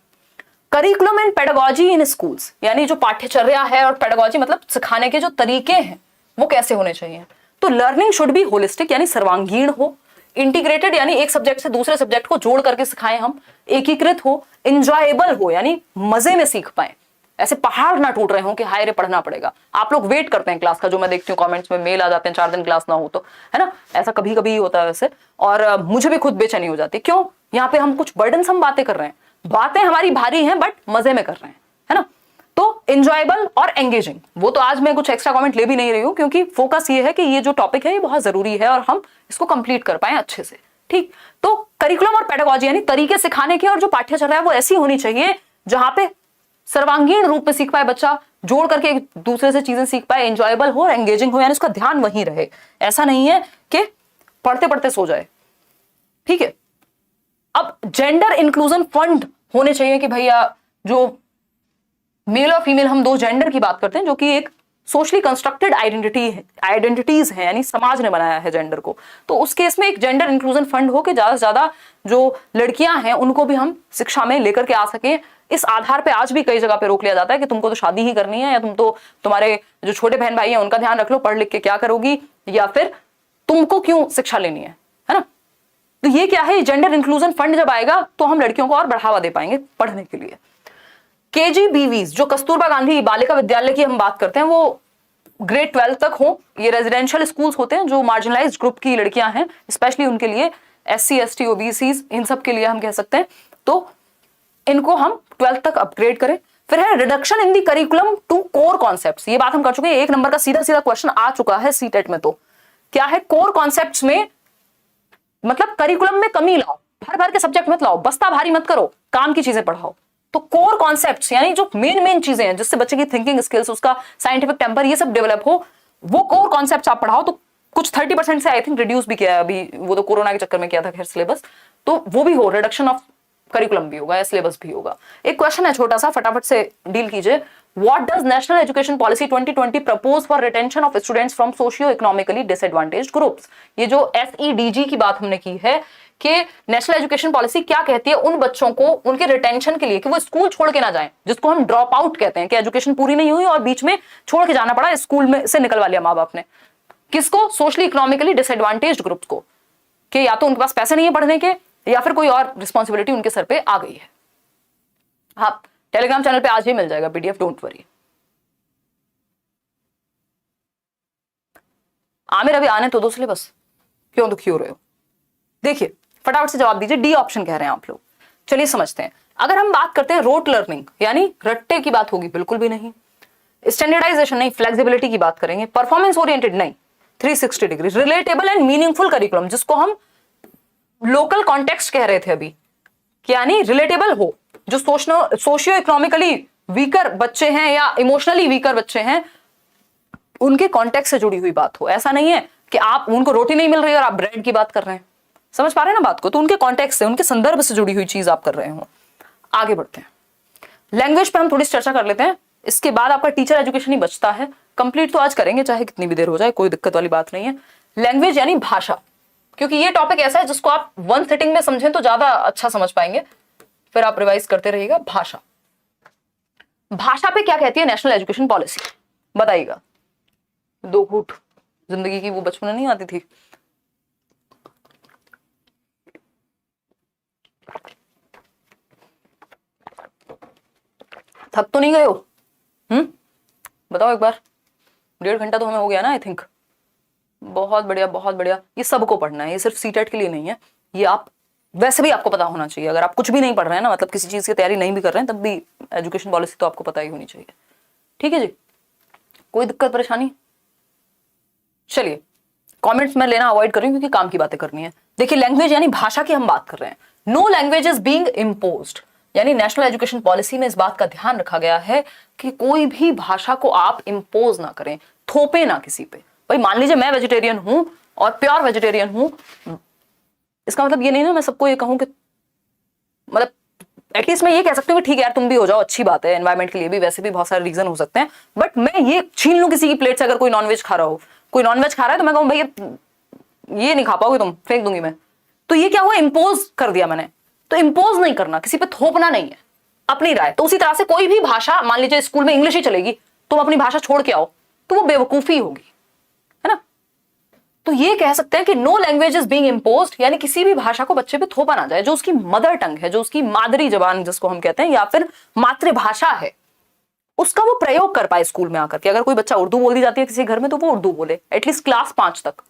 Curriculum and pedagogy in schools, यानी जो पाठ्यचर्या है, और पेडागोजी मतलब सिखाने के जो तरीके हैं वो कैसे होने चाहिए। तो लर्निंग शुड बी होलिस्टिक, यानी सर्वांगीण हो, इंटीग्रेटेड यानी एक सब्जेक्ट से दूसरे सब्जेक्ट को जोड़ करके सिखाएं हम, एकीकृत हो, इंजॉयबल हो यानी मजे में सीख पाए, ऐसे पहाड़ ना टूट रहे हो कि हाय रे पढ़ना पड़ेगा। आप लोग वेट करते हैं क्लास का, जो मैं देखती हूँ कमेंट्स में मेल आ जाते हैं 4 दिन क्लास ना हो तो, है ना, ऐसा कभी कभी होता है वैसे, और मुझे भी खुद बेचैनी हो जाती है। क्यों? यहाँ पे हम कुछ बर्डनसम बातें कर रहे हैं, बातें हमारी भारी हैं बट मजे में कर रहे हैं, है ना। तो इंजॉयबल और एंगेजिंग, वो तो आज मैं कुछ एक्स्ट्रा कमेंट ले भी नहीं रही हूँ, क्योंकि फोकस ये है कि ये जो टॉपिक है ये बहुत जरूरी है और हम इसको कंप्लीट कर पाए अच्छे से। ठीक, तो करिकुलम और पेडागोजी यानी तरीके सिखाने के, और जो पाठ्यचर्या है वो ऐसी होनी चाहिए जहां पे सर्वांगीण रूप में सीख पाए बच्चा, जोड़ करके एक दूसरे से चीजें सीख पाए, एंजॉयबल हो, एंगेजिंग हो, यानी उसका ध्यान वहीं रहे। ऐसा नहीं है कि पढ़ते पढ़ते सो जाए। ठीक है, अब जेंडर इंक्लूजन फंड होने चाहिए कि भैया जो मेल और फीमेल, हम दो जेंडर की बात करते हैं जो कि एक सोशली कंस्ट्रक्टेड आइडेंटिटीज है, यानी समाज ने बनाया है जेंडर को, तो उस केस में एक जेंडर इंक्लूजन फंड हो कि ज्यादा से ज्यादा जो लड़कियां हैं उनको भी हम शिक्षा में लेकर के आ सकें। इस आधार पे आज भी कई जगह पे रोक लिया जाता है कि तुमको तो शादी ही करनी है, या तुम तो तुम्हारे जो छोटे बहन भाई हैं उनका ध्यान रख लो, पढ़ लिख के क्या करोगी, या फिर तुमको क्यों शिक्षा लेनी है ना। तो ये क्या है, जेंडर इंक्लूजन फंड जब आएगा तो हम लड़कियों को और बढ़ावा दे पाएंगे पढ़ने के लिए। केजीबीवीज, जो कस्तूरबा गांधी बालिका विद्यालय की हम बात करते हैं, वो ग्रेड 12 तक हो। ये रेजिडेंशियल स्कूल्स होते हैं जो मार्जिनलाइज्ड ग्रुप की लड़कियां हैं, स्पेशली उनके लिए, SC ST OBCs, इन सब के लिए हम कह सकते हैं। तो इनको हम 12th तक अपग्रेड करें। फिर है reduction in the curriculum to core concepts, ये बात हम कर चुके हैं, 1 नंबर का सीधा सीधा क्वेश्चन आ चुका है सीटेट में। तो क्या है, कोर कॉन्सेप्ट्स में मतलब करिकुलम में कमी लाओ, भर भर के सब्जेक्ट मत लाओ, बस्ता भारी मत करो, काम की चीजें पढ़ाओ। तो कोर कॉन्सेप्ट्स यानी जो मेन चीजें हैं जिससे बच्चे की थिंकिंग स्किल्स, उसका साइंटिफिक टेम्पर, ये सब डेवलप हो, वो कोर कॉन्सेप्ट्स आप पढ़ाओ। तो कुछ 30% से आई थिंक रिड्यूस भी किया है अभी, वो तो कोरोना के चक्कर में किया था खैर सिलेबस, तो वो भी हो, रिडक्शन ऑफ करिकुलम भी होगा या सिलेबस भी होगा। एक क्वेश्चन है छोटा सा, फटाफट से डील कीजिए। What does national education policy 2020 propose for retention of students from socio economically disadvantaged groups? ये जो SEDG की बात हमने की है कि नेशनल एजुकेशन पॉलिसी क्या कहती है उन बच्चों को उनके रिटेंशन के लिए, कि वो स्कूल छोड़ के ना जाएं, जिसको हम ड्रॉप आउट कहते हैं, कि एजुकेशन पूरी नहीं हुई और बीच में छोड़ के जाना पड़ा, स्कूल में से निकलवा लिया माँ बाप ने। किसको? सोशली इकोनॉमिकली डिसएडवांटेज्ड ग्रुप्स को, कि या तो उनके पास पैसे नहीं है पढ़ने के, या फिर कोई और रिस्पॉन्सिबिलिटी उनके सर पे आ गई है। हाँ, टेलीग्राम चैनल पे आज ही मिल जाएगा PDF, डोंट वरी। आमिर अभी आने तो दो सिलेबस, क्यों दुखी हो रहे हो? देखिए फटाफट से जवाब दीजिए, डी ऑप्शन कह रहे हैं आप लोग। चलिए समझते हैं। अगर हम बात करते हैं रोट लर्निंग, यानी रट्टे की बात होगी, बिल्कुल भी नहीं। स्टैंडर्डाइजेशन नहीं, फ्लेक्सिबिलिटी की बात करेंगे। परफॉर्मेंस ओरिएंटेड नहीं, 360 degree. Relatable and meaningful curriculum, जिसको हम लोकल कॉन्टेक्स्ट कह रहे थे अभी, यानी रिलेटेबल हो, जो सोशियो इकोनॉमिकली वीकर बच्चे हैं या इमोशनली वीकर बच्चे हैं, उनके कॉन्टेक्स्ट से जुड़ी हुई बात हो। ऐसा नहीं है कि आप उनको रोटी नहीं मिल रही और आप ब्रेड की बात कर रहे हैं, समझ पा रहे हैं ना बात को? तो उनके कॉन्टेक्स्ट से, उनके संदर्भ से जुड़ी हुई चीज आप कर रहे हो। आगे बढ़ते हैं, लैंग्वेज पे हम थोड़ी चर्चा कर लेते हैं, इसके बाद आपका टीचर एजुकेशन ही बचता है। कंप्लीट तो आज करेंगे चाहे कितनी भी देर हो जाए, कोई दिक्कत वाली बात नहीं है। लैंग्वेज यानी भाषा, क्योंकि ये टॉपिक ऐसा है जिसको आप 1 सिटिंग में समझें तो ज्यादा अच्छा समझ पाएंगे, फिर आप रिवाइज करते रहिएगा। भाषा, भाषा पे क्या कहती है नेशनल एजुकेशन पॉलिसी, बताइएगा। 2 घूंट जिंदगी की वो बचपन नहीं आती थी। थक तो नहीं गए हो? बताओ एक बार। 1.5 घंटा तो हमें हो गया ना आई थिंक। बहुत बढ़िया, बहुत बढ़िया। ये सबको पढ़ना है, ये सिर्फ सीटेट के लिए नहीं है, ये आप वैसे भी आपको पता होना चाहिए। अगर आप कुछ भी नहीं पढ़ रहे हैं ना, मतलब किसी चीज की तैयारी नहीं भी कर रहे हैं, तब भी एजुकेशन पॉलिसी तो आपको पता ही होनी चाहिए। ठीक है जी, कोई दिक्कत परेशानी? चलिए, कमेंट्स में लेना अवॉइड करें क्योंकि काम की बातें करनी है। देखिए, लैंग्वेज यानी भाषा की हम बात कर रहे हैं। No language is being imposed, यानी नेशनल एजुकेशन पॉलिसी में इस बात का ध्यान रखा गया है कि कोई भी भाषा को आप इम्पोज ना करें, थोपे ना किसी पे। भाई मान लीजिए मैं वेजिटेरियन हूं और प्योर वेजिटेरियन हूं, इसका मतलब ये नहीं ना मैं सबको ये कहूं कि, मतलब एटलीस्ट मैं ये कह सकती हूँ कि ठीक है यार तुम भी हो जाओ, अच्छी बात है, एनवायरमेंट के लिए भी वैसे भी बहुत सारे रीजन हो सकते हैं, बट मैं ये छीन लूं किसी की प्लेट से। अगर कोई नॉनवेज खा रहा हो, कोई नॉनवेज खा रहा है, तो मैं कहूँ भैया ये नहीं खा पाओगे तुम, फेंक दूंगी मैं। तो ये क्या हुआ, इम्पोज कर दिया मैंने। तो इम्पोज नहीं करना, किसी पे थोपना नहीं है, अपनी राय। तो उसी तरह से कोई भी भाषा, मान लीजिए स्कूल में इंग्लिश ही चलेगी, तुम अपनी भाषा छोड़ के आओ तो वो बेवकूफी होगी, है ना। तो ये कह सकते हैं कि no language is being imposed, यानी किसी भी भाषा को बच्चे पे थोपा ना जाए। जो उसकी मदर टंग है, जो उसकी मादरी जबान जिसको हम कहते हैं, या फिर मातृभाषा है, उसका वो प्रयोग कर पाए स्कूल में आकर के। अगर कोई बच्चा उर्दू बोल दी जाती है किसी घर में, तो वो उर्दू बोले एटलीस्ट क्लास 5 तक,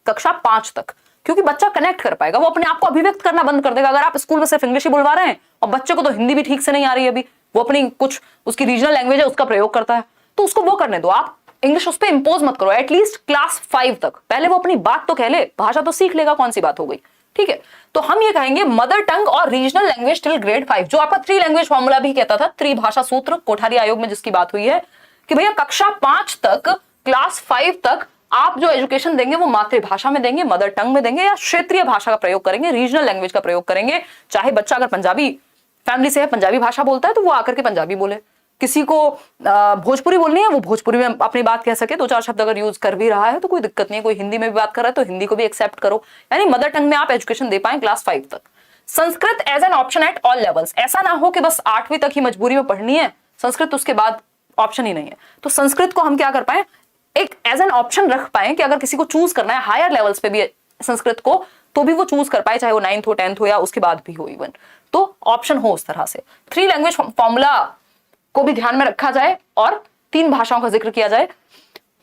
कक्षा 5 तक, क्योंकि बच्चा कनेक्ट कर पाएगा, वो अपने आप को अभिव्यक्त करना बंद कर देगा। अगर आप स्कूल में सिर्फ इंग्लिश ही बुलवा रहे हैं और बच्चे को तो हिंदी भी ठीक से नहीं आ रही है अभी, वो अपनी कुछ उसकी रीजनल लैंग्वेज है उसका प्रयोग करता है, तो उसको वो करने दो। आप इंग्लिश उस पर इंपोज मत करो, एटलीस्ट क्लास 5 तक। पहले वो अपनी बात तो कह ले, भाषा तो सीख लेगा, कौन सी बात हो गई। ठीक है, तो हम ये कहेंगे मदर टंग और रीजनल लैंग्वेज टिल ग्रेड 5, जो आपका 3 लैंग्वेज फॉर्मूला भी कहता था, त्रिभाषा सूत्र कोठारी आयोग में जिसकी बात हुई है कि भैया कक्षा 5 तक, क्लास 5 तक आप जो एजुकेशन देंगे वो मातृभाषा में देंगे, मदर टंग में देंगे, या क्षेत्रीय भाषा का प्रयोग करेंगे, रीजनल लैंग्वेज का प्रयोग करेंगे। चाहे बच्चा अगर पंजाबी फैमिली से है, पंजाबी भाषा बोलता है, तो वो आकर के पंजाबी बोले। किसी को भोजपुरी बोलनी है, वो भोजपुरी में अपनी बात कह सके, 2-4 शब्द अगर यूज कर भी रहा है तो कोई दिक्कत नहीं है। कोई हिंदी में भी बात कर रहा है तो हिंदी को भी एक्सेप्ट करो, यानी मदर टंग में आप एजुकेशन दे पाए क्लास 5 तक। Sanskrit as an option at all levels, ऐसा ना हो कि बस 8वीं तक ही मजबूरी में पढ़नी है संस्कृत, उसके बाद ऑप्शन ही नहीं है। तो संस्कृत को हम क्या कर पाए, एक एज एन ऑप्शन रख पाए कि अगर किसी को चूज करना है हायर लेवल्स पे भी संस्कृत को, तो भी वो चूज कर पाए, चाहे वो 9th हो, 10th हो, या उसके बाद भी हो इवन, तो ऑप्शन हो उस तरह से। 3 लैंग्वेज फॉर्मूला को भी ध्यान में रखा जाए और 3 भाषाओं का जिक्र किया जाए।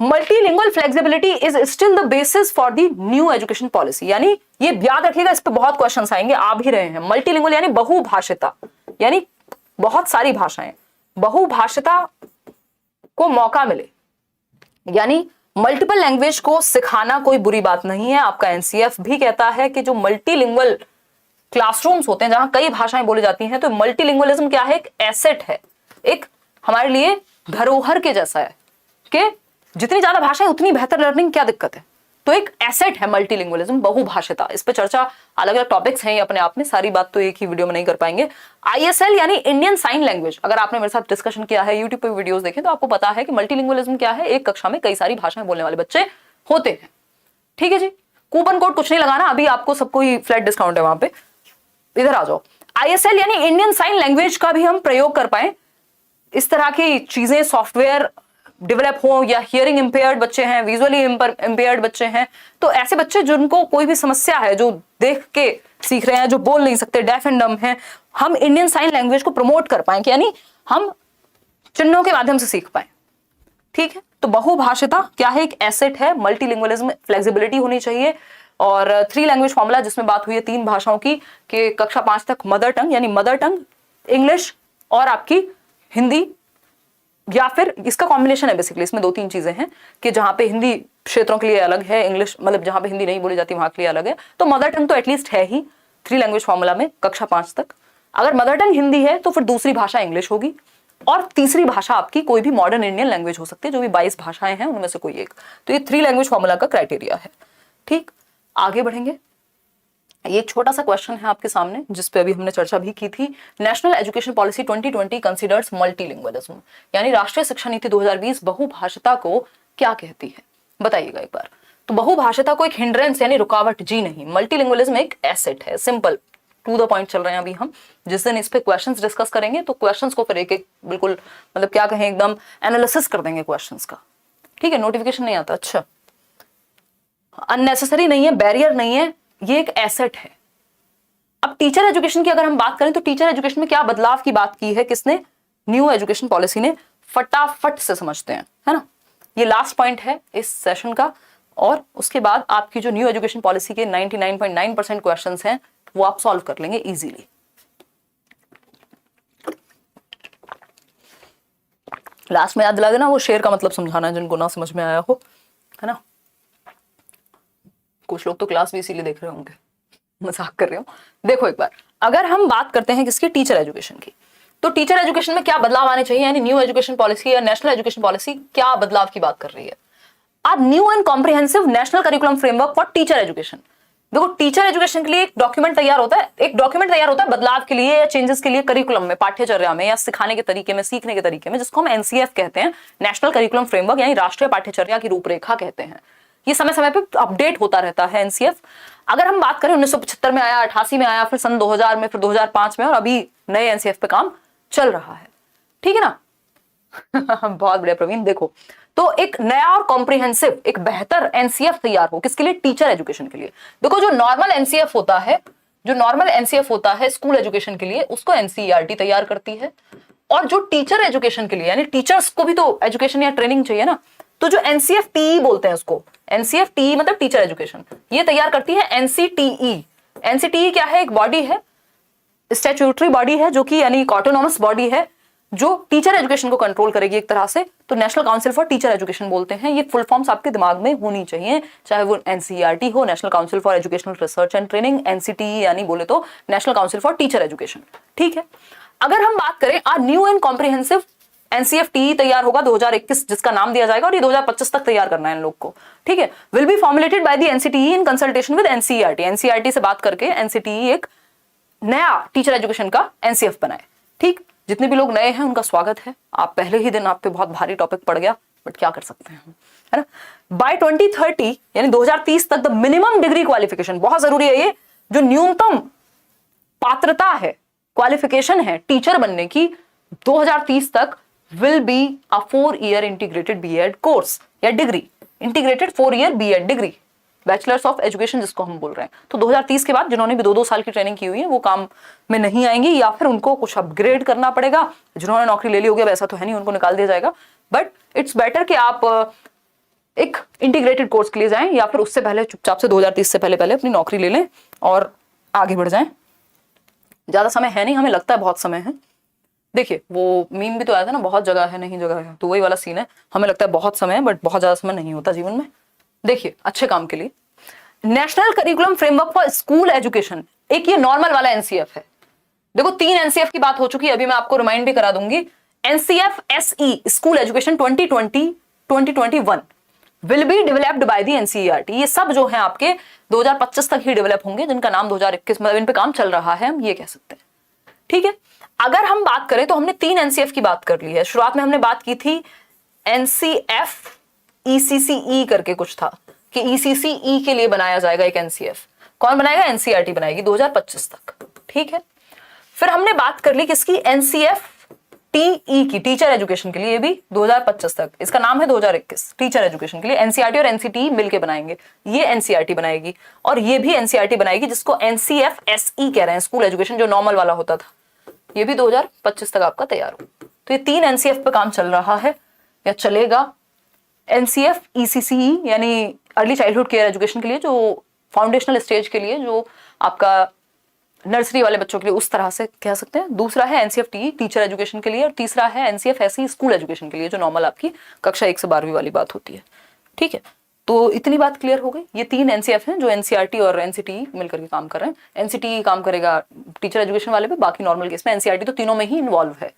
Multilingual flexibility is still the basis for the new education policy, यानी ये याद रखिएगा, इस पे बहुत क्वेश्चंस आएंगे, आ भी रहे हैं। मल्टीलिंगुअल यानी बहुभाषिता, यानी बहुत सारी भाषाएं, बहुभाषिता को मौका मिले, यानी मल्टीपल लैंग्वेज को सिखाना कोई बुरी बात नहीं है। आपका एनसीएफ भी कहता है कि जो मल्टीलिंगुअल क्लासरूम्स होते हैं जहां कई भाषाएं बोली जाती हैं, तो मल्टीलिंगुअलिज्म क्या है, एक एसेट है, एक हमारे लिए धरोहर के जैसा है कि जितनी ज्यादा भाषाएं उतनी बेहतर लर्निंग, क्या दिक्कत है। तो एक एसेट है मल्टीलिंगुअलिज्म, बहुभाषिता। इस पे चर्चा, अलग अलग टॉपिक्स हैं अपने आप में, सारी बात तो एक ही वीडियो में नहीं कर पाएंगे। आईएसएल यानी इंडियन साइन लैंग्वेज, अगर आपने मेरे साथ डिस्कशन किया है, यूट्यूब पे वीडियोस देखे, तो आपको पता है कि मल्टीलिंगुअलिज्म क्या है। एक कक्षा में कई सारी भाषाएं बोलने वाले बच्चे होते हैं, ठीक है जी। कूपन कोड कुछ नहीं लगाना, अभी आपको सबको ही फ्लैट डिस्काउंट है वहां पे, इधर आ जाओ। आईएसएल यानी इंडियन साइन लैंग्वेज का भी हम प्रयोग कर पाए, इस तरह की चीजें, सॉफ्टवेयर डेवलप हो, या हियरिंग इंपेयर्ड बच्चे हैं, विजुअली इंपेयर्ड बच्चे हैं, तो ऐसे बच्चे जिनको कोई भी समस्या है, जो देख के सीख रहे हैं, जो बोल नहीं सकते, डेफ एंड डम हैं, हम इंडियन साइन लैंग्वेज को प्रमोट कर पाए, यानी हम चिन्हों के माध्यम से सीख पाए, ठीक है। तो बहुभाषिता क्या है, एक एसेट है। मल्टीलिंगुअलिज्म, फ्लेक्सिबिलिटी होनी चाहिए। और 3 लैंग्वेज फॉर्मूला जिसमें बात हुई है 3 भाषाओं की, कि कक्षा 5 तक मदर टंग, यानी मदर टंग इंग्लिश और आपकी हिंदी, या फिर इसका कॉम्बिनेशन है बेसिकली, इसमें 2-3 चीजें हैं कि जहां पे हिंदी क्षेत्रों के लिए अलग है, इंग्लिश मतलब जहां पे हिंदी नहीं बोली जाती वहां के लिए अलग है। तो मदर टंग तो एटलीस्ट है ही 3 लैंग्वेज फॉर्मूला में कक्षा 5 तक। अगर मदर टंग हिंदी है तो फिर दूसरी भाषा इंग्लिश होगी, और तीसरी भाषा आपकी कोई भी मॉडर्न इंडियन लैंग्वेज हो सकती है, जो भी 22 भाषाएं हैं उनमें से कोई एक। तो ये 3 लैंग्वेज फॉर्मूला का क्राइटेरिया है, ठीक। आगे बढ़ेंगे, ये एक छोटा सा क्वेश्चन है आपके सामने जिस पे अभी हमने चर्चा भी की थी। National education policy 2020 considers multilingualism, यानी राष्ट्रीय शिक्षा नीति 2020 बहुभाषिता को क्या कहती है, बताइएगा एक बार। तो बहुभाषिता को एक हिंड्रेंस यानी रुकावट जी नहीं, मल्टीलिंगुअलिज्म एक एसेट है। सिंपल, टू द पॉइंट चल रहे हैं अभी हम। जिस दिन इस पे क्वेश्चंस डिस्कस करेंगे तो क्वेश्चंस को फिर एक एक बिल्कुल मतलब क्या कहें, एकदम एनालिसिस कर देंगे क्वेश्चंस का, ठीक है। नोटिफिकेशन नहीं आता, अच्छा, अननेसेसरी नहीं है, बैरियर नहीं है, ये एक एसेट है। अब टीचर एजुकेशन की अगर हम बात करें तो टीचर एजुकेशन में क्या बदलाव की बात की है किसने, न्यू एजुकेशन पॉलिसी ने, फटाफट से समझते हैं, है ना। ये लास्ट पॉइंट है इस सेशन का, और उसके बाद आपकी जो न्यू एजुकेशन पॉलिसी के 99.9% क्वेश्चंस हैं वो आप सॉल्व कर लेंगे इजीली। लास्ट में याद दिला देना वो शेर का मतलब समझाना जिनको ना समझ में आया हो, है ना। कुछ लोग तो क्लास भी इसीलिए देख रहे होंगे, मजाक कर रहे हो। देखो एक बार, अगर हम बात करते हैं किसकी, टीचर एजुकेशन की, तो टीचर एजुकेशन में क्या बदलाव आने चाहिए, यानी न्यू एजुकेशन पॉलिसी या नेशनल एजुकेशन पॉलिसी क्या बदलाव की बात कर रही है। अब new and comprehensive national curriculum framework for teacher education. देखो टीचर एजुकेशन के लिए एक डॉक्यूमेंट तैयार होता है, बदलाव के लिए या चेंजेस के लिए करिकुलम में, पाठ्यचर्या में, या सिखाने के तरीके में, सीखने के तरीके में, जिसको हम एनसीएफ कहते हैं, नेशनल करिकुलम फ्रेमवर्क, यानी राष्ट्रीय पाठ्यचर्या की रूपरेखा कहते हैं। ये समय समय पे अपडेट होता रहता है एनसीएफ। अगर हम बात करें 1975 में आया, 88 में आया, फिर सन 2000 में, फिर 2005 में, और अभी नए एनसीएफ पे काम चल रहा है, ठीक है ना। बहुत बढ़िया प्रवीण। देखो तो एक नया और कॉम्प्रिहेंसिव, एक बेहतर एनसीएफ तैयार हो किसके लिए, टीचर एजुकेशन के लिए। देखो जो नॉर्मल एनसीएफ होता है स्कूल एजुकेशन के लिए, उसको एनसीईआरटी तैयार करती है, और जो टीचर एजुकेशन के लिए, यानी टीचर्स को भी तो एजुकेशन या ट्रेनिंग चाहिए ना, तो जो एनसीएफटीई बोलते हैं उसको, एनसीएफटीई मतलब टीचर एजुकेशन, ये तैयार करती है एनसीटीई। एनसीटीई क्या है, एक बॉडी है, स्टैट्यूटरी बॉडी है, जो कि यानी एक ऑटोनॉमस बॉडी है, जो टीचर एजुकेशन को कंट्रोल करेगी एक तरह से, तो national council for teacher education बोलते हैं। ये फुल फॉर्म्स आपके दिमाग में होनी चाहिए, चाहे वो एनसीईआरटी हो, national council for educational research and training, NCTE यानी बोले तो national council for teacher education. ठीक है, अगर हम बात करें न्यू एंड कॉम्प्रिहेंसिव एनसीएफटी तैयार होगा 2021, जिसका नाम दिया जाएगा, और ये 2025 तक तैयार करना है इन लोग को। ठीक है, will be formulated by the NCTE in consultation with NCERT. NCERT से बात करके एनसीटीई एक नया टीचर एजुकेशन का एनसीएफ बनाए। ठीक, जितने भी लोग नए हैं उनका स्वागत है। आप पहले ही दिन आप पे बहुत भारी टॉपिक पड़ गया, बट क्या कर सकते हैं, है ना। बाय 2030 यानी 2030 तक द मिनिमम डिग्री क्वालिफिकेशन, बहुत जरूरी है ये, जो न्यूनतम पात्रता है, क्वालिफिकेशन है टीचर बनने की, 2030 तक will be a 4-year integrated BEd course या degree, integrated 4-year BEd degree, bachelors of education जिसको हम बोल रहे हैं। तो 2030 के बाद जिन्होंने भी 2-2 साल की ट्रेनिंग की हुई है वो काम में नहीं आएंगी, या फिर उनको कुछ अपग्रेड करना पड़ेगा। जिन्होंने नौकरी ले ली होगी, वैसा तो है नहीं, उनको निकाल दिया जाएगा। बट इट्स बेटर कि आप एक इंटीग्रेटेड कोर्स के लिए जाएं, या फिर उससे पहले चुपचाप से 2030 से पहले अपनी नौकरी ले लें और आगे बढ़ जाएं। ज्यादा समय है नहीं, हमें लगता है बहुत समय है। देखिए वो मीम भी तो आया था ना, बहुत जगह है नहीं जगह है, तो वही वाला सीन है। हमें लगता है बहुत समय है, बट बहुत ज्यादा समय नहीं होता जीवन में। देखिए अच्छे काम के लिए national curriculum framework for school education, एक ये नॉर्मल वाला एनसीएफ है। देखो 3 एनसीएफ की बात हो चुकी है, अभी मैं आपको रिमाइंड भी करा दूंगी। NCF SE school education 2020-2021 will be developed by the NCERT. ये सब जो है आपके 2025 तक ही डेवलप होंगे, जिनका नाम 2021 में इन पे काम चल रहा है, हम ये कह सकते हैं। ठीक है, अगर हम बात करें तो हमने 3 एनसीएफ की बात कर ली है। शुरुआत में हमने बात की थी एनसीएफ ईसीसीई करके कुछ था, कि ईसीसीई के लिए बनाया जाएगा एक एनसीएफ। कौन बनाएगा? एनसीईआरटी बनाएगी 2025 तक। ठीक है, फिर हमने बात कर ली किसकी? एनसीएफ टीई की, टीचर एजुकेशन के लिए, ये भी 2025 तक। इसका नाम है 2021 टीचर एजुकेशन के लिए। एनसीईआरटी और एनसीटीई मिलके बनाएंगे, ये एनसीईआरटी बनाएगी, और ये भी एनसीईआरटी बनाएगी, जिसको एनसीएफ एसई कह रहे हैं, स्कूल एजुकेशन जो नॉर्मल वाला होता था। ये भी 2025 तक आपका तैयार हो। तो ये 3 एनसीएफ पे काम चल रहा है या चलेगा। एनसीएफ ईसीसीई यानी अर्ली चाइल्डहुड केयर एजुकेशन के लिए, जो फाउंडेशनल स्टेज के लिए, जो आपका नर्सरी वाले बच्चों के लिए, उस तरह से कह सकते हैं। दूसरा है एनसीएफ टी टीचर एजुकेशन के लिए, और तीसरा है एनसीएफ एसई स्कूल एजुकेशन के लिए, जो नॉर्मल आपकी कक्षा 1 से 12वीं वाली बात होती है। ठीक है, तो इतनी बात क्लियर हो गई। ये 3 एनसीएफ हैं जो एनसीईआरटी और एनसीटीई मिलकर के काम कर रहे हैं। एनसीटीई काम करेगा टीचर एजुकेशन वाले पे, बाकी नॉर्मल केस में एनसीईआरटी तो तीनों में ही इन्वॉल्व है।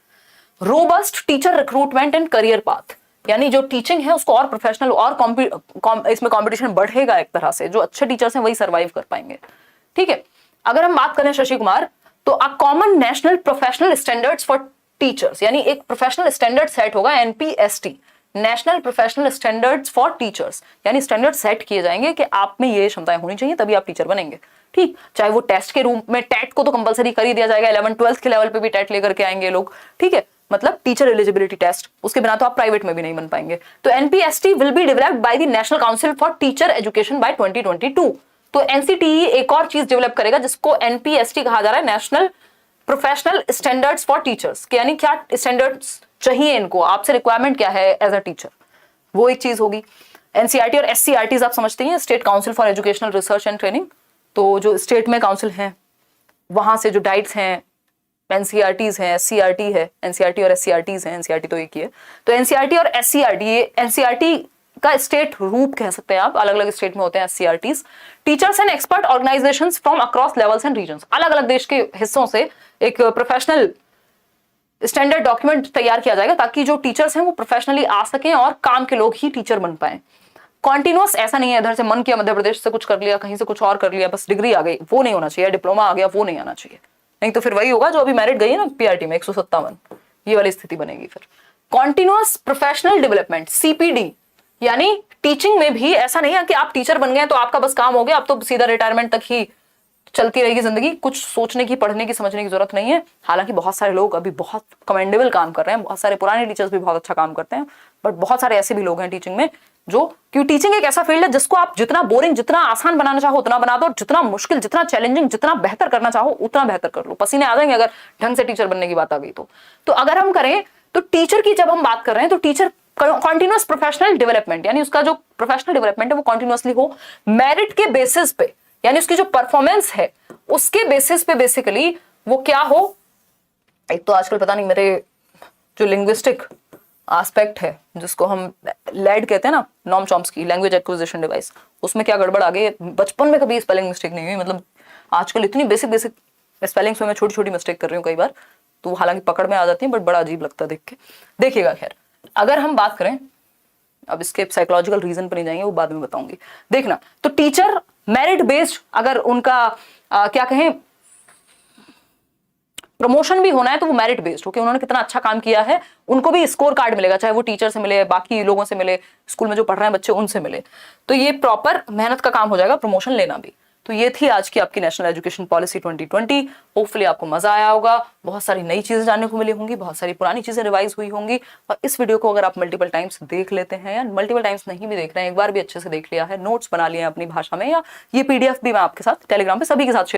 Robust teacher recruitment and career path, यानी जो टीचिंग है उसको और प्रोफेशनल और इसमें कंपटीशन बढ़ेगा एक तरह से। जो अच्छे टीचर्स हैं वही सर्वाइव कर पाएंगे। ठीक है, अगर हम बात करें शशि कुमार, तो a common national professional standards for teachers, यानी एक प्रोफेशनल स्टैंडर्ड सेट होगा, NPST, national professional standards for teachers, यानी स्टैंडर्ड सेट किए जाएंगे कि आप में ये क्षमताएं होनी चाहिए तभी आप टीचर बनेंगे। ठीक, चाहे वो टेस्ट के रूप में, टेट को तो कंपलसरी कर ही दिया जाएगा, 11th-12th के लेवल पे भी टेट लेकर के आएंगे लोग। ठीक है, मतलब टीचर एलिजिबिलिटी टेस्ट, उसके बिना तो आप प्राइवेट में भी नहीं बन पाएंगे। तो NPST will be developed by the national council for teacher education by 2022। तो एनसीटीई एक और चीज डेवलप करेगा जिसको एनपीएसटी कहा जा रहा है, national professional standards for teachers, यानी क्या स्टैंडर्ड्स चाहिए इनको, आपसे रिक्वायरमेंट क्या है एज अ टीचर, वो एक चीज होगी। एनसीईआरटी और एससीईआरटीज आप समझते हैं, state council for educational research and training. तो जो स्टेट में काउंसिल हैं वहां से जो डाइट्स हैं, एनसीईआरटीज हैं, एससीईआरटी है, एनसीईआरटी और एससीईआरटीज हैं, एनसीईआरटी तो एक ही है। तो एनसीईआरटी और एससीईआरटी, ये एनसीईआरटी का स्टेट रूप कह सकते हैं आप, अलग अलग स्टेट में होते हैं SCERTs. Teachers and expert organisations from across levels and regions, अलग अलग देश के हिस्सों से एक प्रोफेशनल स्टैंडर्ड डॉक्यूमेंट तैयार किया जाएगा, ताकि जो टीचर्स हैं वो प्रोफेशनली आ सकें और काम के लोग ही टीचर बन पाए। कॉन्टिन्यूअस, ऐसा नहीं है इधर से मन किया मध्य प्रदेश से कुछ कर लिया, कहीं से कुछ और कर लिया, बस डिग्री आ गई, वो नहीं होना चाहिए, डिप्लोमा आ गया वो नहीं आना चाहिए, नहीं तो फिर वही होगा जो अभी मेरिट गई है ना पीआरटी में 157, ये वाली स्थिति बनेगी फिर। कॉन्टिन्यूअस प्रोफेशनल डेवलपमेंट, सीपीडी, यानी टीचिंग में भी ऐसा नहीं है कि आप टीचर बन गए तो आपका बस काम हो गया, अब तो सीधा रिटायरमेंट तक ही चलती रहेगी जिंदगी, कुछ सोचने की, पढ़ने की, समझने की जरूरत नहीं है। हालांकि बहुत सारे लोग अभी बहुत कमेंडेबल काम कर रहे हैं, बहुत सारे पुराने टीचर्स भी बहुत अच्छा काम करते हैं, बट बहुत सारे ऐसे भी लोग हैं टीचिंग में जो, क्यों टीचिंग एक ऐसा फील्ड है जिसको आप जितना बोरिंग, जितना आसान बनाना चाहो उतना बना दो, और जितना मुश्किल, जितना चैलेंजिंग, जितना बेहतर करना चाहो उतना बेहतर कर लो। पसीने आ जाएंगे अगर ढंग से टीचर बनने की बात आ गई तो अगर हम करें तो टीचर की जब हम बात कर रहे हैं तो टीचर कॉन्टिन्यूअस प्रोफेशनल डेवलपमेंट, यानी उसका जो प्रोफेशनल डेवलपमेंट है वो कॉन्टिन्यूअसली हो, मेरिट के बेसिस पे, यानी उसकी जो परफॉर्मेंस है उसके बेसिस पे बेसिकली वो क्या हो। एक तो आजकल पता नहीं मेरे जो लिंग्विस्टिक एस्पेक्ट है जिसको हम लैड कहते हैं ना, Noam Chomsky language acquisition device, उसमें क्या गड़बड़ आ गई, बचपन में कभी स्पेलिंग मिस्टेक नहीं हुई, मतलब आजकल इतनी बेसिक बेसिक स्पेलिंग्स में मैं छोटी छोटी मिस्टेक कर रही हूँ कई बार, तो हालांकि पकड़ में आ जाती है, बट बड़ा अजीब लगता है देख के। देखिएगा, खैर अगर हम बात करें, अब इसके साइकोलॉजिकल रीजन पर नहीं जाएंगे, वो बाद में बताऊंगी। देखना, तो टीचर मेरिट बेस्ड अगर उनका क्या कहें प्रमोशन भी होना है तो वो मेरिट बेस्ड हो कि उन्होंने कितना अच्छा काम किया है, उनको भी स्कोर कार्ड मिलेगा, चाहे वो टीचर से मिले, बाकी लोगों से मिले, स्कूल में जो पढ़ रहे हैं बच्चे उनसे मिले, तो ये प्रॉपर मेहनत का काम हो जाएगा प्रमोशन लेना भी। तो ये थी आज की आपकी नेशनल एजुकेशन पॉलिसी 2020। होपफुली आपको मजा आया होगा, बहुत सारी नई चीजें जानने को मिली होंगी, बहुत सारी पुरानी चीजें रिवाइज हुई होंगी। और इस वीडियो को अगर आप मल्टीपल टाइम्स देख लेते हैं या मल्टीपल टाइम्स नहीं भी देख रहे हैं, एक बार भी अच्छे से देख लिया है, नोट्स बना लिए हैं अपनी भाषा में, या ये पीडीएफ भी मैं आपके साथ टेलीग्राम पे सभी के साथ